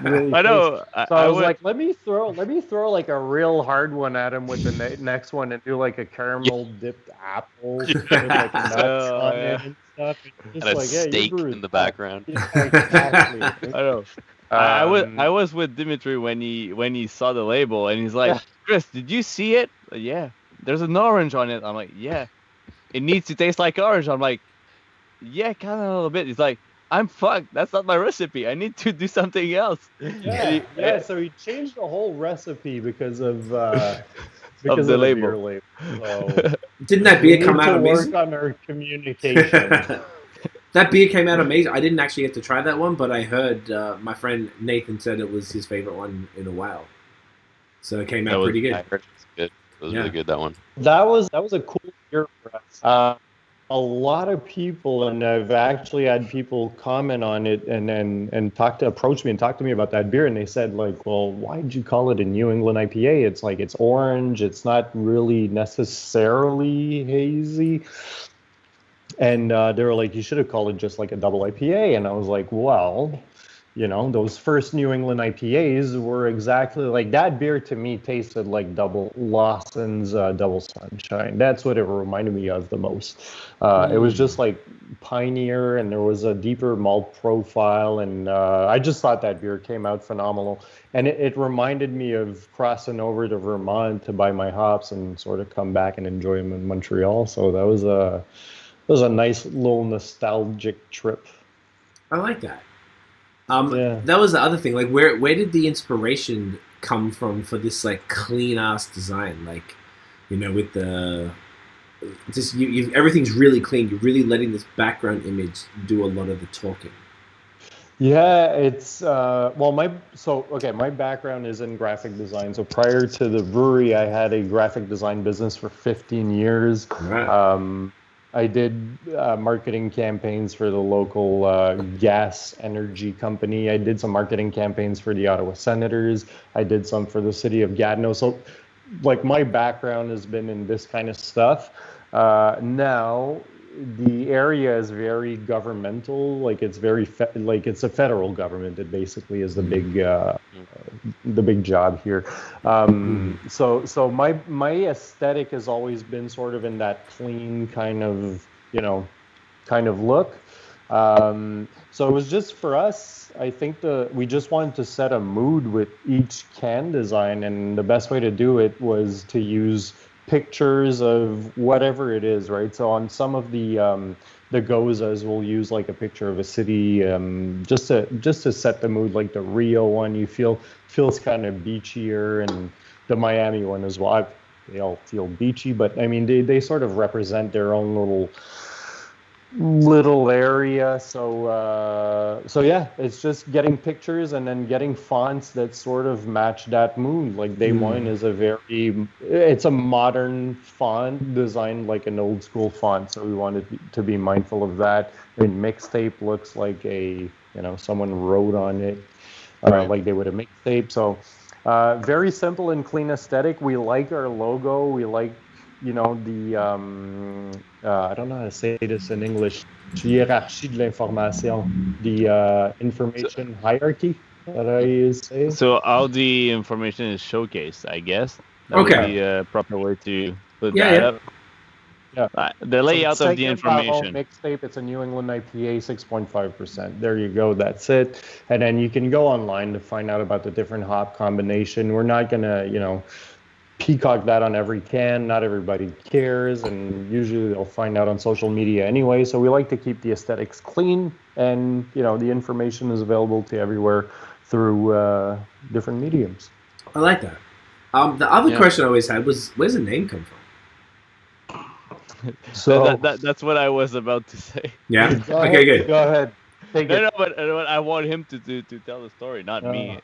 really I know. So I was like, let me throw like a real hard one at him with the next one and do like a caramel dipped apple with like nuts on it and stuff. And a steak in the background. Yeah, exactly. I know. I was with Dimitri when he saw the label, and he's like, Chris, did you see it? Like, yeah. There's an orange on it. I'm like, yeah. It needs to taste like orange. I'm like, yeah, kind of a little bit. He's like, I'm fucked. That's not my recipe. I need to do something else. Yeah. So he changed the whole recipe because of the label. Beer label. So didn't that beer come out amazing? Work on our communication. That beer came out amazing. I didn't actually get to try that one, but I heard my friend Nathan said it was his favorite one in a while. So it came out pretty good. I heard it was good. It was really good, that one. That was a cool year for us. A lot of people, and I've actually had people comment on it and approach me and talk to me about that beer, and they said like, well, why did you call it a New England IPA? It's like, it's orange, it's not really necessarily hazy. And they were like, you should have called it just like a double IPA. And I was like, well, those first New England IPAs were exactly like that. Beer to me tasted like Lawson's Double Sunshine. That's what it reminded me of the most. It was just like pioneer, and there was a deeper malt profile, and I just thought that beer came out phenomenal. And it reminded me of crossing over to Vermont to buy my hops and sort of come back and enjoy them in Montreal. So that was a nice little nostalgic trip. I like that. Yeah. That was the other thing. Like, where did the inspiration come from for this like clean ass design? Like, with the everything's really clean. You're really letting this background image do a lot of the talking. Yeah, it's my background is in graphic design. So prior to the brewery, I had a graphic design business for 15 years. Right. I did marketing campaigns for the local gas energy company. I did some marketing campaigns for the Ottawa Senators. I did some for the city of Gatineau. So, like, my background has been in this kind of stuff. Now, the area is very governmental. Like, it's very it's a federal government. It basically is the big job here. So my aesthetic has always been sort of in that clean kind of look. So it was just for us. I think we just wanted to set a mood with each can design, and the best way to do it was to use pictures of whatever it is, right? So on some of the gozas, we'll use like a picture of a city, just to set the mood. Like the Rio one, feels kind of beachier, and the Miami one as well. They all feel beachy, but I mean they sort of represent their own little area. So yeah, it's just getting pictures and then getting fonts that sort of match that mood. Like Des Moines is it's a modern font designed like an old school font, so we wanted to be mindful of that. I mean, Mixtape looks like someone wrote on it, like they would have Mixtape. So very simple and clean aesthetic. We like our logo. We like I don't know how to say this in English, hiérarchie de l'information, the information hierarchy that I say. So how the information is showcased, I guess. That would be a proper way to put that up. Yeah. The layout of the information. Mixtape, it's a New England IPA, 6.5%. There you go. That's it. And then you can go online to find out about the different hop combination. We're not going to, peacock that on every can. Not everybody cares, and usually they'll find out on social media anyway. So we like to keep the aesthetics clean, and the information is available to everywhere through different mediums. I like that. The other question I always had was, where's the name come from? So that's what I was about to say. Yeah. Okay. Good. Go ahead. Take it. No, but I want him to tell the story, not me.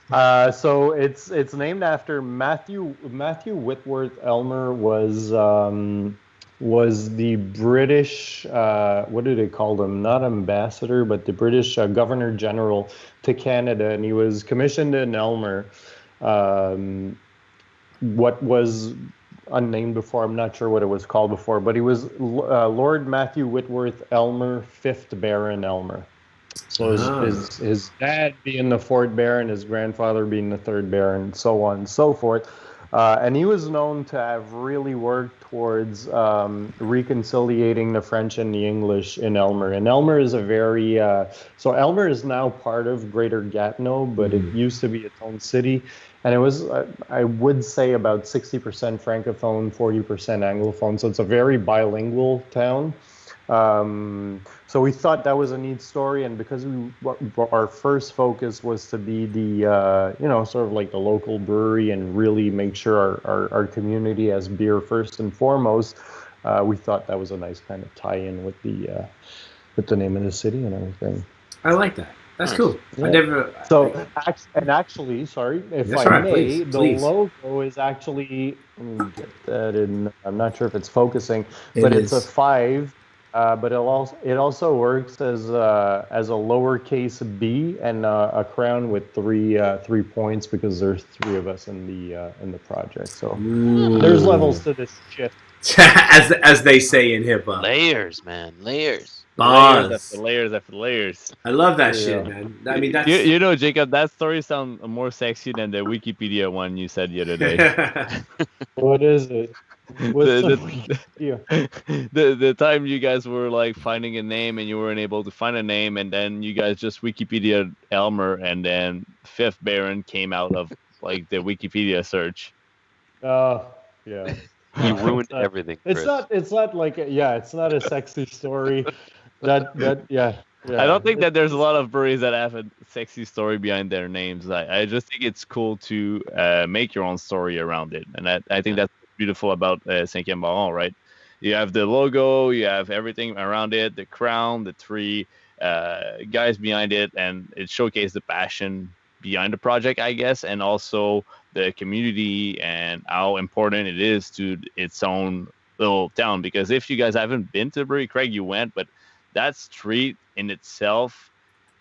So it's named after Matthew Whitworth Elmer was the British what do they call him? Not ambassador, but the British Governor General to Canada, and he was commissioned in Elmer. What was unnamed before, I'm not sure what it was called before, but he was Lord Matthew Whitworth Elmer, 5th Baron Elmer. So his dad being the 4th Baron, his grandfather being the 3rd Baron, so on and so forth. And he was known to have really worked towards reconciliating the French and the English in Elmer. And Elmer is so Elmer is now part of Greater Gatineau, but it used to be its own city. And it was, I would say, about 60% Francophone, 40% Anglophone. So it's a very bilingual town. So we thought that was a neat story, and because our first focus was to be the sort of like the local brewery and really make sure our community has beer first and foremost, we thought that was a nice kind of tie-in with the name of the city and everything. I like that. That's cool. Yeah. I never. Actually, sorry if That's I right, may, please. logo is actually. Let me get that in. I'm not sure if it's focusing, but it's a 5. But it also works as a lowercase b and a crown with 3 points, because there's 3 of us in the project. So there's levels to this shit. as they say in hip hop. Layers, man, layers. layers Bars. after layers after layers. I love that Yeah. shit, man. I mean, that's You know, Jacob, that story sounds more sexy than the Wikipedia one you said the other day. What is it? What's the, yeah. the time you guys were like finding a name and you weren't able to find a name, and then you guys just Wikipedia Elmer, and then Fifth Baron came out of like the Wikipedia search. Yeah. You ruined not- everything, It's Chris. not. It's not like. It's not a sexy story. Yeah. I don't think that there's a lot of breweries that have a sexy story behind their names. I just think it's cool to make your own story around it, and I think that's beautiful about Cinquième Baron, right? You have the logo, you have everything around it, the crown, the three guys behind it, and it showcases the passion behind the project, I guess, and also the community and how important it is to its own little town. Because if you guys haven't been to the brewery, Craig, you went, but that street in itself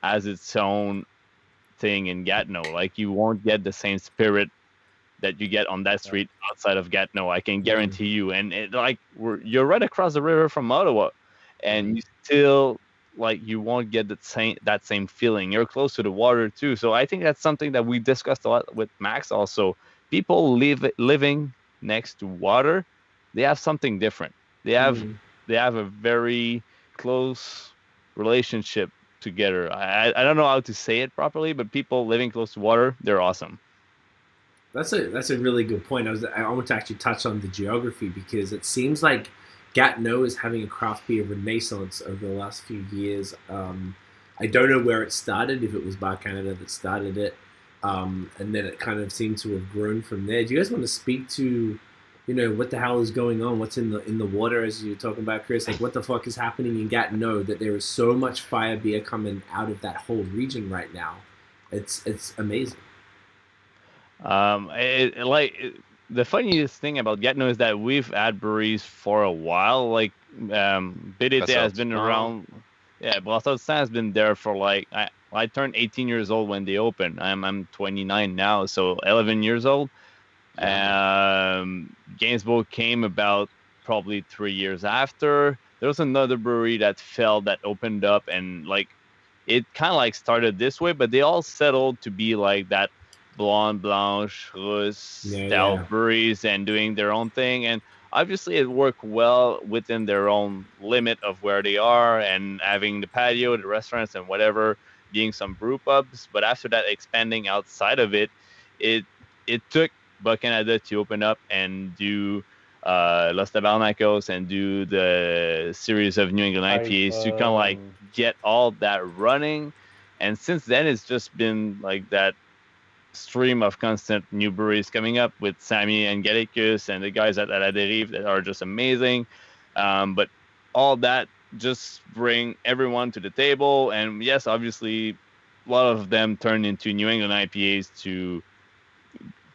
has its own thing in Gatineau. Like, you won't get the same spirit that you get on that street outside of Gatineau. I can guarantee you. And you're right across the river from Ottawa, and you still you won't get that same feeling. You're close to the water too. So I think that's something that we discussed a lot with Max. Also, people living next to water, they have something different. They have a very close relationship together. I don't know how to say it properly, but people living close to water, they're awesome. That's a really good point. I want to actually touch on the geography, because it seems like Gatineau is having a craft beer renaissance over the last few years. I don't know where it started, if it was Bar Canada that started it, and then it kind of seemed to have grown from there. Do you guys want to speak to, what the hell is going on? What's in the water, as you're talking about, Chris? Like, what the fuck is happening in Gatineau that there is so much fire beer coming out of that whole region right now? It's amazing. The funniest thing about Gatineau is that we've had breweries for a while. Like, BDT has been around. Yeah, Brassard has been there for I turned 18 years old when they opened. I'm 29 now, so 11 years old. Gainsborough came about probably 3 years after. There was another brewery that opened up, and it kind of started this way, but they all settled to be like that Blonde, Blanche, Russe, Stout breweries, and doing their own thing. And obviously it worked well within their own limit of where they are, and having the patio, the restaurants, and whatever, being some brew pubs. But after that, expanding outside of it, it took Bar Canada to open up and do Los Tabernacos and do the series of New England IPAs to kind of get all that running. And since then, it's just been that stream of constant new breweries coming up with Sammy and Gallicus and the guys at La Derive that are just amazing. But all that just bring everyone to the table. And yes, obviously, a lot of them turn into New England IPAs to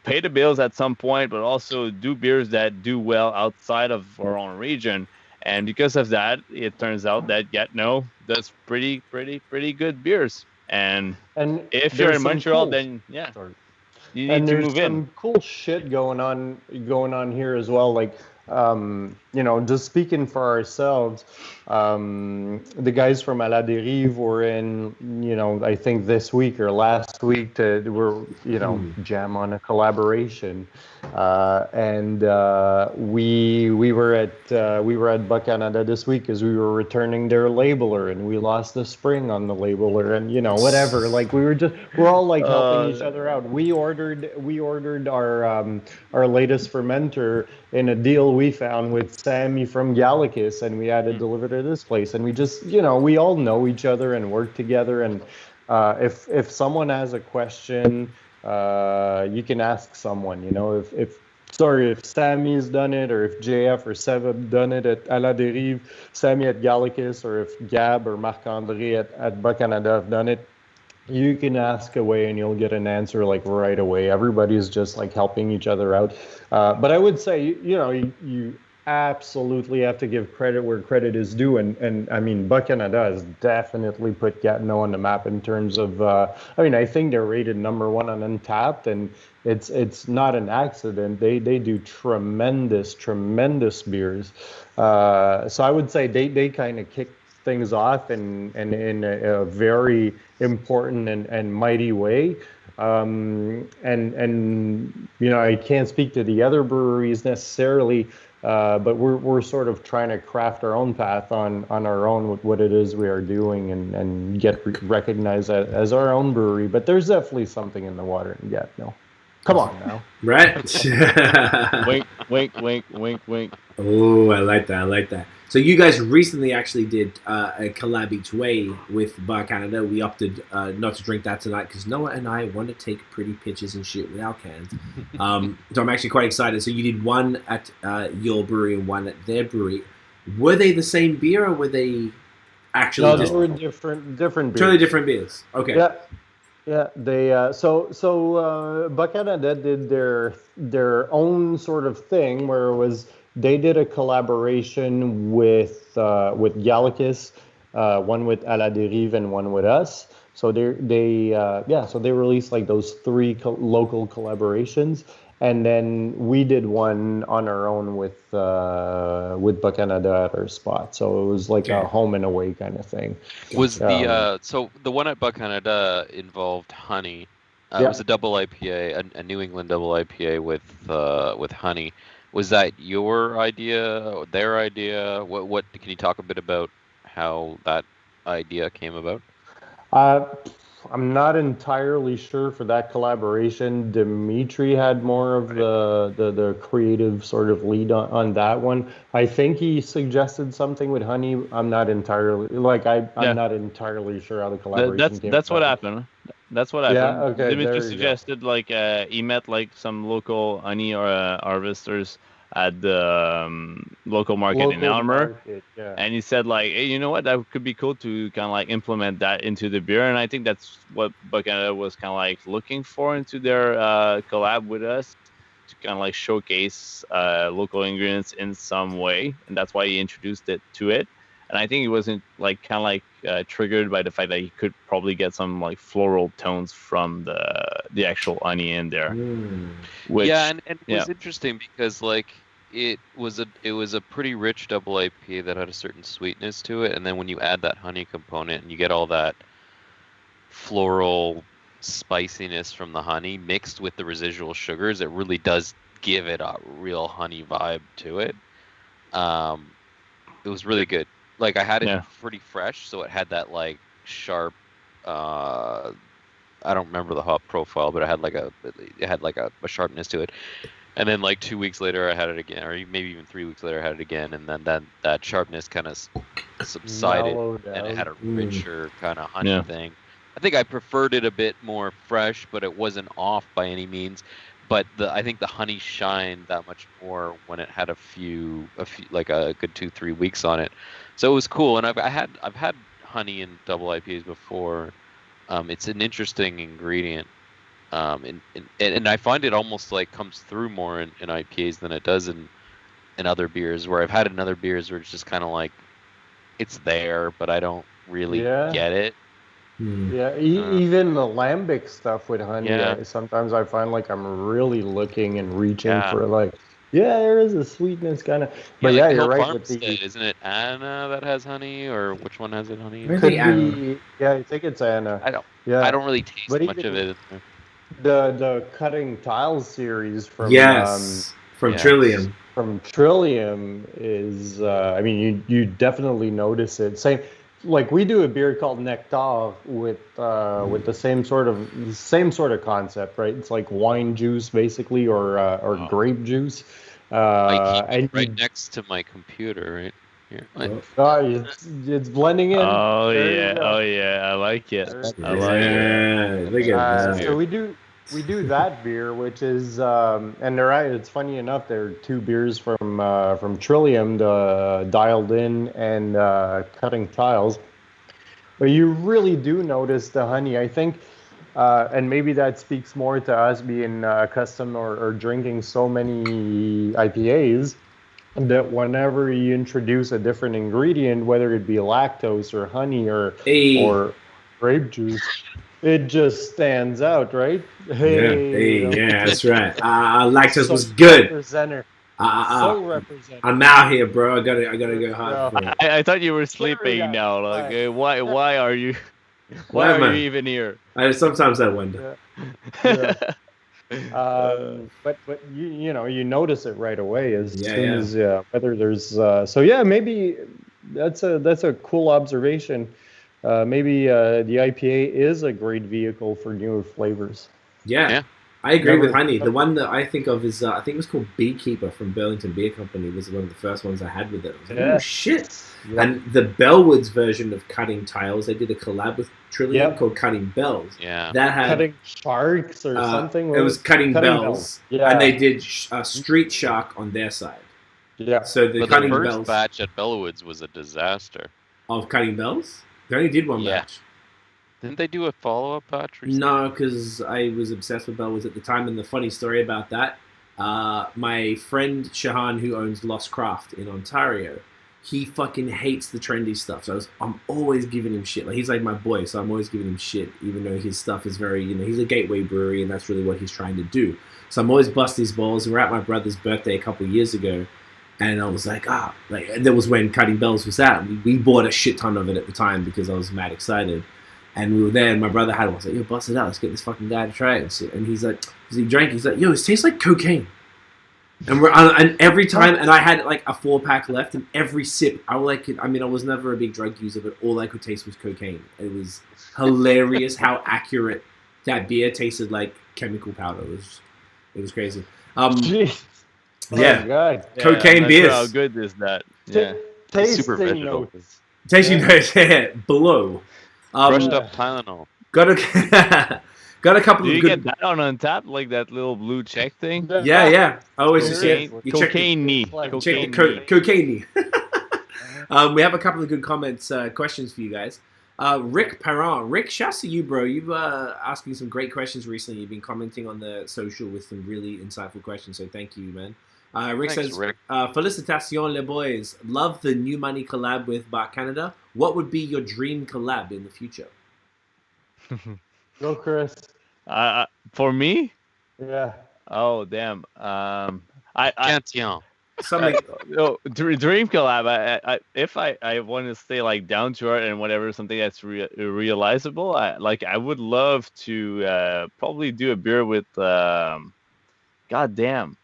pay the bills at some point, but also do beers that do well outside of our own region. And because of that, it turns out that Gatineau does pretty good beers. And if you're in Montreal, then you need to move in. There's some cool shit going on here as well. Just speaking for ourselves, the guys from La Derive were in, I think this week or last week jam on a collaboration, and we were at Bar Canada this week because we were returning their labeler, and we lost the spring on the labeler, and whatever. We're all helping each other out. We ordered our latest fermenter in a deal we found with Sammy from Gallicus, and we had it delivered to this place, and we just we all know each other and work together. And if someone has a question, you can ask someone. If Sammy's done it, or if JF or Sev have done it at La Derive, Sammy at Gallicus, or if Gab or Marc-André at Bar Canada have done it, you can ask away and you'll get an answer right away. Everybody's just helping each other out. But I would say, you absolutely have to give credit where credit is due. And I mean, Bar Canada has definitely put Gatineau on the map in terms of, I think they're rated #1 on Untapped, and it's not an accident. They do tremendous beers. So I would say they kind of things off and in a very important and mighty way. And I can't speak to the other breweries necessarily, but we're sort of trying to craft our own path on our own with what it is we are doing and get recognized as our own brewery. But there's definitely something in the water yet. No, come on now. Right? Wink, wink, wink, wink, wink. Oh, I like that. So you guys recently actually did a collab each way with Bar Canada. We opted not to drink that tonight because Noah and I want to take pretty pictures and shit with our cans. So I'm actually quite excited. So you did one at your brewery and one at their brewery. Were they the same beer or were they actually No, they were different beers. Totally different beers. Okay. Yeah, they so Bar Canada did their own sort of thing where it was they did a collaboration with Gallicus, one with A La Derive and one with us. So they released like those three local collaborations, and then we did one on our own with Bar Canada at our spot. So it was like a home and away kind of thing. Was so the one at Bar Canada involved honey? It was a double IPA, a New England double IPA with honey. Was that your idea, their idea? What can you talk a bit about how that idea came about? I'm not entirely sure for that collaboration. Dimitri had more of the creative sort of lead on that one. I think he suggested something with honey. I'm not entirely I'm not entirely sure how the collaboration came. That's what happened. That's what happened. Yeah, okay. Dimitri suggested he met some local honey harvesters at the local market in Elmer, and he said hey, you know what, that could be cool to kind of implement that into the beer, and I think that's what Bar Canada was kind of looking for into their collab with us, to kind of showcase local ingredients in some way, and that's why he introduced it to it. And I think he wasn't triggered by the fact that he could probably get some floral tones from the actual honey in there. Which, and it was interesting because it was a pretty rich double IPA that had a certain sweetness to it, and then when you add that honey component and you get all that floral spiciness from the honey mixed with the residual sugars, it really does give it a real honey vibe to it. It was really good. I had it pretty fresh, so it had that sharp. I don't remember the hop profile, but it had a sharpness to it. And then 2 weeks later, I had it again, or maybe even 3 weeks later, I had it again, and then that sharpness kind of subsided, and it had a richer kind of honey thing. I think I preferred it a bit more fresh, but it wasn't off by any means. But I think the honey shined that much more when it had a good 2-3 weeks on it. So it was cool, and I've had honey in double IPAs before. It's an interesting ingredient, and I find it almost comes through more in IPAs than it does in other beers. Where I've had in other beers where it's just kind of it's there, but I don't really get it. Yeah, even the lambic stuff with honey. Sometimes I find I'm really looking and reaching for there is a sweetness kind of. But you're right with the. Isn't it Anna that has honey, or which one has it honey? Could be, I think it's Anna. I don't really taste much of it. The Cutting Tiles series from Trillium. From Trillium is you definitely notice it. Same. We do a beer called Nectar with the same sort of concept, right? It's like wine juice basically, or grape juice. I keep it right next to my computer, right here. It's blending in. Oh yeah, I like it. Look at that. So we do that beer, which is and they're right. It's funny enough, there are two beers from Trillium, the Dialed In and Cutting Tiles. But you really do notice the honey. I think, and maybe that speaks more to us being accustomed or drinking so many IPAs, that whenever you introduce a different ingredient, whether it be lactose or honey or grape juice, it just stands out, right? Yeah, that's right. Lactose was good. So represented. I'm out here, bro. I gotta go hard for it. I thought you were Carry sleeping on. now. Like, Right. why are you? Why Why am are I? you even here? Sometimes I wonder. Yeah. But you know, you notice it right away as soon as whether there's so yeah, maybe that's a cool observation. Maybe the IPA is a great vehicle for newer flavors. Yeah. I agree with Never- honey. The one that I think of is I think it was called Beekeeper from Burlington Beer Company. Was one of the first ones I had with it. I was like, oh shit! Yeah. And the Bellwoods version of Cutting Tails, they did a collab with Trillium called Cutting Bells. Yeah. That had Cutting Sharks or something. It was Cutting Bells, Bells. Yeah. and they did Street Shark on their side. Yeah. So the But Cutting the first Bells batch at Bellwoods was a disaster. of Cutting Bells, they only did one Yeah. batch. Didn't they do a follow-up batch recently? No, because I was obsessed with Bellwoods at the time, and the funny story about that, my friend Shahan, who owns Lost Craft in Ontario, he fucking hates the trendy stuff. So I'm always giving him shit. Like, he's like my boy, so I'm always giving him shit, even though his stuff is very, he's a gateway brewery, and that's really what he's trying to do. So I'm always busting his balls. And we're at my brother's birthday a couple of years ago, and I was like, that was when Cutting Bells was out. We bought a shit ton of it at the time because I was mad excited. And we were there, and my brother had one. I was like, yo, bust it out. Let's get this fucking guy to try it. And he's like, he drank. He's like, yo, it tastes like cocaine. And every time, and I had like a 4-pack left, and every sip, I was never a big drug user, but all I could taste was cocaine. It was hilarious how accurate that beer tasted like chemical powder. It was crazy. Jeez. Yeah. Oh, God. Cocaine I'm not beers. sure how good is that? Yeah. Super Tasting vegetal. notes. Tasting notes, below. Brushed up Tylenol. Got a couple Do of you good. get that on Untappd, like that little blue check thing? Yeah. I always just Cocaine, you check cocaine-y. Check Cocaine-y. the cocaine. We have a couple of good comments, questions for you guys. Rick Perrin. Rick, shouts to you, bro. You've asking some great questions recently. You've been commenting on the social with some really insightful questions, so thank you, man. Rick Thanks, says, Rick. Félicitations, les boys. Love the New Money collab with Bar Canada. What would be your dream collab in the future? Go, Chris. For me? Yeah. Oh, damn. Cantillon. Something. Dream collab. If I want to stay like down to earth and whatever, something that's realizable. I would love to probably do a beer with. Goddamn.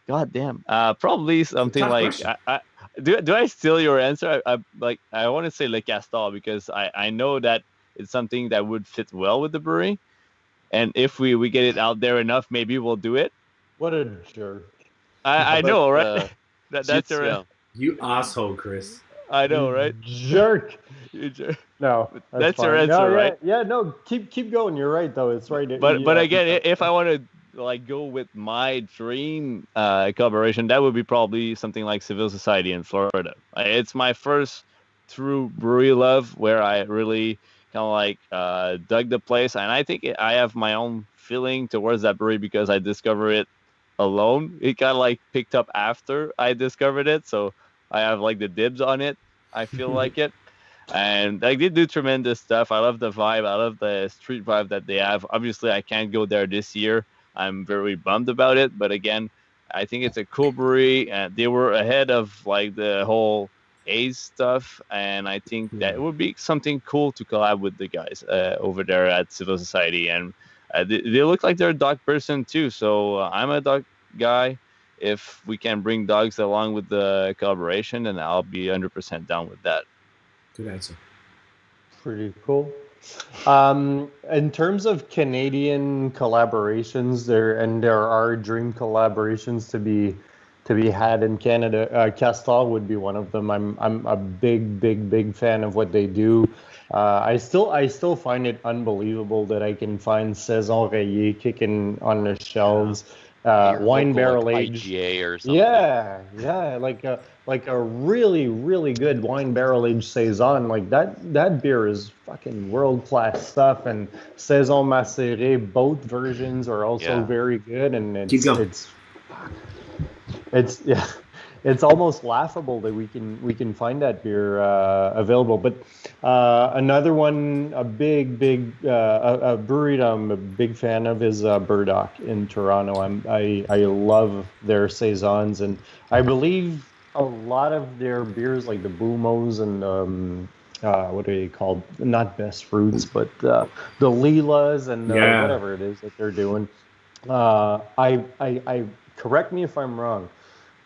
Probably something Tough like. question. Do I steal your answer? I want to say Le Castor because I know that it's something that would fit well with the brewery, and if we get it out there enough, maybe we'll do it. What a jerk. I know, right? That's Jitsu. your. You asshole, Chris. I know, right? Jerk. You jerk. No, That's your fine. answer, No, right? Yeah, no, keep going. You're right, though. It's right. But again, if I want to like go with my dream collaboration, that would be probably something like Civil Society in Florida. It's my first true brewery love where I really kind of like dug the place, and I think I have my own feeling towards that brewery because I discovered it alone. It kind of like picked up after I discovered it, so I have like the dibs on it. I feel like it. And like they do tremendous stuff. I love the vibe. I love the street vibe that they have. Obviously, I can't go there this year. I'm very bummed about it. But again, I think it's a cool brewery, and they were ahead of like the whole A's stuff. And I think that it would be something cool to collab with the guys over there at Civil Society. And they look like they're a dog person too. So I'm a dog guy. If we can bring dogs along with the collaboration, then I'll be 100% down with that. Good answer. Pretty cool. In terms of Canadian collaborations, there are dream collaborations to be had in Canada. Castor would be one of them. I'm a big fan of what they do. I still find it unbelievable that I can find Saison Rayée kicking on the shelves. Wine barrel aged IGA or something. Yeah, like a really good wine barrel aged saison. Like that beer is fucking world class stuff. And Saison Macéré, both versions are also very good. And it's it's almost laughable that we can find that beer available. But another one, a brewery that I'm a big fan of is Burdock in Toronto. I love their saisons, and I believe a lot of their beers, like the Boomos and what are they called? Not Best Fruits, but the Leelas and whatever it is that they're doing. I correct me if I'm wrong,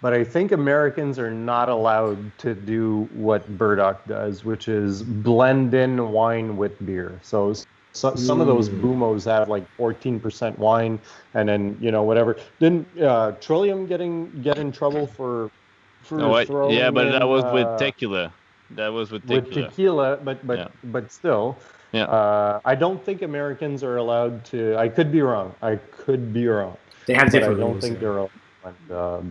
but I think Americans are not allowed to do what Burdock does, which is blend in wine with beer. So some of those Boomos have like 14% wine, and then whatever. Didn't Trillium get in trouble for throwing yeah, but that in, was with tequila. That was with tequila, but still. Yeah. I don't think Americans are allowed to. I could be wrong. They have different I don't rules, think yeah. they're allowed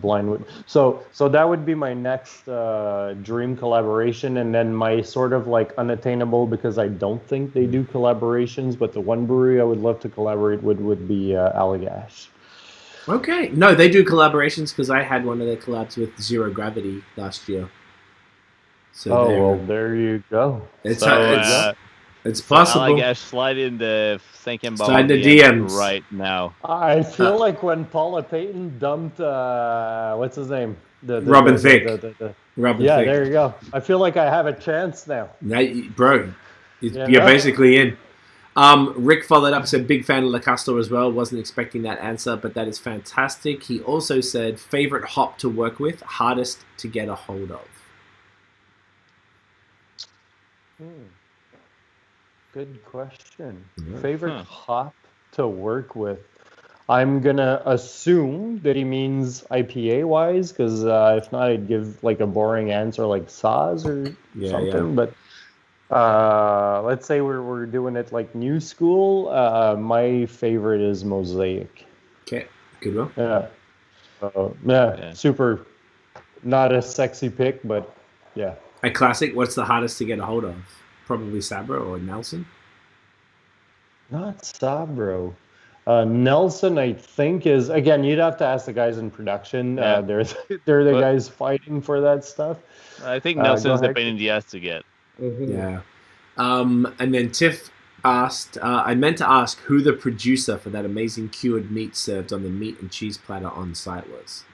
blind with. So that would be my next dream collaboration, and then my sort of like unattainable, because I don't think they do collaborations. But the one brewery I would love to collaborate with would be Allagash. Okay. No, they do collaborations because I had one of their collabs with Zero Gravity last year. So there you go. It's It's possible. Allagash, slide in the thinking about Slide the DMs right now. I feel like when Paula Payton dumped what's his name? Robin Thicke. Robin Thicke. There you go. I feel like I have a chance now. Now, bro, you're basically in. Rick followed up, said big fan of La Castor as well. Wasn't expecting that answer, but that is fantastic. He also said favorite hop to work with, hardest to get a hold of. Good question. Favorite hop to work with? I'm gonna assume that he means IPA wise, because if not, I'd give like a boring answer like Saaz or something. But let's say we're doing it like new school. My favorite is Mosaic. Okay, good one. Yeah, super. Not a sexy pick, but yeah. A classic. What's the hardest to get a hold of? Probably Sabro or Nelson. Not Sabro. Nelson, I think, is, again, you'd have to ask the guys in production. Yeah. They're the guys fighting for that stuff. I think Nelson's the pain in the ass to get. Mm-hmm. Yeah. And then Tiff asked, I meant to ask who the producer for that amazing cured meat served on the meat and cheese platter on site was.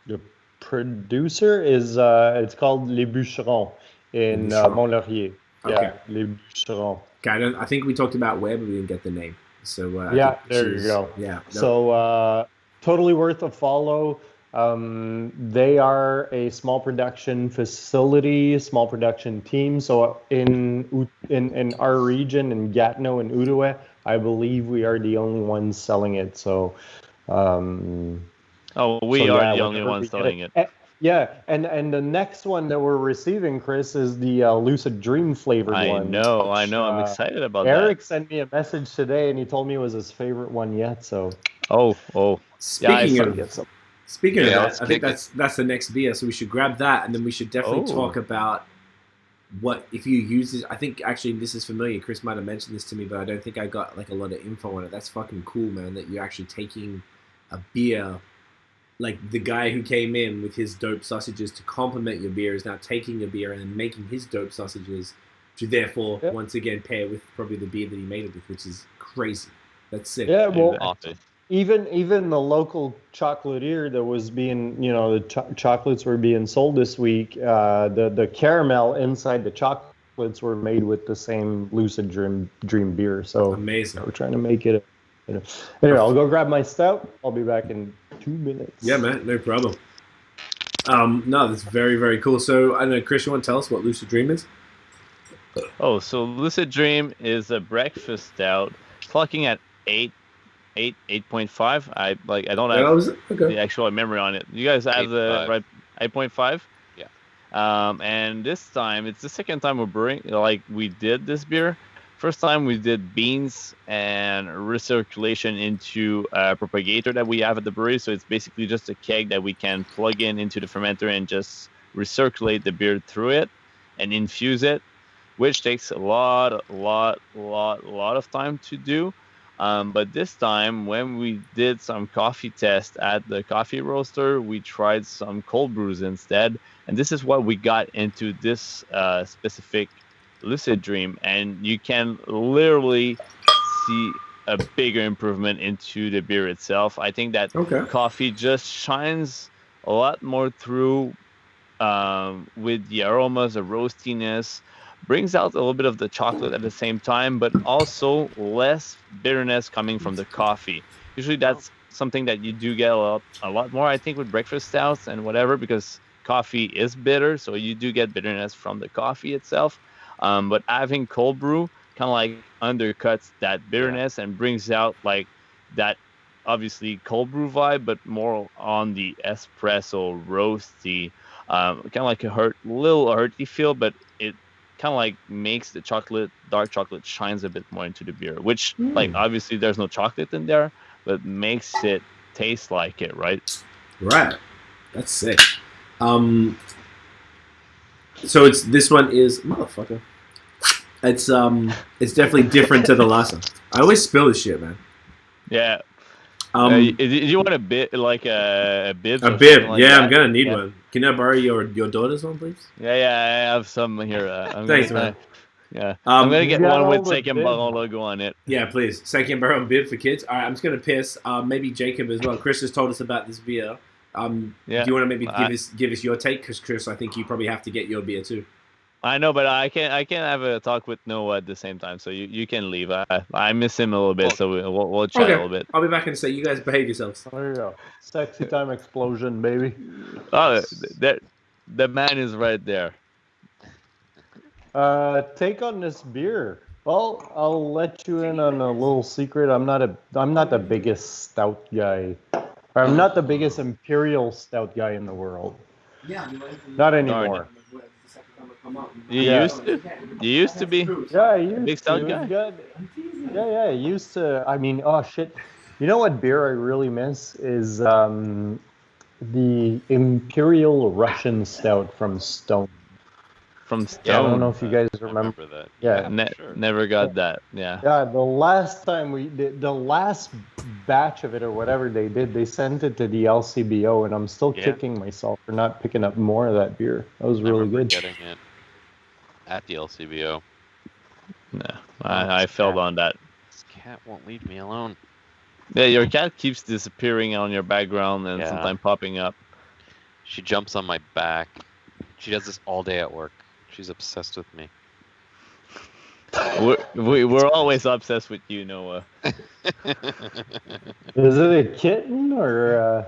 The producer is, it's called Les Bûcherons in Mont-Laurier. Okay. Yeah, Les Bûcherons. Okay, I think we talked about where, but we didn't get the name. So there you go. Yeah. So totally worth a follow. They are a small production facility, small production team. So in our region, in Gatineau and Outaouais, I believe we are the only ones selling it. So we are the only ones selling it. Yeah, and the next one that we're receiving, Chris, is the Lucid Dream flavored one. I know. I'm excited about that. Eric sent me a message today, and he told me it was his favorite one yet. So. Speaking of that, I think that's the next beer, so we should grab that, and then we should definitely talk about what if you use this. I think actually this is familiar. Chris might have mentioned this to me, but I don't think I got like a lot of info on it. That's fucking cool, man. That you're actually taking a beer. Like the guy who came in with his dope sausages to complement your beer is now taking your beer and then making his dope sausages to therefore once again pair with probably the beer that he made it with, which is crazy. That's sick. Yeah, well, even the local chocolatier that was being, the chocolates were being sold this week. The caramel inside the chocolates were made with the same Lucid Dream beer. So amazing. We're trying to make it. Anyway, I'll go grab my stout. I'll be back in 2 minutes. Yeah, man, no problem. No, that's very, very cool. So, I don't know, Chris, you want to tell us what Lucid Dream is? So Lucid Dream is a breakfast stout, clocking at 8.5. I don't have the actual memory on it. You guys have the right 8.5? Yeah. And this time, it's the second time we're brewing, we did this beer. First time we did beans and recirculation into a propagator that we have at the brewery. So it's basically just a keg that we can plug into the fermenter and just recirculate the beer through it and infuse it, which takes a lot of time to do. But this time, when we did some coffee test at the coffee roaster, we tried some cold brews instead. And this is what we got into this specific Lucid Dream. And you can literally see a bigger improvement into the beer itself. I think that coffee just shines a lot more through with the aromas, the roastiness, brings out a little bit of the chocolate at the same time, but also less bitterness coming from the coffee. Usually that's something that you do get a lot more, I think, with breakfast stouts and whatever, because coffee is bitter, so you do get bitterness from the coffee itself. But having cold brew kind of like undercuts that bitterness and brings out like that obviously cold brew vibe, but more on the espresso roasty, kind of like a little earthy feel, but it kind of like makes the dark chocolate shines a bit more into the beer, which like obviously there's no chocolate in there, but makes it taste like it, right? Right. That's sick. So this one is motherfucker. It's definitely different to the last one. I always spill this shit, man. Yeah. Do you want a bit like a bib? A bib, like yeah, I'm gonna need one. Can I borrow your daughter's one, please? Yeah, I have some here. Thanks, man. Yeah, I'm gonna get one with Second bib. Baron logo on it. Yeah, please. Second Baron bib for kids. All right, I'm just gonna piss. Maybe Jacob as well. Chris has told us about this beer. Do you want to maybe give us your take? Because Chris, I think you probably have to get your beer too. I know, but I can't have a talk with Noah at the same time, so you can leave. I miss him a little bit, so we'll chat a little bit. I'll be back in a sec. You guys behave yourselves. There you go. Sexy time explosion, baby. Oh, the man is right there. Take on this beer. Well, I'll let you in on a little secret. I'm not the biggest stout guy. I'm not the biggest imperial stout guy in the world. Yeah, not anymore. You used to be. Yeah, I used big stout guy. Yeah, I used to. I mean, oh shit. You know what beer I really miss is the Imperial Russian Stout from Stone. From Stone. Yeah, I don't know if you guys remember that. Yeah, sure. Never got that. Yeah. Yeah, the last time the last batch of it or whatever they did, they sent it to the LCBO, and I'm still kicking myself for not picking up more of that beer. That was really good. Getting it at the LCBO. No, I failed on that. This cat won't leave me alone. Yeah, your cat keeps disappearing on your background and sometimes popping up. She jumps on my back. She does this all day at work. She's obsessed with me. We're always obsessed with you, Noah. Is it a kitten or?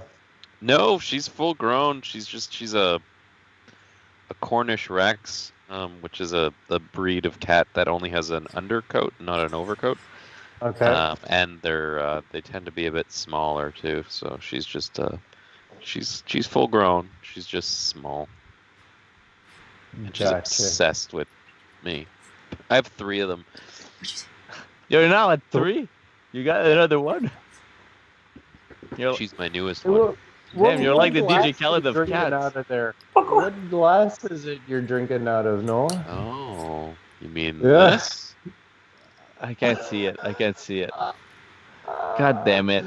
No, she's full grown. She's a Cornish Rex, which is a breed of cat that only has an undercoat, not an overcoat. Okay. And they tend to be a bit smaller too. So she's just she's full grown. She's just small. And she's obsessed with me. I have 3 of them. You're now at 3? You got another one? She's my newest one. Damn, you're like the DJ Khaled of cats. Out of there. What glass is it you're drinking out of, Noah? Oh, you mean this? I can't see it. God damn it.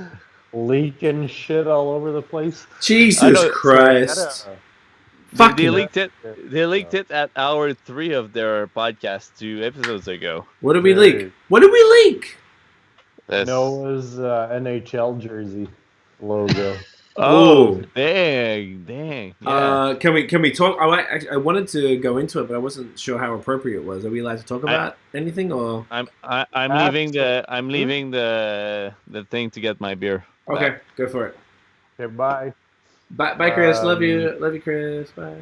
Leaking shit all over the place. Jesus Christ. They leaked it at hour 3 of their podcast 2 episodes ago. What did we leak? This. Noah's NHL jersey logo. Oh, dang. Yeah. Can we talk? I wanted to go into it, but I wasn't sure how appropriate it was. Are we allowed to talk about anything, or I'm leaving the thing to get my beer. Okay, back. Go for it. Okay, bye. Bye, Chris. Love you, Chris. Bye.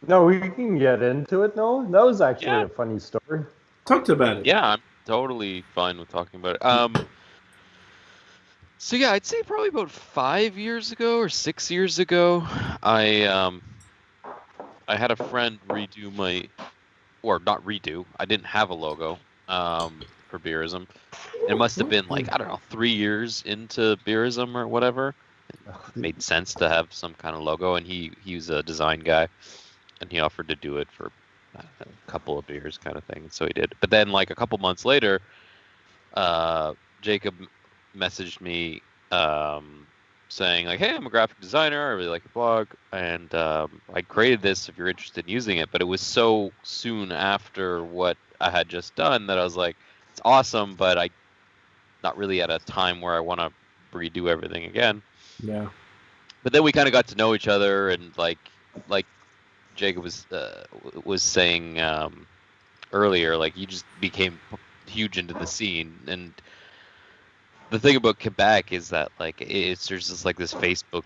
No, we can get into it. No, that was actually a funny story. Talk about it. Yeah, I'm totally fine with talking about it. So yeah, I'd say probably about 5 years ago or 6 years ago, I had a friend redo not redo. I didn't have a logo for Beerism. It must have been like, I don't know, 3 years into Beerism or whatever. It made sense to have some kind of logo, and he was a design guy, and he offered to do it for a couple of beers kind of thing, so he did. But then like a couple months later, Jacob messaged me saying like, "Hey, I'm a graphic designer. I really like your blog, and I created this if you're interested in using it." But it was so soon after what I had just done that I was like, "It's awesome, but I not really at a time where I want to redo everything again." Yeah. But then we kind of got to know each other, and like Jacob was saying earlier, like you just became huge into the scene. And the thing about Quebec is that like there's just like this Facebook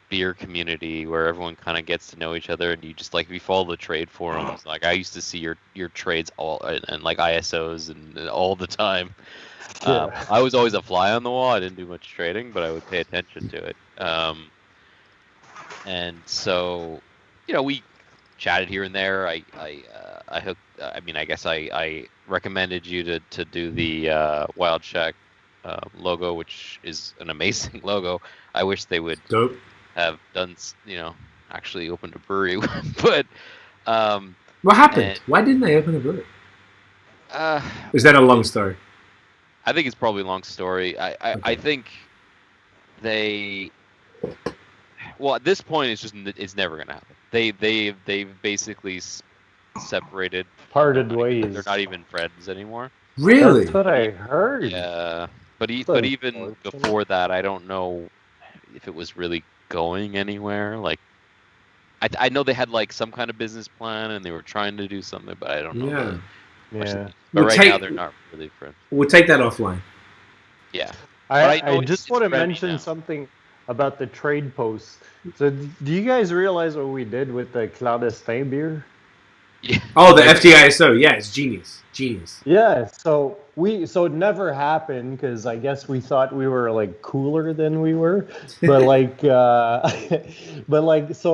beer community where everyone kind of gets to know each other, and you just like, if you follow the trade forums, like I used to see your trades all and like ISOs and all the time. I was always a fly on the wall. I didn't do much trading, but I would pay attention to it. And so, we chatted here and there. I guess I recommended you to do the Wild Shack logo, which is an amazing logo. I wish they would Dope. have done, actually opened a brewery, but What happened? Why didn't they open a brewery? Is that a long story? I think it's probably a long story. I think they. Well, at this point, it's never gonna happen. They've basically separated. Parted ways. They're not even friends anymore. Really? That's what I heard. Yeah, but even before that, I don't know if it was really going anywhere. Like, I know they had like some kind of business plan and they were trying to do something, but I don't know. Yeah. But right now, they're not really friends. We'll take that offline. Yeah. I just want to mention something about the trade post. So, do you guys realize what we did with the clandestin beer? Yeah. Oh, the FTISO. Yeah, it's genius. Yeah. So it never happened because I guess we thought we were like cooler than we were, but like, so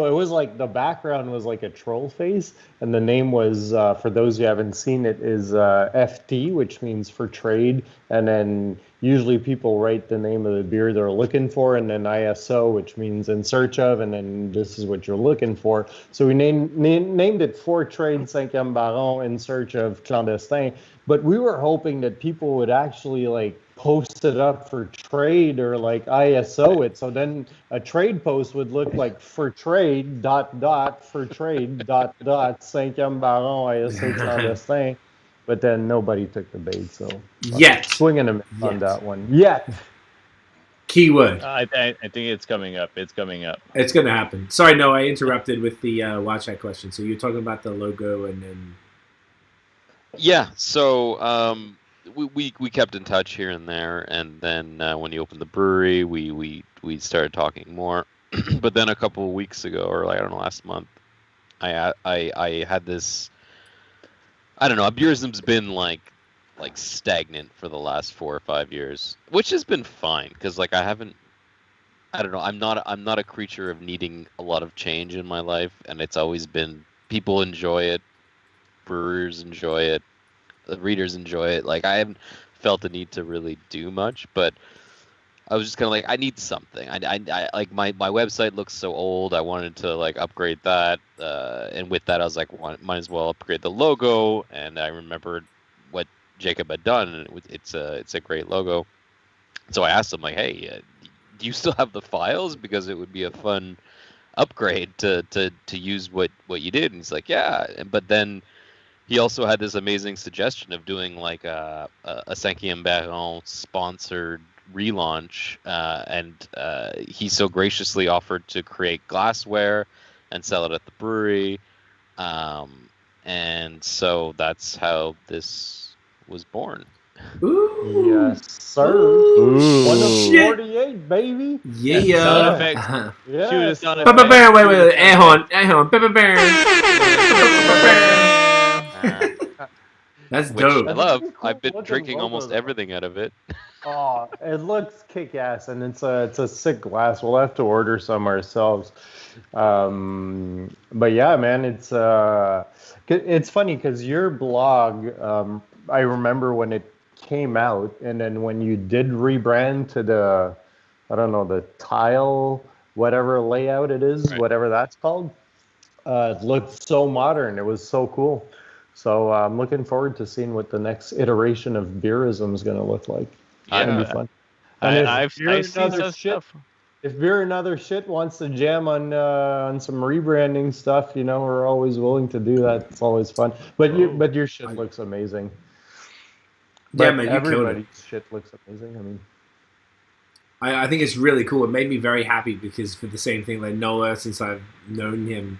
it was like the background was like a troll face, and the name was for those who haven't seen it is FT, which means for trade, and then usually people write the name of the beer they're looking for, and then ISO, which means in search of, and then this is what you're looking for. So we named it For Trade 5e Baron in search of clandestin, but we were hoping that people would actually like post it up for trade or like ISO it. So then a trade post would look like for trade ... for trade ... 5e Baron ISO clandestin. But then nobody took the bait, so Yet. Swinging a miss on that one. Yet. Keyword. I think it's coming up. It's coming up. It's going to happen. Sorry, no, I interrupted with the watch that question. So you're talking about the logo and then... Yeah, so we kept in touch here and there, and then when you opened the brewery, we started talking more. But then a couple of weeks ago, or like, I don't know, last month, I had this... I don't know. Beerism's been like stagnant for the last 4 or 5 years, which has been fine because like I don't know. I'm not a creature of needing a lot of change in my life, and it's always been people enjoy it, brewers enjoy it, the readers enjoy it. Like I haven't felt the need to really do much, but I was just kind of like, I need something. I like my website looks so old. I wanted to like upgrade that, and with that, I was like, might as well upgrade the logo. And I remembered what Jacob had done, and it's a great logo. So I asked him like, hey, do you still have the files? Because it would be a fun upgrade to use what you did. And he's like, yeah. But then he also had this amazing suggestion of doing like a 5e Baron sponsored relaunch, and he so graciously offered to create glassware and sell it at the brewery, and so that's how this was born. Ooh. Yes, sir. Ooh. One of Shit. 48, baby. Yeah. Sound effects. Yeah. Shoot a sound Wait, effect. air horn. That's Which dope. I love. Cool I've been looking drinking logo, almost though. everything out of it. Oh, it looks kick-ass, and it's a sick glass. We'll have to order some ourselves. But yeah, man, it's funny because your blog, I remember when it came out, and then when you did rebrand to the, I don't know, the tile, whatever layout it is, Right. whatever that's called, it looked so modern. It was so cool. So I'm looking forward to seeing what the next iteration of Beerism is going to look like. It's gonna be Yeah. fun. And I've seen some stuff. if Beer and Other Shit wants to jam on some rebranding stuff, we're always willing to do that. It's always fun. But your shit looks amazing. Yeah, But man, you killed it. everybody's shit looks amazing. I mean, I think it's really cool. It made me very happy because for the same thing, like Noah, since I've known him,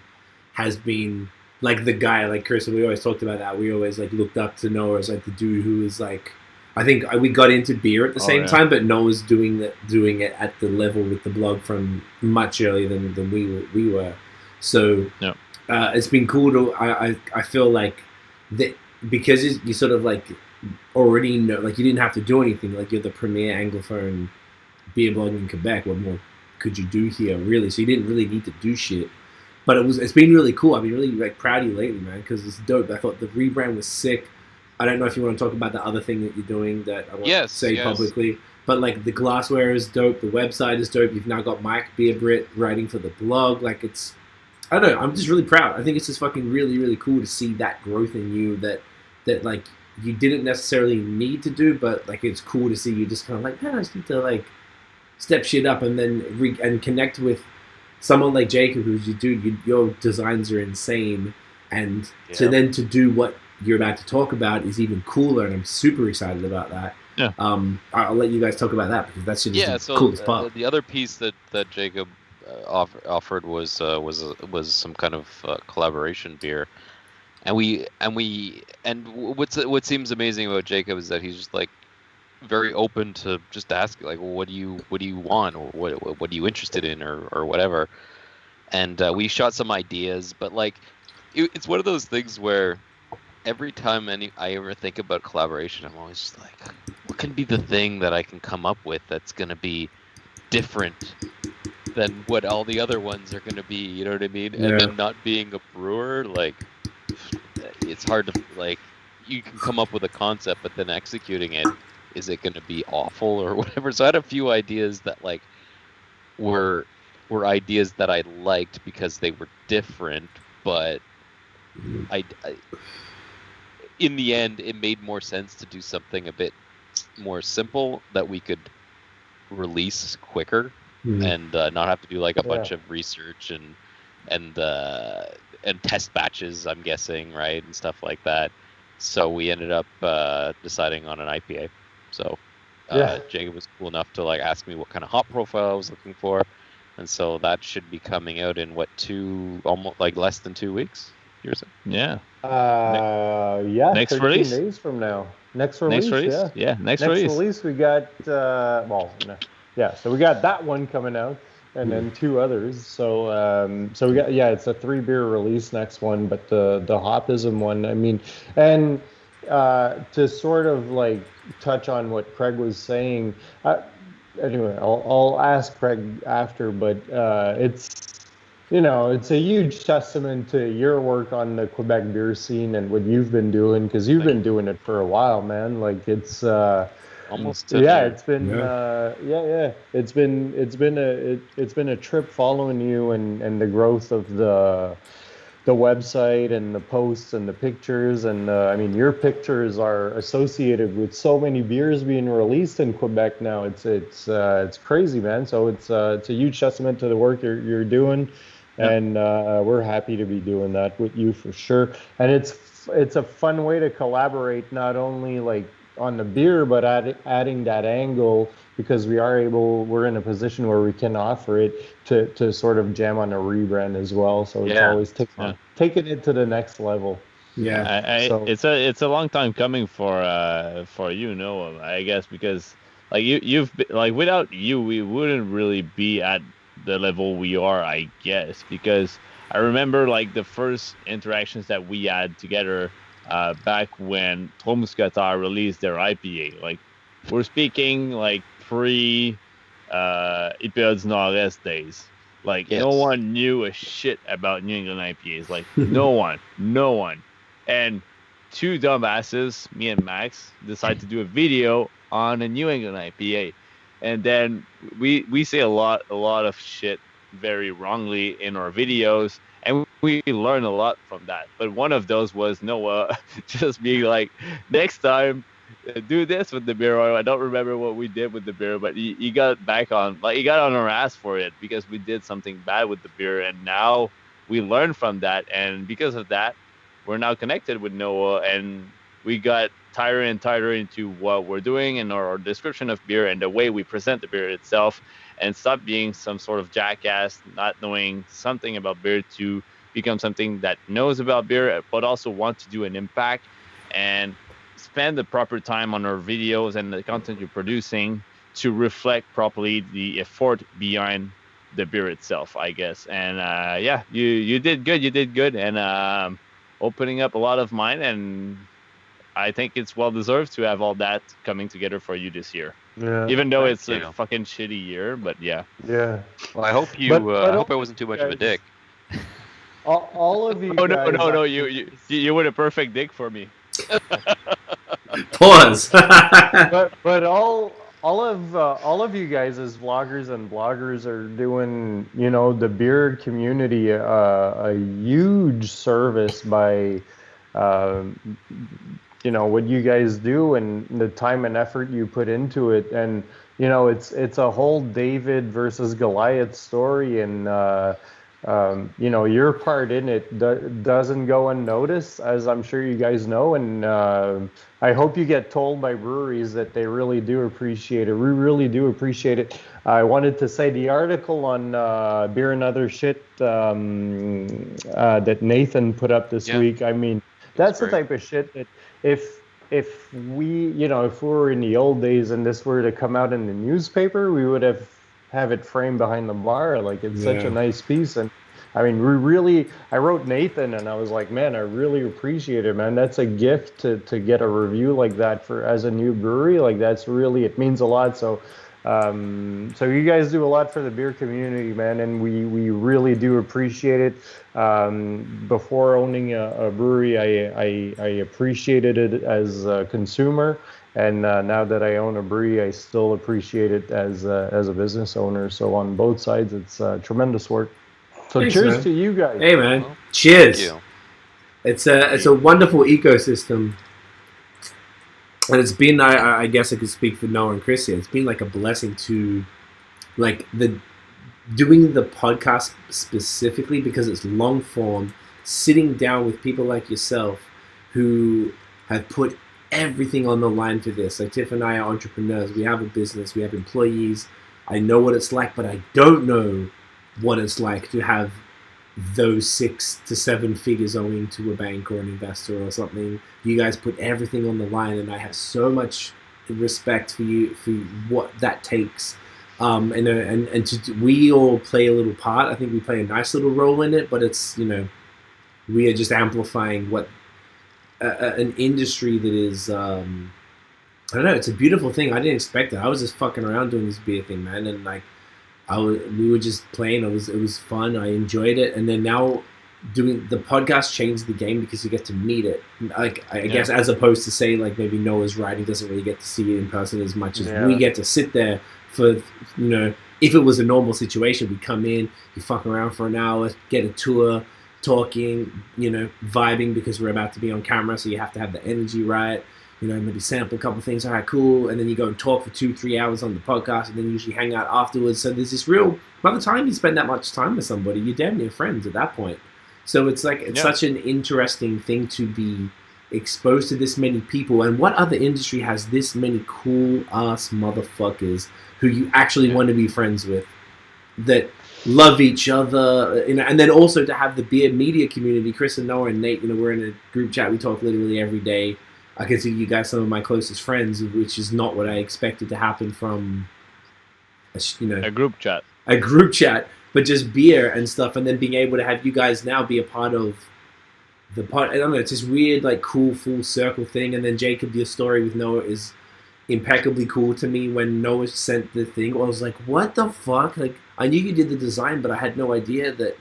has been like the guy, like Chris, we always talked about that. We always like looked up to Noah as like the dude who was like, I think we got into beer at the same time, but Noah's doing it at the level with the blog from much earlier than we were. So it's been cool to, I feel like that because you sort of like already know, like you didn't have to do anything, like you're the premier Anglophone beer blog in Quebec. What more could you do here, really? So you didn't really need to do shit. But it's been really cool. I've been really like proud of you lately, man, because it's dope. I thought the rebrand was sick. I don't know if you want to talk about the other thing that you're doing that I won't say publicly, but like the glassware is dope. The website is dope. You've now got Mike Beerbrit writing for the blog. Like I don't know. I'm just really proud. I think it's just fucking really, really cool to see that growth in you that like you didn't necessarily need to do, but like it's cool to see you just kind of like, man, I just need to like step shit up and then and connect with someone like Jacob, who's your dude. Your designs are insane, and to do what you're about to talk about is even cooler, and I'm super excited about that. Yeah. I'll let you guys talk about that because that's just the coolest part. The other piece that Jacob offered was some kind of collaboration beer, and what seems amazing about Jacob is that he's just like very open to just asking, like, well, what do you want, or what are you interested in, or whatever. And we shot some ideas, but like it's one of those things where every time I ever think about collaboration, I'm always just like, what can be the thing that I can come up with that's going to be different than what all the other ones are going to be, you know what I mean? Yeah. And then not being a brewer, like, it's hard to, like, you can come up with a concept, but then executing it, is it going to be awful or whatever? So I had a few ideas that, like, were ideas that I liked because they were different, but I in the end, it made more sense to do something a bit more simple that we could release quicker and not have to do like a bunch of research and test batches, I'm guessing, right, and stuff like that. So we ended up deciding on an IPA. So Jacob was cool enough to like ask me what kind of hop profile I was looking for, and so that should be coming out in almost like less than 2 weeks. Yeah. Next 13 release days from now. Next release. Next release we got so we got that one coming out, and then 2 others. So we got it's a 3 beer release next one, but the Hopism one, I mean, and to sort of like touch on what Craig was saying, anyway, I'll ask Craig after, but it's a huge testament to your work on the Quebec beer scene and what you've been doing, because you've been doing it for a while, man. Like it's almost 10 years. It's been it's been a trip following you and the growth of the website and the posts and the pictures, and I mean, your pictures are associated with so many beers being released in Quebec now. It's crazy, man. So it's a huge testament to the work you're doing, and we're happy to be doing that with you for sure. And it's a fun way to collaborate, not only like on the beer, but adding that angle, because we're in a position where we can offer it to sort of jam on a rebrand as well. So it's always taking it to the next level. It's a long time coming for you, Noah, I guess, because like you've been, like, without you we wouldn't really be at the level we are, I guess, because I remember like the first interactions that we had together back when Trois Mousquetaires released their IPA. Like, we're speaking like pre Épisodes Nord-Est days. Like, no one knew a shit about New England IPAs. Like, no one. And 2 dumbasses, me and Max, decided to do a video on a New England IPA. And then we say a lot of shit very wrongly in our videos, and we learn a lot from that. But one of those was Noah just being like, next time do this with the beer. I don't remember what we did with the beer, but he got back on, like he got on our ass for it because we did something bad with the beer, and now we learned from that, and because of that, we're now connected with Noah, and we got tighter and tighter into what we're doing and our description of beer and the way we present the beer itself, and stop being some sort of jackass, not knowing something about beer, to become something that knows about beer, but also want to do an impact and spend the proper time on our videos and the content you're producing to reflect properly the effort behind the beer itself, I guess. And yeah, you did good, and opening up a lot of mine, and I think it's well deserved to have all that coming together for you this year. Yeah. Even though it's Thank a you. fucking shitty year, but yeah. Yeah. Well, I hope you. But I hope I wasn't too much of a guys- dick. All of you Oh guys. no! You were the perfect dick for me. Pause. But all of you guys as vloggers and bloggers are doing, the beer community a huge service by what you guys do and the time and effort you put into it. And it's a whole David versus Goliath story, and your part in it doesn't go unnoticed, as I'm sure you guys know. And I hope you get told by breweries that they really do appreciate it. We really do appreciate it. I wanted to say the article on Beer and Other Shit that Nathan put up this week. I mean, that's the type of shit that if we, if we were in the old days and this were to come out in the newspaper, we would have it framed behind the bar. Like, it's such a nice piece. And I mean, I wrote Nathan and I was like, man, I really appreciate it, man. That's a gift to get a review like that as a new brewery. Like, it means a lot. So you guys do a lot for the beer community, man, and we really do appreciate it. Before owning a brewery, I appreciated it as a consumer, and now that I own a brewery, I still appreciate it as a business owner. So on both sides, it's tremendous work. So Thanks, cheers man. to you guys. Hey, man. Well, Cheers. Thank you. It's a wonderful ecosystem. And it's been, I guess I could speak for Noah and Chris here, it's been like a blessing to, like, doing the podcast specifically because it's long form, sitting down with people like yourself who have put everything on the line for this. Like, Tiff and I are entrepreneurs. We have a business. We have employees. I know what it's like, but I don't know what it's like to have those 6 to 7 figures owing to a bank or an investor or something. You guys put everything on the line, and I have so much respect for you for what that takes. We all play a little part. I think we play a nice little role in it, but it's, we are just amplifying what an industry that is, I don't know, it's a beautiful thing. I didn't expect it. I was just fucking around doing this beer thing, man, and like, we were just playing. It was fun. I enjoyed it, and then now doing the podcast changed the game because you get to meet it. Like, I guess, as opposed to say, like, maybe Noah's right, he doesn't really get to see it in person as much as we get to sit there for, if it was a normal situation, we come in, you fuck around for an hour, get a tour, talking, vibing, because we're about to be on camera, so you have to have the energy right. Maybe sample a couple things, all right, cool, and then you go and talk for 2-3 hours on the podcast, and then you usually hang out afterwards. So there's this real, by the time you spend that much time with somebody, you're damn near friends at that point. So it's like, it's such an interesting thing to be exposed to this many people. And what other industry has this many cool ass motherfuckers who you actually want to be friends with, that love each other, and then also to have the beer media community. Chris and Noah and Nate, we're in a group chat, we talk literally every day. I consider you guys some of my closest friends, which is not what I expected to happen from, A group chat. But just beer and stuff, and then being able to have you guys now be a part of the part. I don't know, it's this weird, like, cool full circle thing. And then Jacob, your story with Noah is impeccably cool to me. When Noah sent the thing, I was like, what the fuck? Like, I knew you did the design, but I had no idea that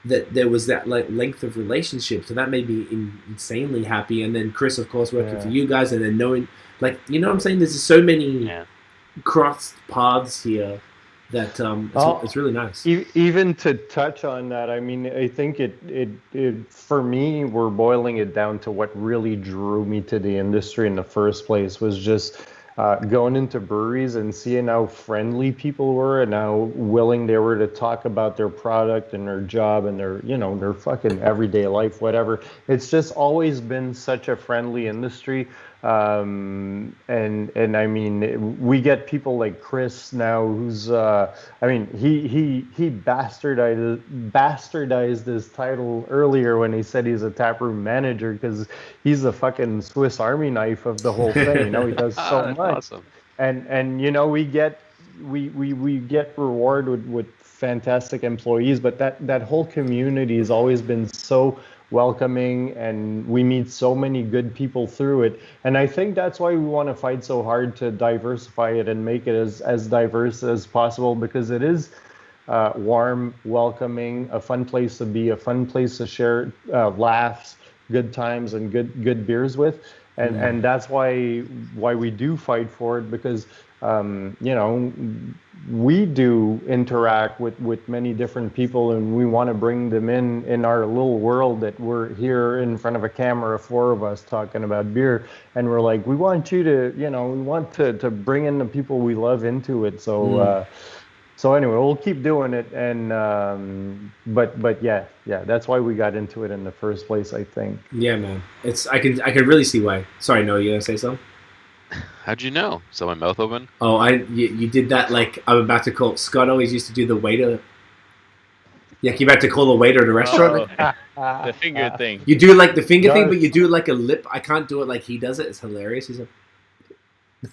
there was that, like, length of relationship. So that made me insanely happy. And then Chris, of course, working for you guys, and then knowing, like, what I'm saying? There's just so many crossed paths here that Oh, it's really nice. Even to touch on that, I mean, I think it for me, we're boiling it down to what really drew me to the industry in the first place was just going into breweries and seeing how friendly people were and how willing they were to talk about their product and their job and their, their fucking everyday life, whatever. It's just always been such a friendly industry. And I mean, we get people like Chris now, who's I mean, he bastardized his title earlier when he said he's a taproom manager because he's the fucking Swiss Army knife of the whole thing. He does so That's much, awesome. and we get rewarded with fantastic employees, but that whole community has always been so welcoming, and we meet so many good people through it. And I think that's why we want to fight so hard to diversify it and make it as diverse as possible, because it is warm, welcoming, a fun place to be, a fun place to share laughs, good times, and good beers with. And that's why we do fight for it, because we do interact with many different people, and we want to bring them in our little world that we're here in front of a camera, four of us talking about beer, and we're like, we want you to, we want to bring in the people we love into it. So anyway, we'll keep doing it, and but yeah, that's why we got into it in the first place, I think. Yeah, man. I can really see why. Sorry, no, you gonna say something? How'd you know? So my mouth open? Oh, you did that like I'm about to call. Scott always used to do the waiter. Yeah, you about to call the waiter at a restaurant. The finger thing. You do like the finger thing, but you do it like a lip. I can't do it like he does it. It's hilarious. He's like,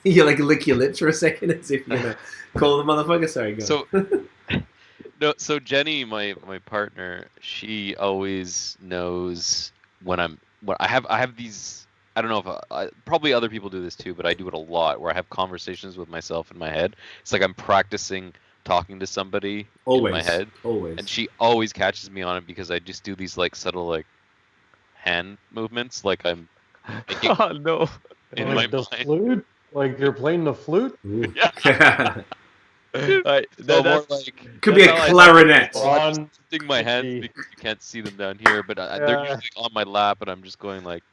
you like lick your lips for a second as if you're gonna call the motherfucker. Sorry, go. So, no. So Jenny, my partner, she always knows when I have these. I don't know if probably other people do this too, but I do it a lot where I have conversations with myself in my head. It's like I'm practicing talking to somebody in my head. Always. And she always catches me on it because I just do these like subtle like hand movements, like I'm making Oh no! in Like my the mind. flute, like you're playing the flute. Yeah. Right. That- more that's- like Could be a how I- clarinet. I'm just lifting my hands because you can't see them down here, but they're Yeah. usually on my lap, and I'm just going like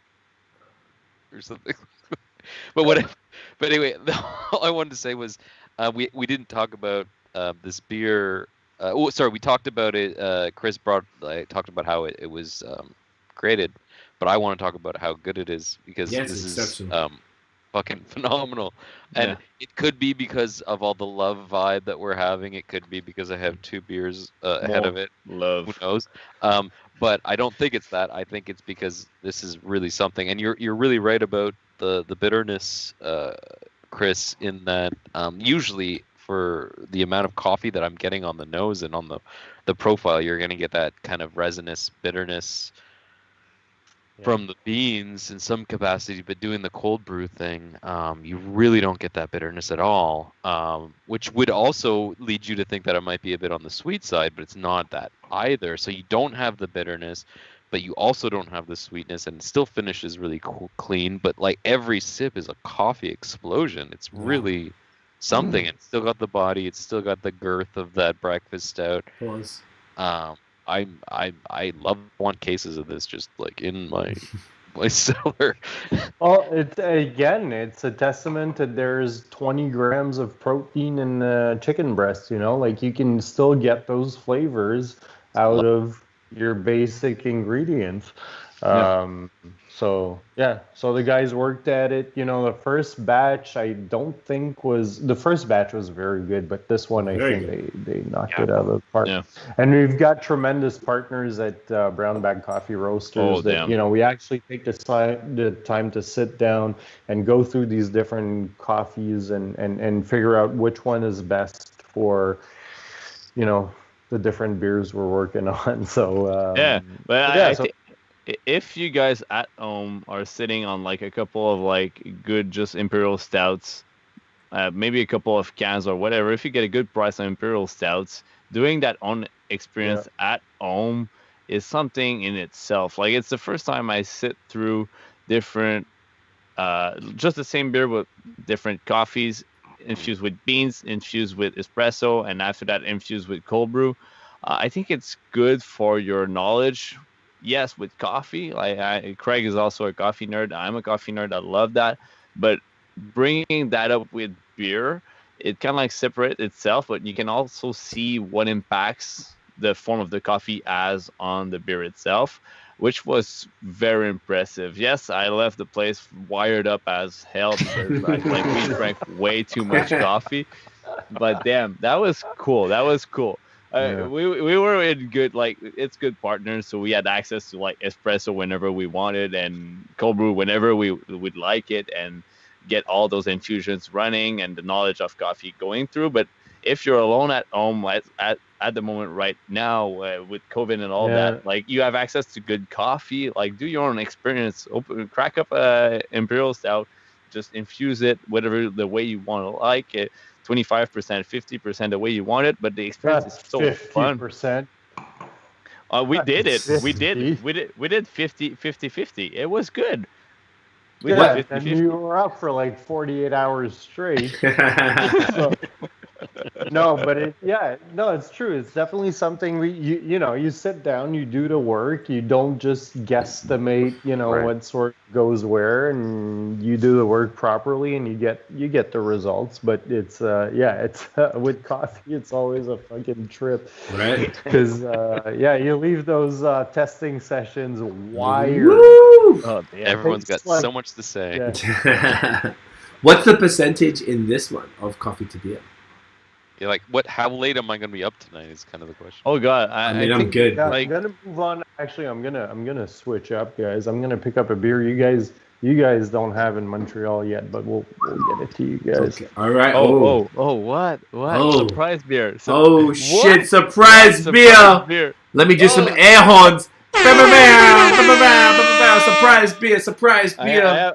or something. But anyway, all I wanted to say was we didn't talk about this beer. We talked about it. Chris talked about how it was created, but I want to talk about how good it is because Yeah, it's this is exceptional. fucking phenomenal. And Yeah. it could be because of all the love vibe that we're having. It could be because I have 2 beers ahead More of it. love. Who knows? But I don't think it's that. I think it's because this is really something. And you're really right about the bitterness, Chris, in that usually for the amount of coffee that I'm getting on the nose and on the profile, you're going to get that kind of resinous bitterness from the beans in some capacity, but doing the cold brew thing, you really don't get that bitterness at all, which would also lead you to think that it might be a bit on the sweet side, but it's not that either. So you don't have the bitterness, but you also don't have the sweetness, and it still finishes really clean, but like every sip is a coffee explosion. It's really something. It's still got the body, it's still got the girth of that breakfast stout. Pause. I want cases of this just like in my cellar. Well, it's a testament that there's 20 grams of protein in chicken breast. Like you can still get those flavors out of your basic ingredients. So the guys worked at it. The first batch the first batch was very good, but this one I think they knocked it out of the park. Yeah. And we've got tremendous partners at Brown Bag Coffee Roasters we actually take the time to sit down and go through these different coffees and figure out which one is best for the different beers we're working on. So if you guys at home are sitting on like a couple of like good just imperial stouts, maybe a couple of cans or whatever, if you get a good price on imperial stouts, doing that on experience at home is something in itself. Like it's the first time I sit through different just the same beer with different coffees infused with beans, infused with espresso, and after that infused with cold brew. I think it's good for your knowledge. Yes, with coffee. Craig is also a coffee nerd. I'm a coffee nerd. I love that. But bringing that up with beer, it kind of like separates itself, but you can also see what impacts the form of the coffee as on the beer itself, which was very impressive. Yes, I left the place wired up as hell because we drank way too much coffee. But damn, that was cool. That was cool. We were in it's good partners, so we had access to like espresso whenever we wanted and cold brew whenever we would like it, and get all those infusions running and the knowledge of coffee going through. But if you're alone at home at the moment right now with COVID and all that, like you have access to good coffee, like do your own experience, crack up a Imperial Stout, just infuse it whatever the way you want to like it, 25%, 50% the way you want it, but the experience is so 50%. Fun. We did it. 50. We did 50-50. It was good. And you were up for like 48 hours straight. So, no, but it's true. It's definitely something you sit down, you do the work, you don't just guesstimate, what sort goes where, and you do the work properly and you get the results. But it's with coffee, it's always a fucking trip. Right. Because you leave those testing sessions wired. Woo! Oh, damn. Everyone's got so much to say. Yeah. What's the percentage in this one of coffee to beer? Yeah, like how late am I going to be up tonight is kind of the question. Oh god, I think I'm good. Yeah, I'm gonna move on. Actually, I'm gonna switch up, guys. I'm gonna pick up a beer you guys don't have in Montreal yet, but we'll get it to you guys. Okay. All right. What? Surprise beer. Shit! Surprise beer. Let me do some air horns. Surprise beer.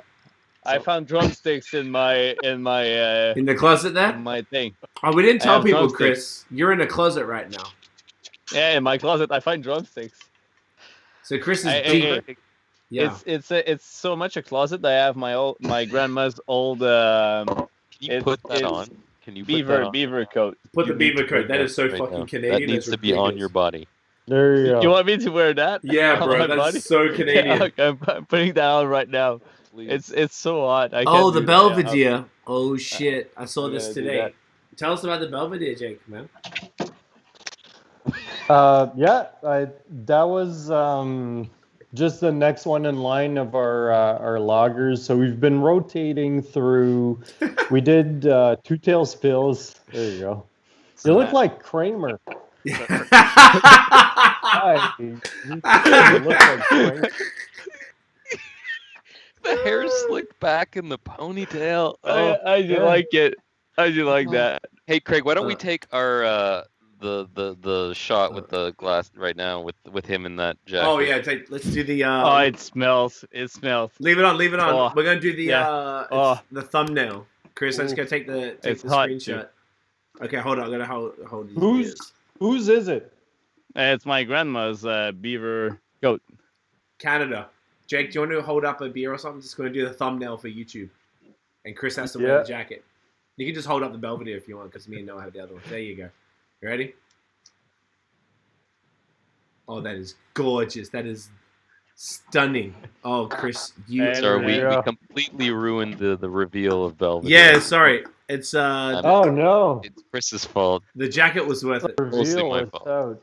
I found drumsticks in in the closet there. In my thing. Oh, we didn't tell people, drumsticks. Chris. You're in a closet right now. Yeah, in my closet I find drumsticks. So Chris is deep. Yeah. It's so much a closet that I have my grandma's old. Can you put that on? Can you beaver coat? Put the beaver coat. That is so fucking Canadian. That needs to be on your body. There you go. You want me to wear that? Yeah, bro. That's body? So Canadian. I'm putting that on right now. Please. It's so hot. The Belvedere. Oh shit! I saw this today. Tell us about the Belvedere, Jake, man. That was just the next one in line of our lagers. So we've been rotating through. We did Two Tails Pills. There you go. You look like Kramer. You look like Kramer. The hair slicked back in the ponytail. I do like it. I do like that. Hey, Craig, why don't we take our the shot with the glass right now with him in that jacket? Oh yeah, let's do the. It smells. It smells. Leave it on. Oh. We're gonna do the the thumbnail. Chris, I'm just gonna take the screenshot. Too. Okay, hold on. I'm gonna hold these. Whose is it? It's my grandma's beaver goat. Canada. Jake, do you want to hold up a beer or something? Just going to do the thumbnail for YouTube. And Chris has to wear the jacket. You can just hold up the Belvedere if you want, because me and Noah have the other one. There you go. You ready? Oh, that is gorgeous. That is stunning. Oh, Chris, Sorry, we completely ruined the reveal of Belvedere. Yeah, sorry. It's oh no. It's Chris's fault. The jacket was worth it. Mostly my fault. Out.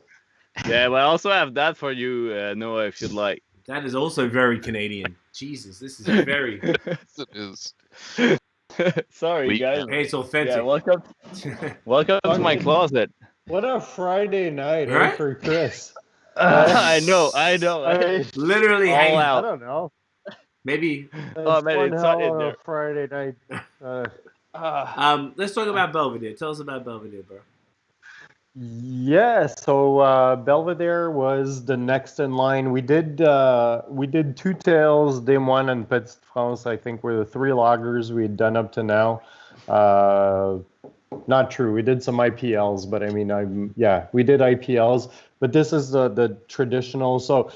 Yeah, but I also have that for you, Noah, if you'd like. That is also very Canadian. Jesus, this is very. Yes, it is. Sorry, guys. Hey, it's authentic. Yeah, welcome to my closet. What a Friday night for Chris. I know. Literally all I out. don't know. Maybe. Maybe it's not in there. Friday night. Let's talk about Belvedere. Tell us about Belvedere, bro. Yeah, so Belvedere was the next in line. We did Two Tails, Des Moines, and Petite France. I think were the three lagers we had done up to now. Not true. We did some IPLs, but I mean, we did IPLs. But this is the traditional. So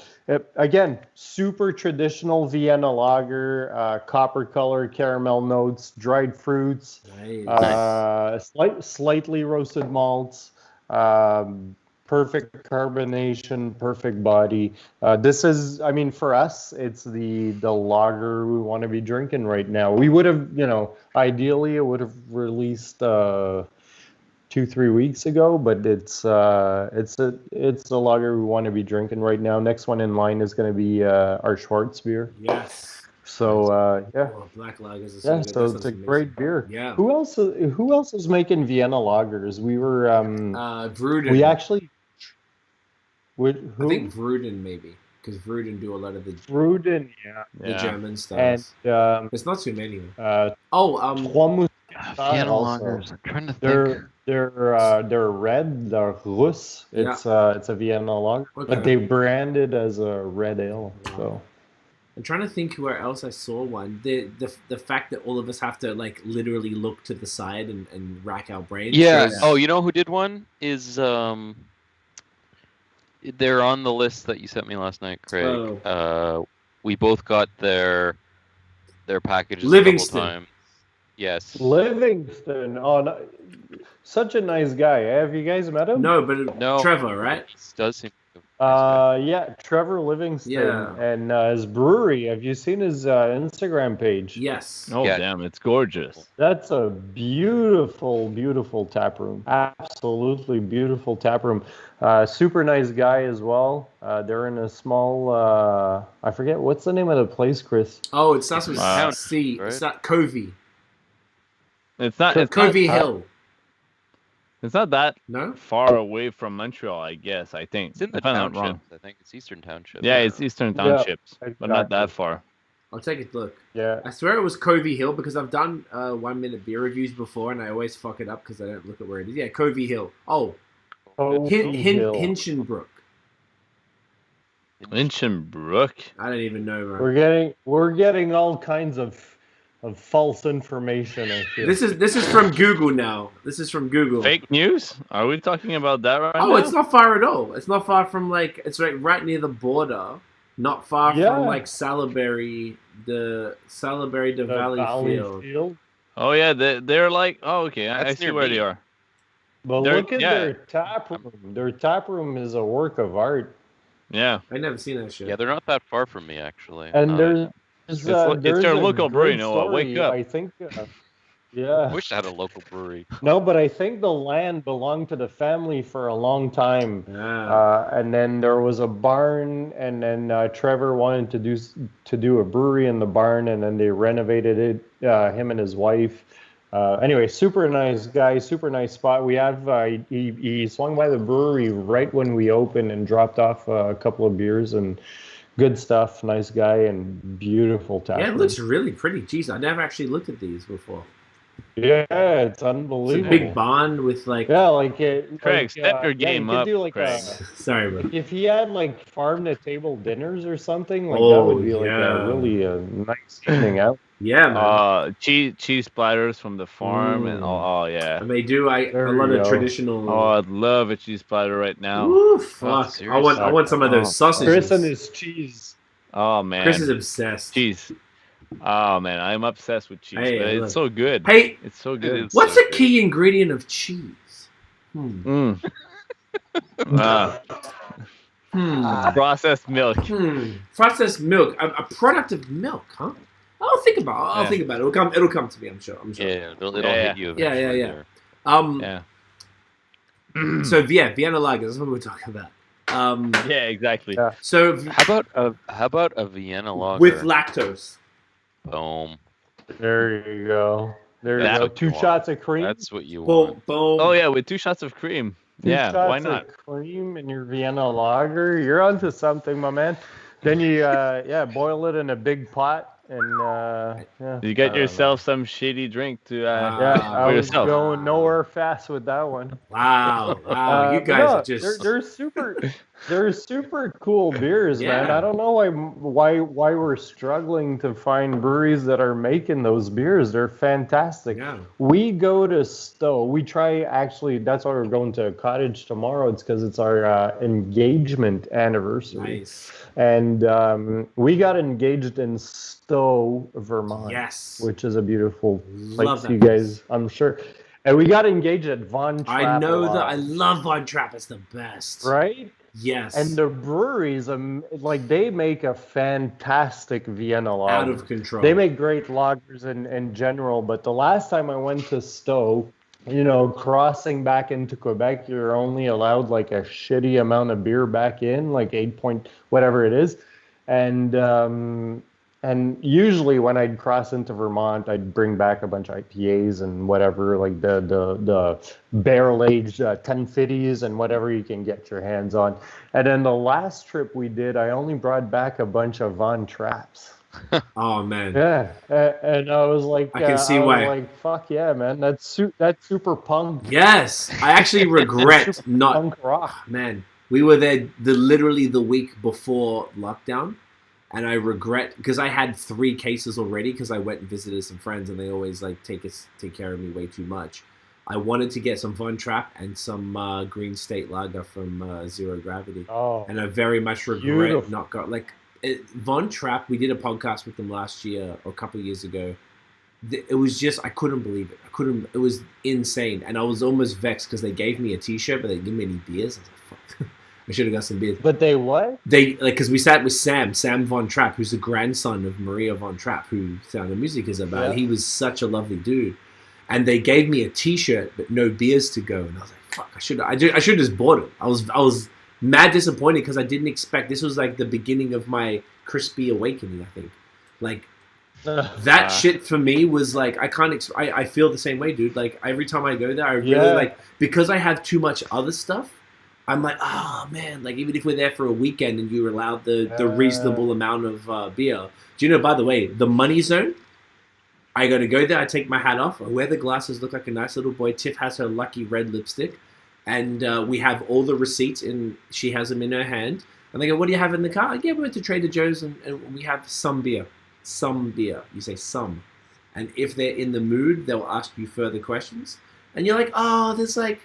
again, super traditional Vienna lager, copper color, caramel notes, dried fruits, slightly roasted malts, perfect carbonation, perfect body. This is, I mean, for us, it's the lager we want to be drinking right now. We would have, ideally, it would have released 2-3 weeks ago, but it's the lager we want to be drinking right now. Next one in line is going to be our Schwartz beer. Yes. So black lagers. So it's a amazing. great beer. Yeah. Who else is making Vienna lagers? We were Vruden. we actually. Who? I think Vruden maybe, because Vruden do a lot of the Vruden, the German stuff. And it's not too many. Vienna lagers. I'm trying to think. They're red. They're Russ. It's a Vienna lager, but they brand it as a red ale. So I'm trying to think where else I saw one. The fact that all of us have to like literally look to the side and rack our brains. Yeah. Oh, you know who did one is they're on the list that you sent me last night, Craig. Oh. We both got their packages Livingston. a couple times. Yes. Livingston. Oh, no. Such a nice guy. Have you guys met him? No, but Trevor, right? Does seem. Yeah, Trevor Livingston. Yeah. And his brewery. Have you seen his Instagram page? Yes. Oh, damn, it's gorgeous. That's a beautiful, beautiful tap room. Absolutely beautiful tap room. Super nice guy as well. They're in a small, I forget, what's the name of the place, Chris? Oh, it starts with C. Right? It's not Covey. It's not. It's Covey not, Hill. It's not that No? far away from Montreal, I guess. I think. It's in the if I'm not wrong. townships. I think it's Eastern Township. Yeah, it's Eastern Townships, but not that far. I'll take a look. Yeah. I swear it was Covey Hill because I've done 1 minute beer reviews before and I always fuck it up because I don't look at where it is. Yeah, Covey Hill. Oh, Hill. Hinchinbrook. Hinchinbrook. I don't even know. Bro. We're getting all kinds of false information. I feel. This is from Google now. This is from Google. Fake news? Are we talking about that right now? Oh, it's not far at all. It's not far from it's right near the border. Not far from Salaberry, the Valley Field. Oh yeah, they're like. Oh okay, I see where they are. But look at their tap room. Their tap room is a work of art. Yeah. I never seen that shit. Yeah, they're not that far from me actually. And there's it's their local brewery. Noah, wake up. I think. Yeah. I wish I had a local brewery. No, but I think the land belonged to the family for a long time. Yeah. And then there was a barn, and then Trevor wanted to do a brewery in the barn, and then they renovated it. Him and his wife. Anyway, super nice guy, super nice spot. We have he swung by the brewery right when we opened and dropped off a couple of beers and good stuff. Nice guy and beautiful tap. Yeah, it looks really pretty. Jeez, I never actually looked at these before. Yeah, it's unbelievable. It's a big bond with Craig, step your game up. Craig. Sorry, bro. If he had farm to table dinners or something, that would be a really nice evening out. Yeah, man. Cheese platters from the farm and yeah. And they do a lot of traditional. Oh, I'd love a cheese platter right now. Ooh, fuck! I want some of those sausages. Chris and his cheese. Oh man, Chris is obsessed. Cheese. Oh man, I'm obsessed with cheese. But it's so good. Hey, it's so good. What's a key ingredient of cheese? Processed milk. Processed milk. A product of milk, huh? I'll think about it. It'll come to me. I'm sure. Yeah, it'll hit you. Yeah. So Vienna lagers. That's what we're talking about. Yeah, exactly. Yeah. So how about a Vienna lager with lactose? Boom. There you go. There you go. 2 shots of cream. That's what you want. Boom. Oh yeah, with 2 shots of cream. Why not? Of cream in your Vienna lager. You're onto something, my man. Then you boil it in a big pot and yeah. You get yourself some shitty drink to Yeah, I for was yourself. going nowhere fast with that one. Wow, you But guys no, are just. they're super cool beers, man. Yeah. I don't know why we're struggling to find breweries that are making those beers. They're fantastic. Yeah. We go to Stowe. We try actually. That's why we're going to a cottage tomorrow. It's because it's our engagement anniversary. Nice. And we got engaged in Stowe, Vermont. Yes. Which is a beautiful Love place, that you guys, I'm sure. And we got engaged at Von Trapp. I know that. I Lodge, love Von Trapp. It's the best. right? Yes. And the breweries, like they make a fantastic Vienna lager. Out of control. They make great lagers in general, but the last time I went to Stowe, crossing back into Quebec, you're only allowed like a shitty amount of beer back in, like 8 point whatever it is, and usually when I'd cross into Vermont, I'd bring back a bunch of IPAs and whatever, like the barrel-aged 1050s and whatever you can get your hands on. And then the last trip we did, I only brought back a bunch of Von Trapps. Oh man. Yeah, and I was like, I can see why. Like, fuck yeah, man, that's super punk. Yes, I actually regret Super not. punk rock. Man, we were there literally the week before lockdown, and I regret because I had 3 cases already because I went and visited some friends, and they always like take care of me way too much. I wanted to get some Von Trapp and some Green State Lager from Zero Gravity, and I very much regret not got like. Von Trapp, we did a podcast with them last year or a couple of years ago. It was just, I couldn't believe it. It was insane. And I was almost vexed because they gave me a t-shirt, but they didn't give me any beers. I was like, fuck. I should have got some beers. But they what? Because we sat with Sam Von Trapp, who's the grandson of Maria Von Trapp, who Sound of Music is about. Yeah. He was such a lovely dude. And they gave me a t-shirt, but no beers to go. And I was like, fuck, I should have just bought it. I was mad disappointed because I didn't expect. This was like the beginning of my crispy awakening, I think. Like that shit for me was like I feel the same way, dude. Like every time I go there, I really like, because I have too much other stuff. I'm like, oh man, like even if we're there for a weekend and you're allowed the reasonable amount of beer. Do you know, by the way, the Money Zone? I got to go there. I take my hat off. I wear the glasses, look like a nice little boy. Tiff has her lucky red lipstick. And we have all the receipts, and she has them in her hand. And they go, what do you have in the car? Like, yeah, we went to Trader Joe's, and we have some beer. Some beer. You say some. And if they're in the mood, they'll ask you further questions. And you're like, oh, there's like,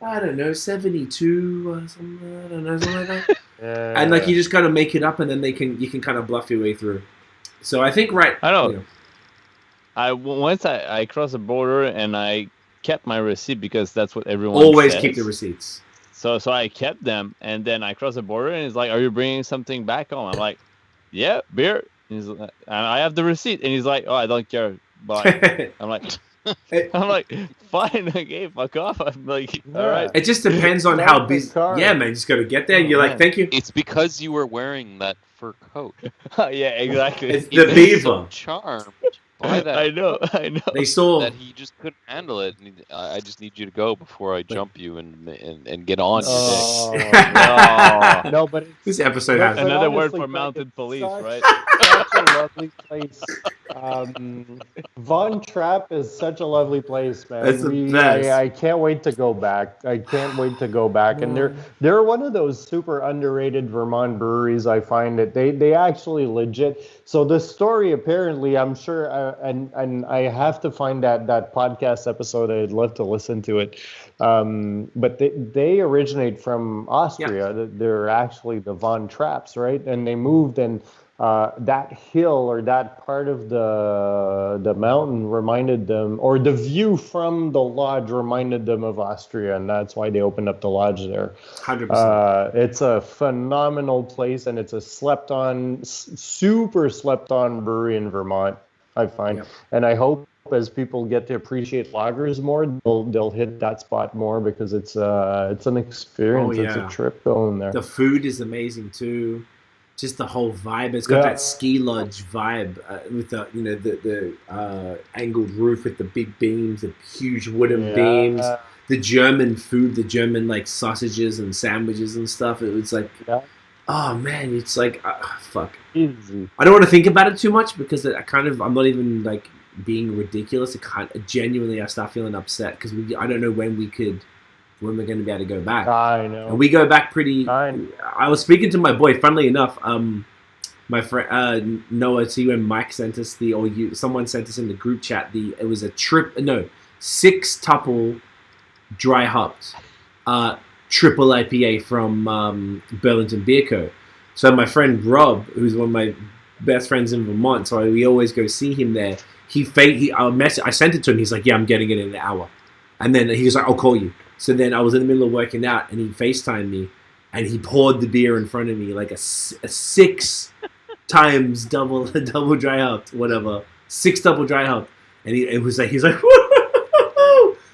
I don't know, 72 or something. I don't know, something like that. And like you just kind of make it up, and then you can kind of bluff your way through. So I think I know. Once I crossed the border, and I kept my receipt because that's what everyone always says. Keep the receipts. So I kept them, and then I crossed the border, and he's like, "Are you bringing something back home?" I'm like, "Yeah, beer." He's like, I have the receipt, and he's like, "Oh, I don't care." But I'm like, fine, okay, fuck off. I'm like, all right. It just depends on how busy. Yeah, man, you just got to get there. And you're like, thank you. It's because you were wearing that fur coat. Yeah, exactly. It's the beaver. So charmed by that. I know. They saw that he just couldn't handle it. And I just need you to go before I jump you and get on your day. No, but this episode has another word for mounted police, right? Such a lovely place. Von Trapp is such a lovely place, man. It's the best. I can't wait to go back. And they're one of those super underrated Vermont breweries. I find that they actually legit. So the story, apparently, I'm sure, and I have to find that podcast episode. I'd love to listen to it. But they originate from Austria. Yeah. They're actually the Von Trapps, right? And they moved, and that hill or that part of the mountain reminded them, or the view from the lodge reminded them of Austria, and that's why they opened up the lodge there. 100%. It's a phenomenal place, and it's a super slept on brewery in Vermont, I find. Yep. And I hope as people get to appreciate lagers more, they'll hit that spot more, because it's an experience. It's a trip going there. The food is amazing too. Just the whole vibe. It's got that ski lodge vibe with the angled roof with the big beams, the huge wooden beams. The German food, the German like sausages and sandwiches and stuff. It was like Oh man, it's like fuck. Easy. I don't want to think about it too much because I'm not even like being ridiculous. Genuinely I start feeling upset because I don't know when we're going to be able to go back. I know. And we go back pretty. I was speaking to my boy. Funnily enough, my friend Noah. See when Mike sent us someone sent us in the group chat. It was a 6-tuple dry hopped triple IPA from Burlington Beer Co. So my friend Rob, who's one of my best friends in Vermont, so we always go see him there. I sent it to him. He's like, "Yeah, I'm getting it in an hour," and then he was like, "I'll call you." So then I was in the middle of working out, and he FaceTimed me, and he poured the beer in front of me like a 6 times double dry hopped, whatever, 6 double dry hopped, and he's like,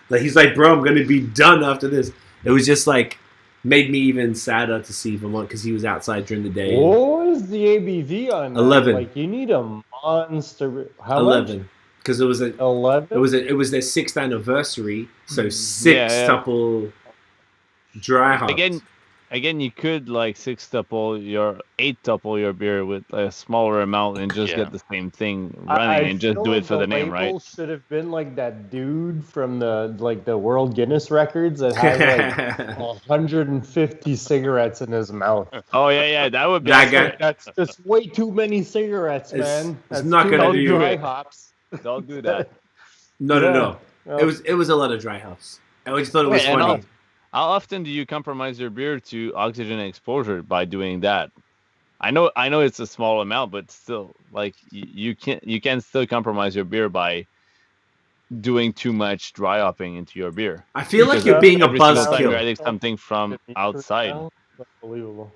like he's like, "Bro, I'm gonna be done after this." It was just like made me even sadder to see Vermont because he was outside during the day. What was the ABV on that? 11. Like you need a monster. How 11. Because it was 11. It was their 6th anniversary, so 6 tuple dry hops. Again, you could like 6-tuple your 8-tuple your beer with a smaller amount and just get the same thing running and just do it for the name, right? Should have been like that dude from the World Guinness Records that has like 150 cigarettes in his mouth. Oh yeah, that would be that guy. That's just way too many cigarettes, man. It's not gonna do dry it. Hops. Don't do that. No. It was a lot of dry hops. I just thought it was funny. How often do you compromise your beer to oxygen exposure by doing that? I know it's a small amount, but still, like you can still compromise your beer by doing too much dry hopping into your beer. I feel like you're being a buzzkill. You're adding something from outside. Unbelievable.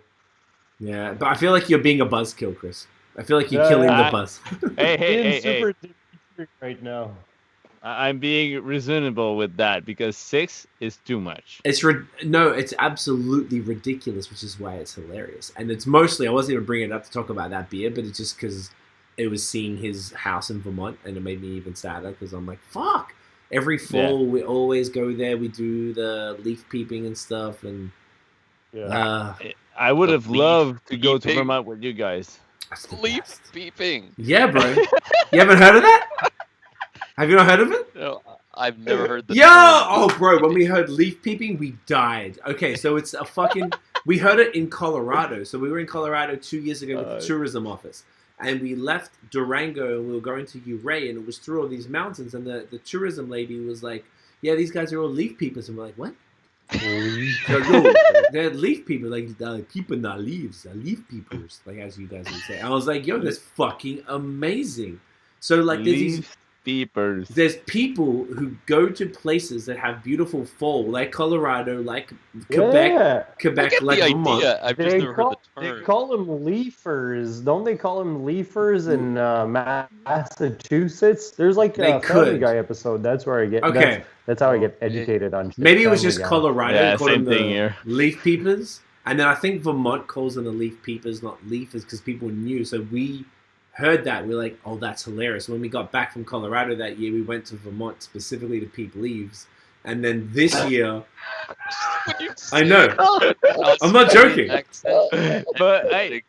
Yeah, but I feel like you're being a buzzkill, Chris. I feel like you're killing the buzz. Hey. Right now. I'm being reasonable with that because 6 is too much. It's absolutely ridiculous, which is why it's hilarious. And it's mostly, I wasn't even bringing it up to talk about that beer, but it's just because it was seeing his house in Vermont, and it made me even sadder because I'm like, fuck. Every fall we always go there. We do the leaf peeping and stuff, and I would have loved to go to Vermont with you guys. Leaf peeping. Yeah, bro. You haven't heard of that? Have you not heard of it? No, I've never heard the term. Oh, bro, when we heard leaf peeping, we died. Okay, so it's a fucking... We heard it in Colorado. So we were in Colorado 2 years ago with the tourism office. And we left Durango, and we were going to Ouray, and it was through all these mountains. And the tourism lady was like, yeah, these guys are all leaf peepers. And we're like, what? They're leaf peepers. Like, peeping the leaves. Leaf peepers, like as you guys would say. I was like, yo, that's fucking amazing. So, like, there's these... Beepers. There's people who go to places that have beautiful fall, like Colorado, like Quebec, like Vermont. I've just never heard the term. They call them leafers. Don't they call them leafers in Massachusetts? There's like a Family Guy episode. That's where I get. Okay. That's how I get educated on shit. Maybe it was just Colorado. Yeah, same thing here. Leaf peepers. And then I think Vermont calls them the leaf peepers, not leafers, because people knew. So we heard that, we're like, oh, that's hilarious. When we got back from Colorado that year, we went to Vermont specifically to peep leaves. And then this year, I know, I'm not joking. But hey,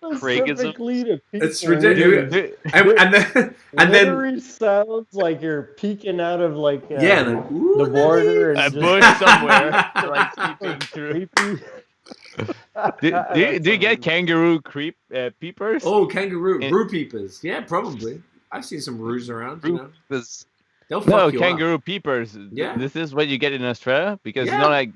Craigism. It's ridiculous. And then sounds like you're peeking out of like the border, a bush somewhere, like peeping through. Do you get kangaroo peepers? Oh, brew peepers. Yeah, probably. I've seen some roos around. You know? They'll fuck you kangaroo up. Peepers. Yeah. This is what you get in Australia because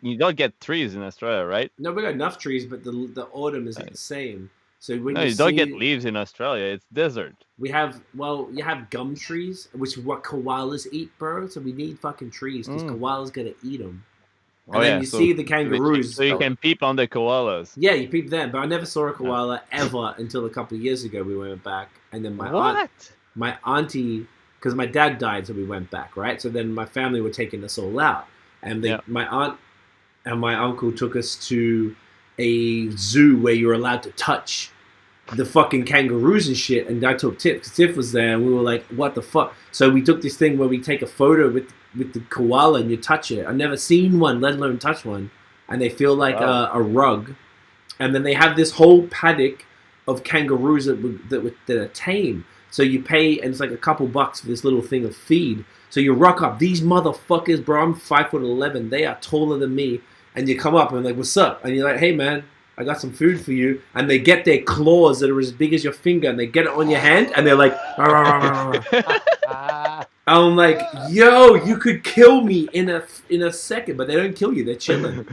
you don't get trees in Australia, right? No, we got enough trees, but the autumn isn't the same. So when you don't get leaves in Australia. It's desert. We have you have gum trees, which is what koalas eat, bro. So we need fucking trees because koalas gonna eat them. And then you see the kangaroos. So you can peep on the koalas. Yeah, you peep them. But I never saw a koala ever until a couple of years ago. We went back. And then my auntie, because my dad died, so we went back, right? So then my family were taking us all out. And my aunt and my uncle took us to a zoo where you were allowed to touch the fucking kangaroos and shit. And I took Tiff, because Tiff was there. And we were like, what the fuck? So we took this thing where we take a photo with the koala and you touch it. I've never seen one, let alone touch one. And they feel like a rug. and then they have this whole paddock of kangaroos that are tame. So you pay, and it's like a couple bucks for this little thing of feed. So you rock up. These motherfuckers, bro, I'm 5'11". They are taller than me. And you come up and like, what's up? And you're like, hey, man, I got some food for you. And they get their claws that are as big as your finger, and they get it on your hand, and they're like, I'm like, yo, you could kill me in a second, but they don't kill you. They're chilling.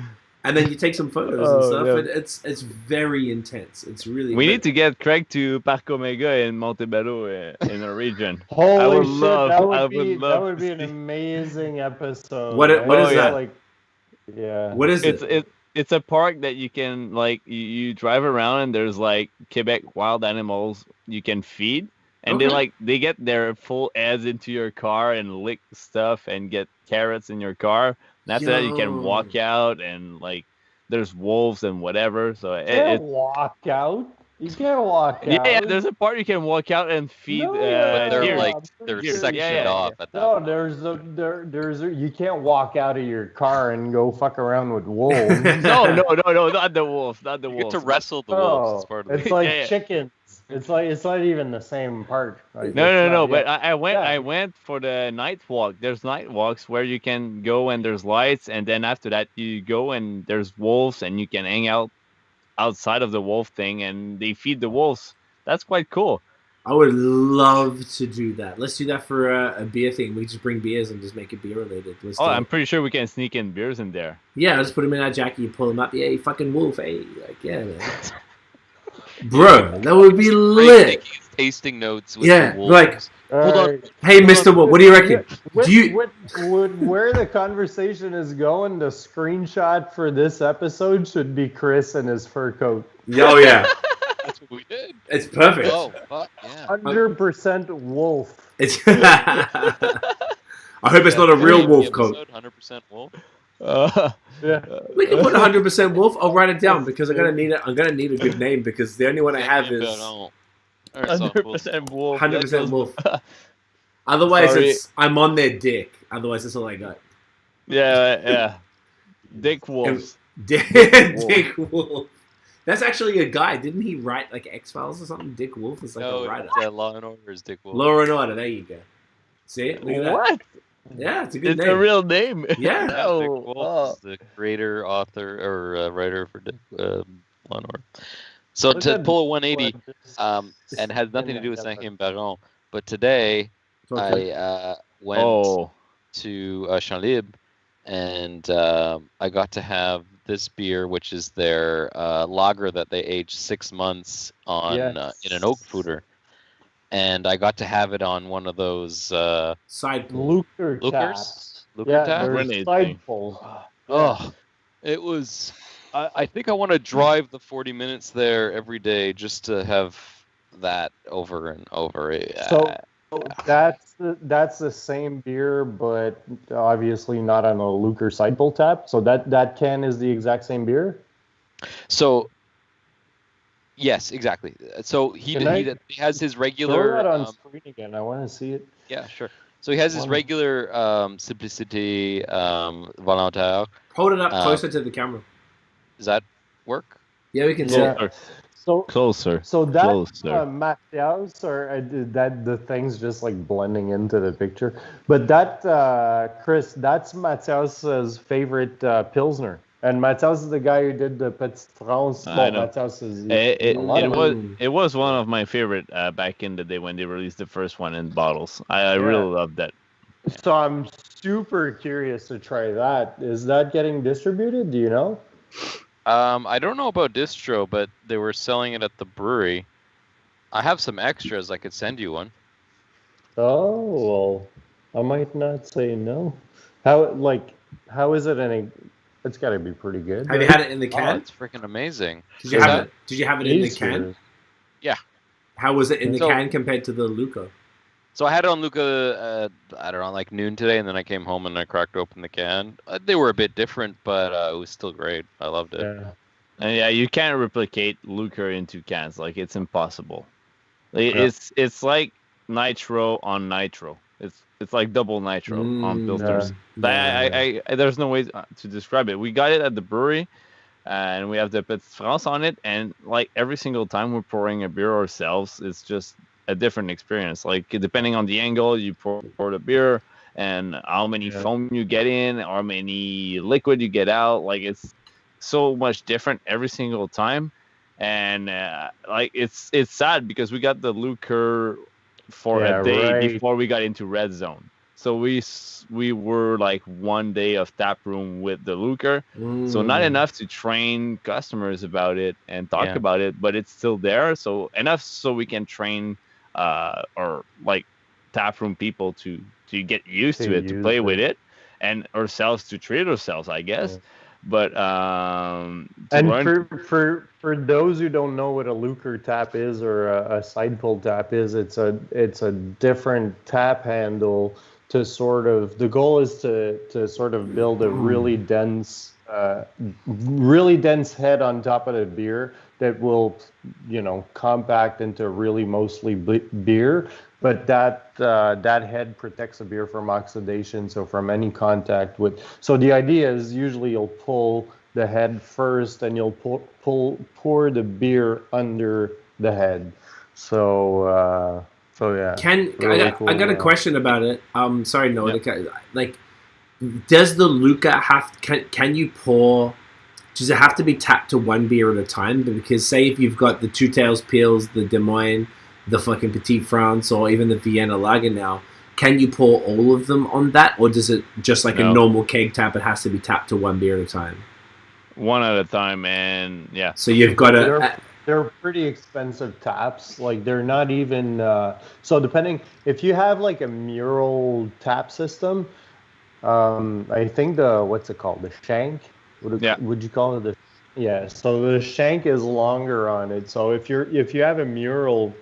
And then you take some photos and stuff. Yeah. And it's very intense. It's really. We need to get Craig to Parc Omega in Montebello in our region. Holy shit, that would be to an see- amazing episode. What is that? Like, yeah. What is it? It's a park that you can like you drive around and there's like Quebec wild animals you can feed, and Okay. they get their full heads into your car and lick stuff and get carrots in your car. And after that you can walk out and like there's wolves and whatever. So You can't walk out. You can't walk out. yeah, there's a part you can walk out and feed. No, But they're deer. like they're Yeah, sectioned yeah. off at that. No, point. there's you can't walk out of your car and go fuck around with wolves. No, not the wolves, not the You wolves. get to wrestle the wolves as part of It's the like Yeah. chickens. It's not even the same part. Like, No. it's not- But yeah. I went for the night walk. There's night walks where you can go and there's lights, and then after that you go and there's wolves, and you can hang out outside of the wolf thing, and they feed the wolves. That's quite cool. I would love to do that. Let's do that for a beer thing. We just bring beers and just make it beer related. Let's do Oh, it. I'm pretty sure we can sneak in beers in there. Yeah, just put them in our jacket. You pull them up. Yeah, you fucking wolf. Hey, like yeah, man. Bro, that would be Craig lit. taking his tasting notes with Yeah, the wolves. like, Hold on. Alright. hey, Mr. Wolf, what do you reckon? What, Do you- where the conversation is going, the screenshot for this episode should be Chris in his fur coat. Oh yeah, That's what we did. it's perfect. Oh, fuck yeah. 100% wolf. It's. I hope it's not a real wolf coat. 100% wolf. Yeah. We can put 100% wolf. I'll write it down because I'm gonna need it. I'm gonna need a good name because the only one I have is 100% wolf. 100% wolf. Otherwise, Sorry. it's I'm on their dick. Otherwise, that's all I got. Yeah. Dick wolves. Dick Wolf. That's actually a guy. Didn't he write like X-Files or something? Dick Wolf is like No, a writer. it's, Law and Order is Dick Wolf. Law and Order. There you go. See it? Look at that. What? Yeah, it's a good It's name. a real name. Yeah. Yeah, Dick Oh, Wolf is the creator, author, or writer for Dick, Law and Order. So Look to at pull a 180, what and has nothing to do with Cinquième Baron, but today Okay. I went Oh. to Champs-Libres, and I got to have this beer, which is their lager that they aged 6 months on in an oak foeder, and I got to have it on one of those Side pull. Lucre taps. Lookers. Looker Yeah, tap? there's Grenade side thing. pulls. Oh, it was. I think I want to drive the 40 minutes there every day just to have that over and over. So that's the same beer, but obviously not on a Lucre side pull tap. So that can is the exact same beer. So, yes, exactly. So he has his Throw regular. that on screen again. I want to see it. Yeah, sure. So he has his Wonderful. regular Simplicity Volontaire. Hold it up closer to the camera. Does that work? Yeah, we can see Yeah. it. Closer. So that Closer. Matthias, or that the thing's just like blending into the picture. But that Chris, that's Matthias's favorite Pilsner, and Matthias is the guy who did the Petit France. I Well, know. Matthias is It a lot of was one of my favorite back in the day when they released the first one in bottles. I really loved that. So I'm super curious to try that. Is that getting distributed? Do you know? I don't know about distro, but they were selling it at the brewery. I have some extras. I could send you one. Oh well, I might not say no. How is it any? It's got to be pretty good. Have you had it in the Oh, can? it's freaking amazing. Did you have it? Did you have it in the can? Yeah. How was it in the So- can compared to the Luca? So I had it on Luca, I don't know, like noon today, and then I came home and I cracked open the can. They were a bit different, but it was still great. I loved it. Yeah. And yeah, you can't replicate Lucre into cans. Like it's impossible. Yeah. It's like nitro on nitro. It's like double nitro on filters. Yeah. I there's no way to describe it. We got it at the brewery. and we have the Petite France on it. And like every single time we're pouring a beer ourselves, it's just a different experience. Like depending on the angle you pour the beer and how many foam you get in, how many liquid you get out, like it's so much different every single time. And like it's sad because we got the Lucre for a day before we got into Red Zone. So we were like one day of tap room with the Lucre, so not enough to train customers about it and talk about it, but it's still there. So enough so we can train or like tap room people to get used to it, to play with it, and ourselves to treat ourselves, I guess. Yeah. But for those who don't know what a Lucre tap is or a side pull tap is, it's a different tap handle to sort of, the goal is to sort of build a really dense head on top of the beer that will, compact into really mostly beer. But that head protects the beer from oxidation, so from any contact with. So the idea is usually you'll pull the head first, and you'll pour the beer under the head. So yeah. I got a question about it. Sorry, Noah. Yeah. Like, does the Lucre can you pour? Does it have to be tapped to one beer at a time? Because say if you've got the Two Tails Pils, the Des Moines, the fucking Petite France, or even the Vienna Lager now, can you pour all of them on that, or does it just like a normal keg tap? It has to be tapped to one beer at a time. One at a time, and yeah. So you've got to. They're pretty expensive taps. Like they're not even. So depending, if you have like a mural tap system, I think what's it called? The shank. Would you call it the? Yeah. So the shank is longer on it. So if you have a mural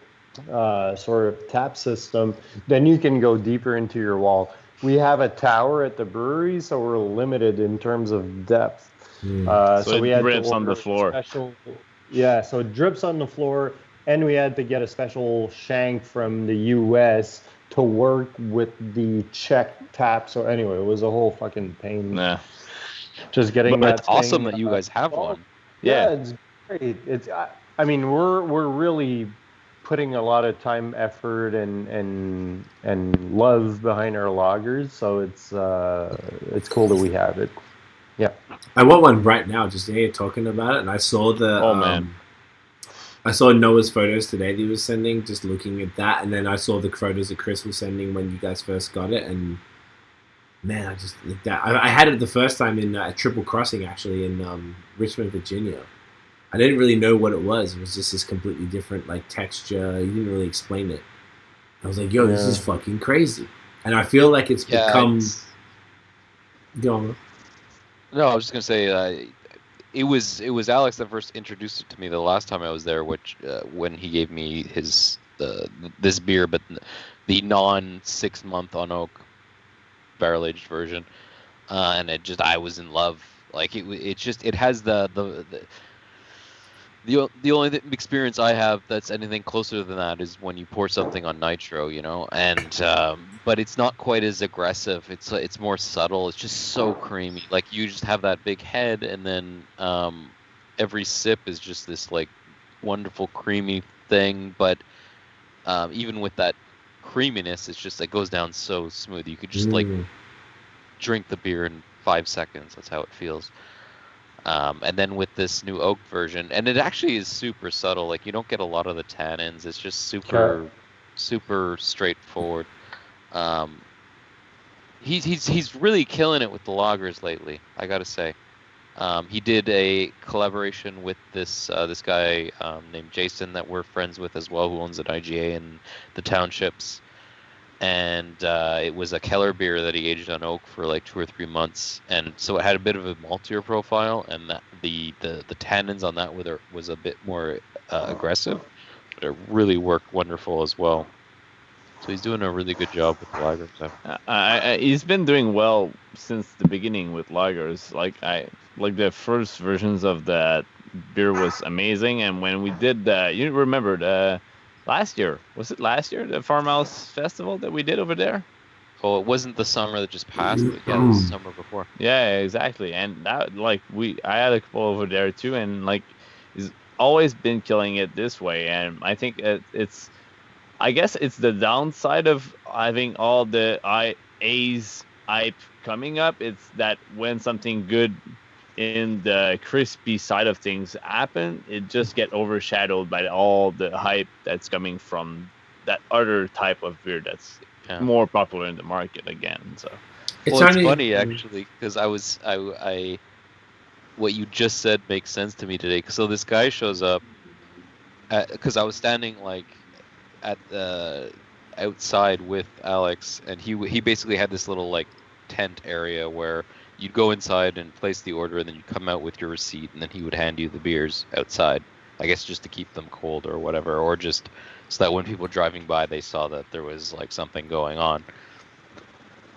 sort of tap system, then you can go deeper into your wall. We have a tower at the brewery, so we're limited in terms of depth. So we had drips on the floor. So it drips on the floor, and we had to get a special shank from the U.S. to work with the Czech tap. So anyway, it was a whole fucking pain. Yeah. Just getting that. It's awesome that you guys have one. Yeah, it's great. I mean, we're really putting a lot of time, effort, and love behind our lagers. So it's cool that we have it. Yeah, I want one right now. Just here talking about it, and I saw I saw Noah's photos today that he was sending. Just looking at that, and then I saw the photos that Chris was sending when you guys first got it, and man, I just that I had it the first time in Triple Crossing, actually in Richmond, Virginia. I didn't really know what it was. It was just this completely different like texture. You didn't really explain it. I was like, yo, this is fucking crazy, and I feel like it's become. Go on. No, I was just gonna say it was Alex that first introduced it to me the last time I was there, which when he gave me his this beer, but the non 6 month on oak barrel aged version, and I was in love. Like it has the only experience I have that's anything closer than that is when you pour something on nitro, and but it's not quite as aggressive. It's more subtle. It's just so creamy. Like you just have that big head, and then every sip is just this like wonderful creamy thing. But even with that creaminess, it's just it goes down so smooth. You could just like drink the beer in 5 seconds. That's how it feels. And then with this new oak version, and it actually is super subtle. Like you don't get a lot of the tannins. It's just super straightforward. He's really killing it with the lagers lately, I gotta say. He did a collaboration with this guy named Jason that we're friends with as well, who owns an IGA in the townships. And it was a Keller beer that he aged on oak for like 2 or 3 months, and so it had a bit of a maltier profile, and the tannins on that was a bit more aggressive, but it really worked wonderful as well. So he's doing a really good job with the lagers. So. He's been doing well since the beginning with lagers. Like the first versions of that beer was amazing, and when we did you remember last year, was it last year, the Farmhouse Festival that we did over there? Oh, it wasn't the summer that just passed. But yeah, it was the summer before. Yeah, exactly. And that, like, I had a couple over there too, and like, he's always been killing it this way. And I think I guess it's the downside of having all the A's hype coming up. It's that when something good in the crispy side of things happen, it just get overshadowed by all the hype that's coming from that other type of beer that's more popular in the market again. So it's funny actually, because I what you just said makes sense to me today. So this guy shows up because I was standing like at the outside with Alex, and he basically had this little like tent area where you'd go inside and place the order, and then you'd come out with your receipt, and then he would hand you the beers outside. I guess just to keep them cold or whatever, or just so that when people driving by, they saw that there was like something going on.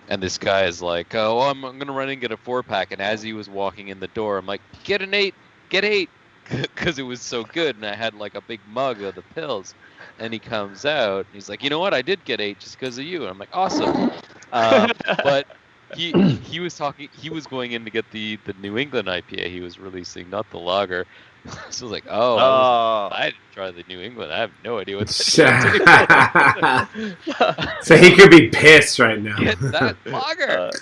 And this guy is like, "Oh, I'm gonna run and get a 4-pack." And as he was walking in the door, I'm like, "Get an 8, get 8," because it was so good, and I had like a big mug of the pills. And he comes out, and he's like, "You know what? I did get 8 just because of you." And I'm like, "Awesome," but. He was talking. He was going in to get the New England IPA he was releasing, not the lager. So I was like, I didn't try the New England. I have no idea what that is. So he could be pissed right now. Get that lager.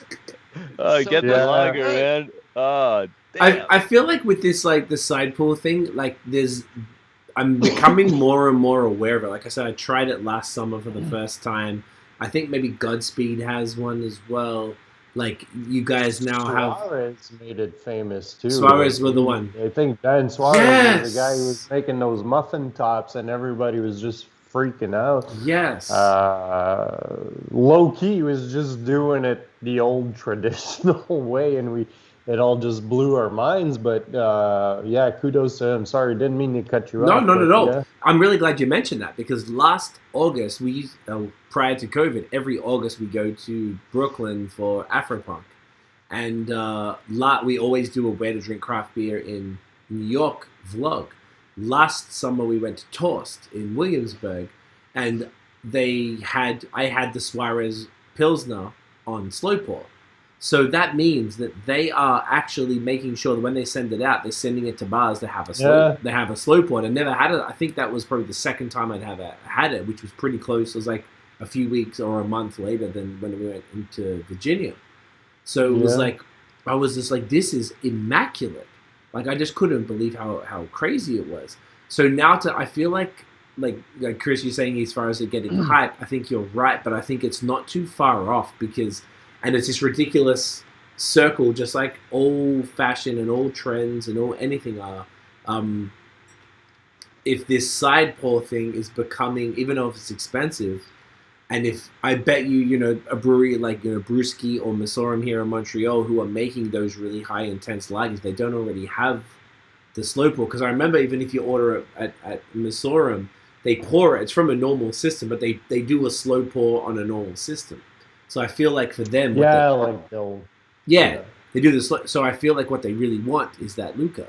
Get the lager, man. Oh, damn. I feel like with this, like the side pull thing, like I'm becoming more and more aware of it. Like I said, I tried it last summer for the first time. I think maybe Godspeed has one as well. Like, you guys now have... Suarez made it famous, too. Suarez was the one. I think Dan Suarez was the guy who was making those muffin tops, and everybody was just freaking out. Yes. Low-key was just doing it the old traditional way, and it all just blew our minds. But, kudos to him. Sorry, didn't mean to cut you off. No, not at all. Yeah. I'm really glad you mentioned that, because last August, prior to COVID, every August we go to Brooklyn for Afropunk. And we always do a Where to Drink Craft Beer in New York vlog. Last summer we went to Toast in Williamsburg, and I had the Suarez Pilsner on slow pour. So that means that they are actually making sure that when they send it out, they're sending it to bars that have a slow pour. I never had it. I think that was probably the second time I'd had it, which was pretty close. It was like a few weeks or a month later than when we went into Virginia. So it was like, I was just like, this is immaculate. Like, I just couldn't believe how crazy it was. So now I feel like Chris, you're saying as far as it getting hype, I think you're right, but I think it's not too far off and it's this ridiculous circle, just like all fashion and all trends and all anything are. If this side pour thing is becoming, even though it's expensive, and if I bet you, a brewery like Brewski or Missorum here in Montreal who are making those really high intense lagers, they don't already have the slow pour. Because I remember even if you order it at Missorum, they pour it. It's from a normal system, but they do a slow pour on a normal system. So I feel like for them, they do this. So I feel like what they really want is that Luca.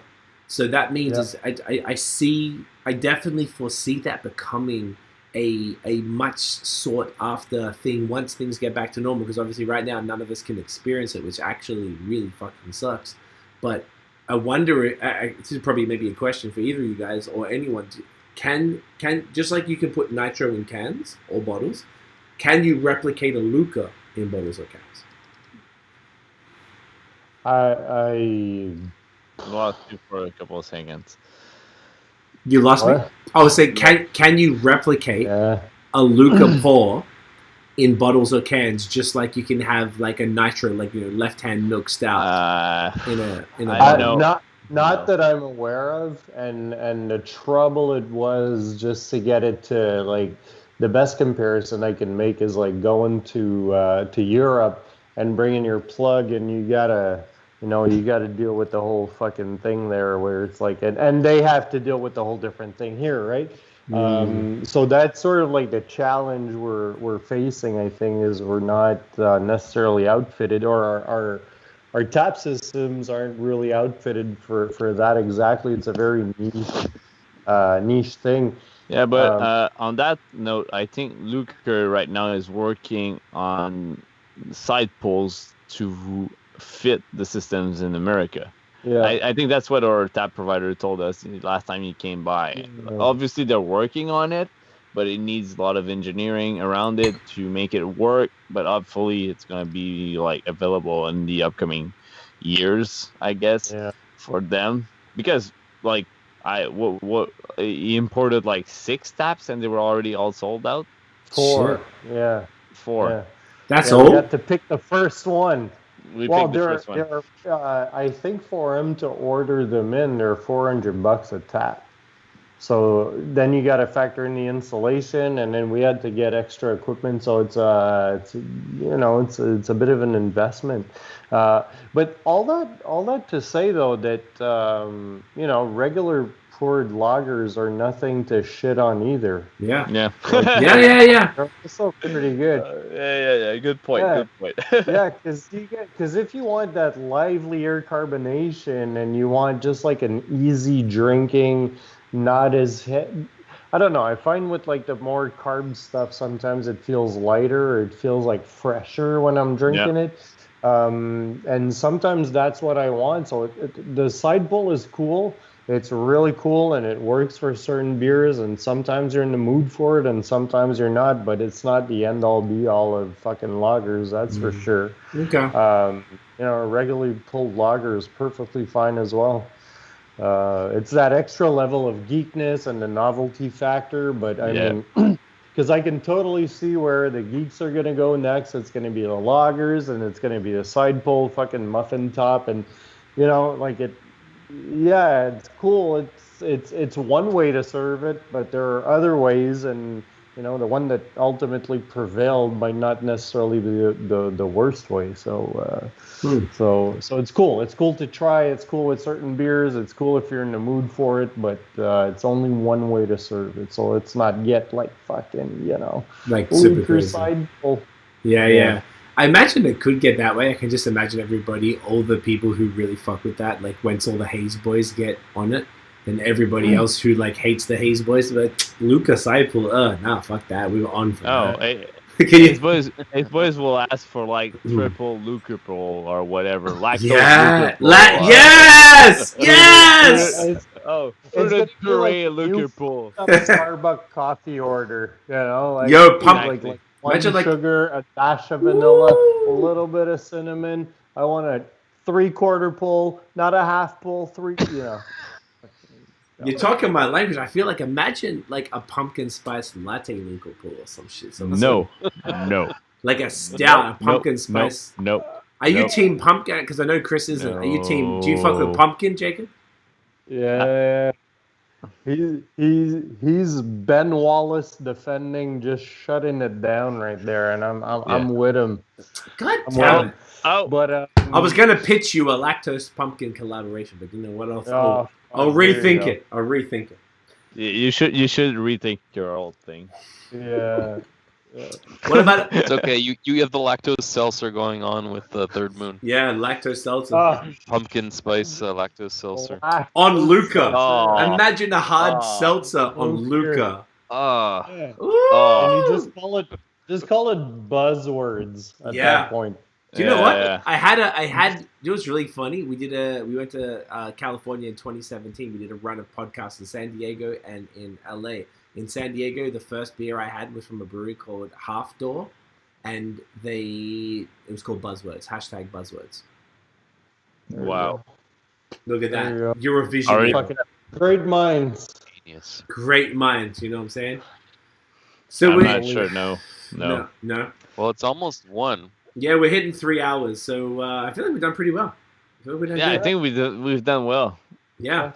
So that means I definitely foresee that becoming a much sought after thing once things get back to normal. Because obviously right now none of us can experience it, which actually really fucking sucks. But I wonder. This is probably maybe a question for either of you guys or anyone. Can just like you can put nitro in cans or bottles. Can you replicate a Luca in bottles or cans? I lost you for a couple of seconds. You lost me? I was saying, can you replicate a Luca pour in bottles or cans, just like you can have like a nitro, like left-hand milk stout in a bottle? Not that I'm aware of, and the trouble it was just to get it to like. The best comparison I can make is like going to Europe and bringing your plug, and you gotta deal with the whole fucking thing there, where it's like, and they have to deal with the whole different thing here, right? So that's sort of like the challenge we're facing. I think is we're not necessarily outfitted, or our tap systems aren't really outfitted for that exactly. It's a very niche thing. Yeah, but on that note, I think Luca right now is working on side pulls to fit the systems in America. Yeah. I think that's what our tap provider told us last time he came by. Yeah. Obviously, they're working on it, but it needs a lot of engineering around it to make it work. But hopefully, it's gonna be like available in the upcoming years, I guess, Yeah. for them. Because like he imported like 6 taps and they were already all sold out. 4. Shit. Yeah. 4. Yeah. That's We all. got to pick the first one. We Well, picked the first one. I think for him to order them in, they're $400 a tap. So then you got to factor in the installation, and then we had to get extra equipment. So it's a bit of an investment. But all that to say though that regular poured lagers are nothing to shit on either. Yeah. Yeah. Yeah. They're also pretty good. Yeah. Good point. Yeah. Good point. Yeah, because if you want that livelier carbonation and you want just like an easy drinking, not as I don't know. I find with like the more carb stuff, sometimes it feels lighter. Or it feels like fresher when I'm drinking it. And sometimes that's what I want. So the side pull is cool. It's really cool and it works for certain beers. And sometimes you're in the mood for it and sometimes you're not. But it's not the end all be all of fucking lagers. That's for sure. Okay. A regularly pulled lager is perfectly fine as well. It's that extra level of geekness and the novelty factor. But I mean, because I can totally see where the geeks are going to go next. It's going to be the lagers and it's going to be the side pull fucking muffin top. And, it's cool. It's one way to serve it, but there are other ways. And, the one that ultimately prevailed might not necessarily be the worst way. So it's cool. It's cool to try. It's cool with certain beers. It's cool if you're in the mood for it, but it's only one way to serve it. So it's not yet like fucking, like super crazy. Side pull. Yeah. I imagine it could get that way. I can just imagine everybody, all the people who really fuck with that, like once all the Haze boys get on it, then everybody else who like hates the Haze boys, like Luca Seipel, nah, fuck that. We were on for that. His boys will ask for like triple Luca Pro or whatever. Yeah. Yes. Oh, for the like Luca Pro. Starbucks coffee order, like Yo, pump like one sugar, a dash of vanilla, a little bit of cinnamon. I want a 3/4 pull, not a half pull. You're talking my language. I feel like imagine like a pumpkin spice latte Luca Pool or some shit. No. Like a stout, a pumpkin spice. No. Are you team pumpkin? Because I know Chris isn't. Are you team? Do you fuck with pumpkin, Jacob? Yeah. He's Ben Wallace defending, just shutting it down right there, and I'm with him. God damn it. But I was gonna pitch you a lactose pumpkin collaboration, but you know what else? I'll rethink it. I'll rethink it. You should rethink your whole thing. Yeah. What about It's okay. You have the lactose seltzer going on with the Third Moon. Yeah, lactose seltzer. Pumpkin spice lactose seltzer. On Luca. Oh. Imagine a hard seltzer on Luca. And you just call it buzzwords at that point. Do you know what? I had. You know what's really funny? We went to California in 2017. We did a run of podcasts in San Diego and in LA. In San Diego, the first beer I had was from a brewery called Half Door, and it was called Buzzwords. #Buzzwords. Wow. Look at that. You Eurovision. Great minds. Genius. Great minds. You know what I'm saying? So I'm not sure. No. Well, it's almost 1. Yeah, we're hitting 3 hours, so I feel like we've done pretty well. I think we've done well. Yeah.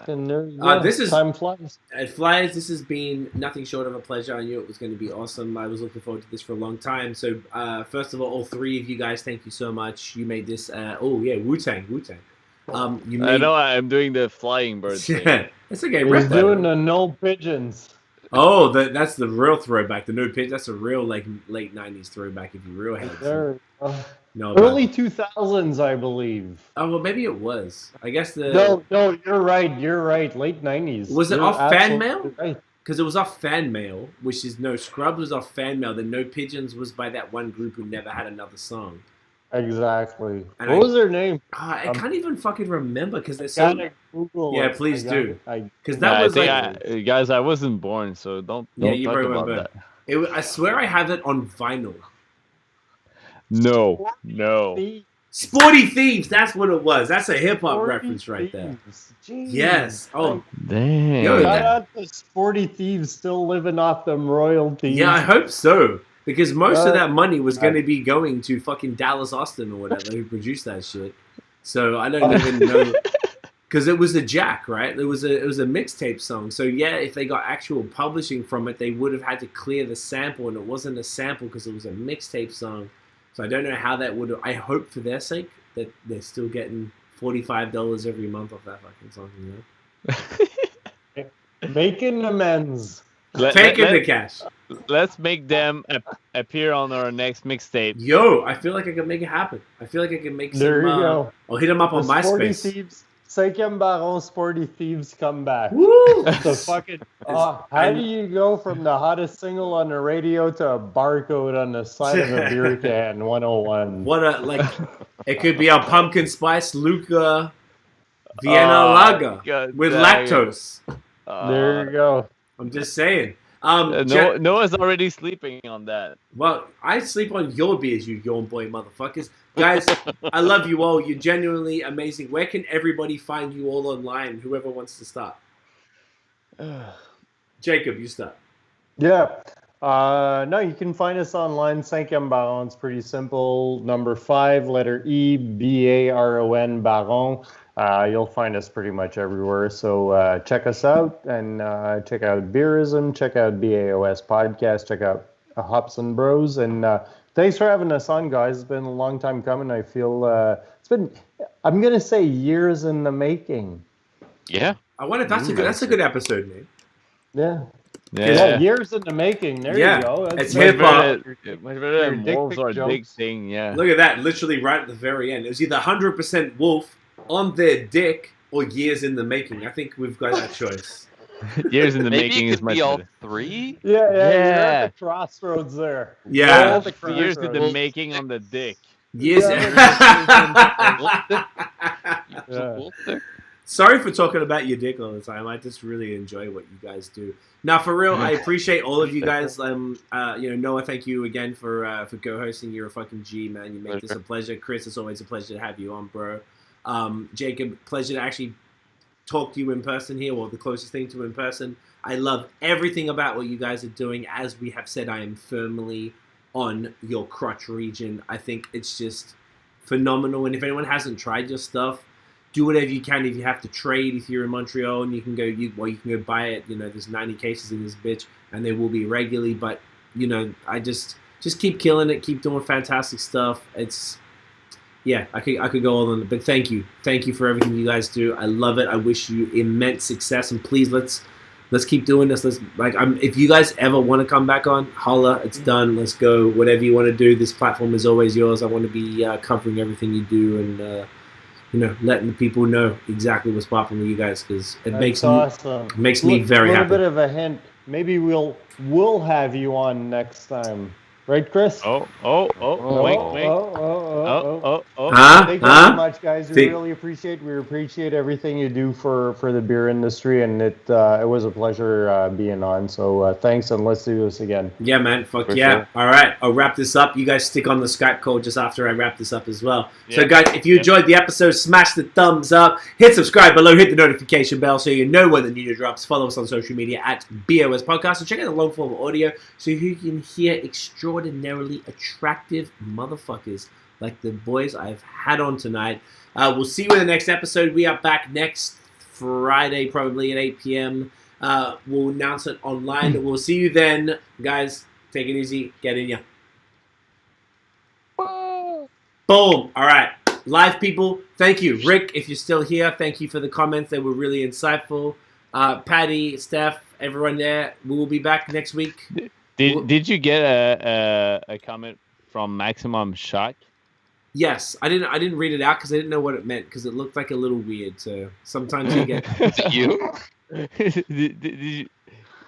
This is time flies. It flies. This has been nothing short of a pleasure. I knew it was going to be awesome. I was looking forward to this for a long time. So, first of all 3 of you guys, thank you so much. You made this. Wu-Tang. I know I'm doing the flying bird thing. That's okay. He's doing the no pigeons. Oh, that's the real throwback. The no pitch. That's a real like late '90s throwback. If you real heads. No, early 2000s, I believe. Oh well, maybe it was. I guess No, you're right. Late 90s. Was it off fan mail? Right. because it was off fan mail, which is No Scrubs was off fan mail. Then No Pigeons was by that one group who never had another song. Exactly. And What was their name? I can't even fucking remember because they're so. Gotta Google Yeah, it. please do. Because Yeah, that was I think guys, I wasn't born, so don't Yeah, talk you probably about weren't that. I swear I have it on vinyl. No. Sporty Thieves, that's what it was. That's a hip hop Sporty reference right there. Thieves. Jeez. Yes. Oh, Damn. Yo, Shout out to Sporty Thieves still living off them royalties. yeah, I hope so. Because most of that money was Uh, going to be going to fucking Dallas Austin or whatever who produced that shit. So I don't even know. Because it was a Jack, right? It was a mixtape song. So yeah, if they got actual publishing from it, they would have had to clear the sample, and it wasn't a sample because it was a mixtape song. So I don't know how that would. I hope for their sake that they're still getting $45 every month off that fucking song. You know, Making amends. taking the cash. Let's make them appear on our next mixtape. Yo, I feel like I can make it happen. I feel like I can make some. There you go. I'll hit them up on The Sporty MySpace. Thieves. 5e Baron Sporty Thieves come back. Woo! The fucking. How do you go from the hottest single on the radio to a barcode on the side of a beer can? 101. What a it could be a pumpkin spice Luca Vienna Lager God with dang it. lactose. There you go. I'm just saying. Noah's already sleeping on that. Well, I sleep on your beers, you yawn boy motherfuckers. Guys, I love you all. You're genuinely amazing. Where can everybody find you all online? Whoever wants to start. Jacob, you start. Yeah. No, you can find us online. 5e Baron. It's pretty simple. Number 5, letter E, BARON, Baron. You'll find us pretty much everywhere. So check us out and check out Beerism, check out BAOS podcast, check out Hops and Bros. And thanks for having us on, guys. It's been a long time coming. I feel it's been, I'm going to say, years in the making. Yeah. I wonder if that's a good episode, man. Yeah. Yeah. Years in the making. There Yeah. you go. It's That's hip hop. Much better than dick wolves pic or jokes. big thing, yeah. Look at that, literally right at the very end. It was either 100% wolf on their dick or years in the making. I think we've got that choice. Years in the Maybe making it is could much be all better. 3. Yeah, you're Yeah. at the crossroads there. Yeah. All the Years in the crossroads. making on the dick. Years. Yeah. Sorry for talking about your dick all the time. I just really enjoy what you guys do. Now, for real, I appreciate all of you guys. Noah, thank you again for co-hosting. You're a fucking G, man. You make this a pleasure. Chris, it's always a pleasure to have you on, bro. Jacob, pleasure to actually talk to you in person here, or the closest thing to in person. I love everything about what you guys are doing. As we have said, I am firmly on your crotch region. I think it's just phenomenal. And if anyone hasn't tried your stuff, do whatever you can. If you have to trade, if you're in Montreal, and you can go buy it. You know, there's 90 cases in this bitch, and they will be regularly. But I just keep killing it, keep doing fantastic stuff. It's I could go all on it. But thank you for everything you guys do. I love it. I wish you immense success, and please let's keep doing this. If you guys ever want to come back on, holla. It's done. Let's go. Whatever you want to do, this platform is always yours. I want to be covering everything you do and. Letting the people know exactly what's popping with you guys, because it makes awesome. me very happy. A little bit of a hint. Maybe we'll have you on next time, right, Chris? Wink. Thank you very much, guys. We really appreciate everything you do for the beer industry, and it was a pleasure being on. So thanks, and let's do this again. Yeah, man. Fuck yeah. Sure. All right, I'll wrap this up. You guys stick on the Skype call just after I wrap this up as well. Yeah. So, guys, if you enjoyed the episode, smash the thumbs up, hit subscribe below, hit the notification bell so you know when the new drops. Follow us on social media at BOS Podcast, and check out the long form audio so you can hear extraordinarily attractive motherfuckers like the boys I've had on tonight. We'll see you in the next episode. We are back next Friday, probably at 8 p.m. We'll announce it online. We'll see you then. Guys, take it easy. Get in ya. Boom. All right. Live people, thank you. Rick, if you're still here, thank you for the comments. They were really insightful. Patty, Steph, everyone there. We will be back next week. Did you get a comment from Maximum Shock? Yes, I didn't read it out because I didn't know what it meant, because it looked like a little weird. So sometimes you get. Is it you?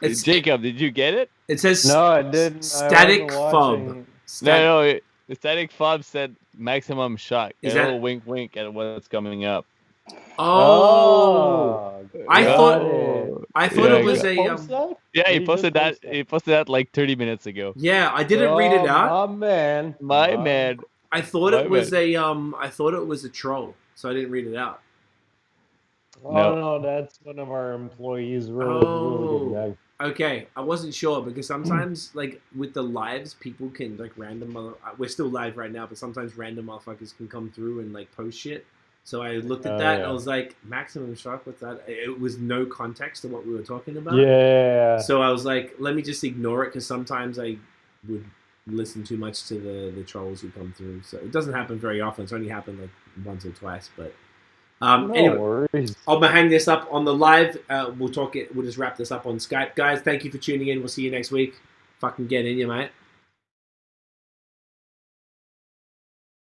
It's Jacob, did you get it? It says No, I didn't. static I wasn't fob. watching. No, the static fob said maximum shock. Is A that- little wink, wink at what's coming up. Oh, I got thought it. it was Did a you post that? Yeah, Did he you posted just that. post He posted that like 30 minutes ago. yeah. I didn't read it out. My man. My Wow. man. I thought My it was bad. I thought it was a troll, so I didn't read it out. Oh No. no, that's one of our employees. Really good guy. Okay, I wasn't sure because sometimes, like with the lives, people can like we're still live right now, but sometimes random motherfuckers can come through and like post shit. So I looked at that and I was like, maximum shock. What's that? It was no context to what we were talking about. Yeah. So I was like, let me just ignore it because sometimes I would listen too much to the trolls who come through. So it doesn't happen very often. It's only happened like once or twice, but. No Anyway, worries. I'm gonna hang this up on the live. We'll just wrap this up on Skype, guys. Thank you for tuning in. We'll see you next week. Fucking get in you, mate.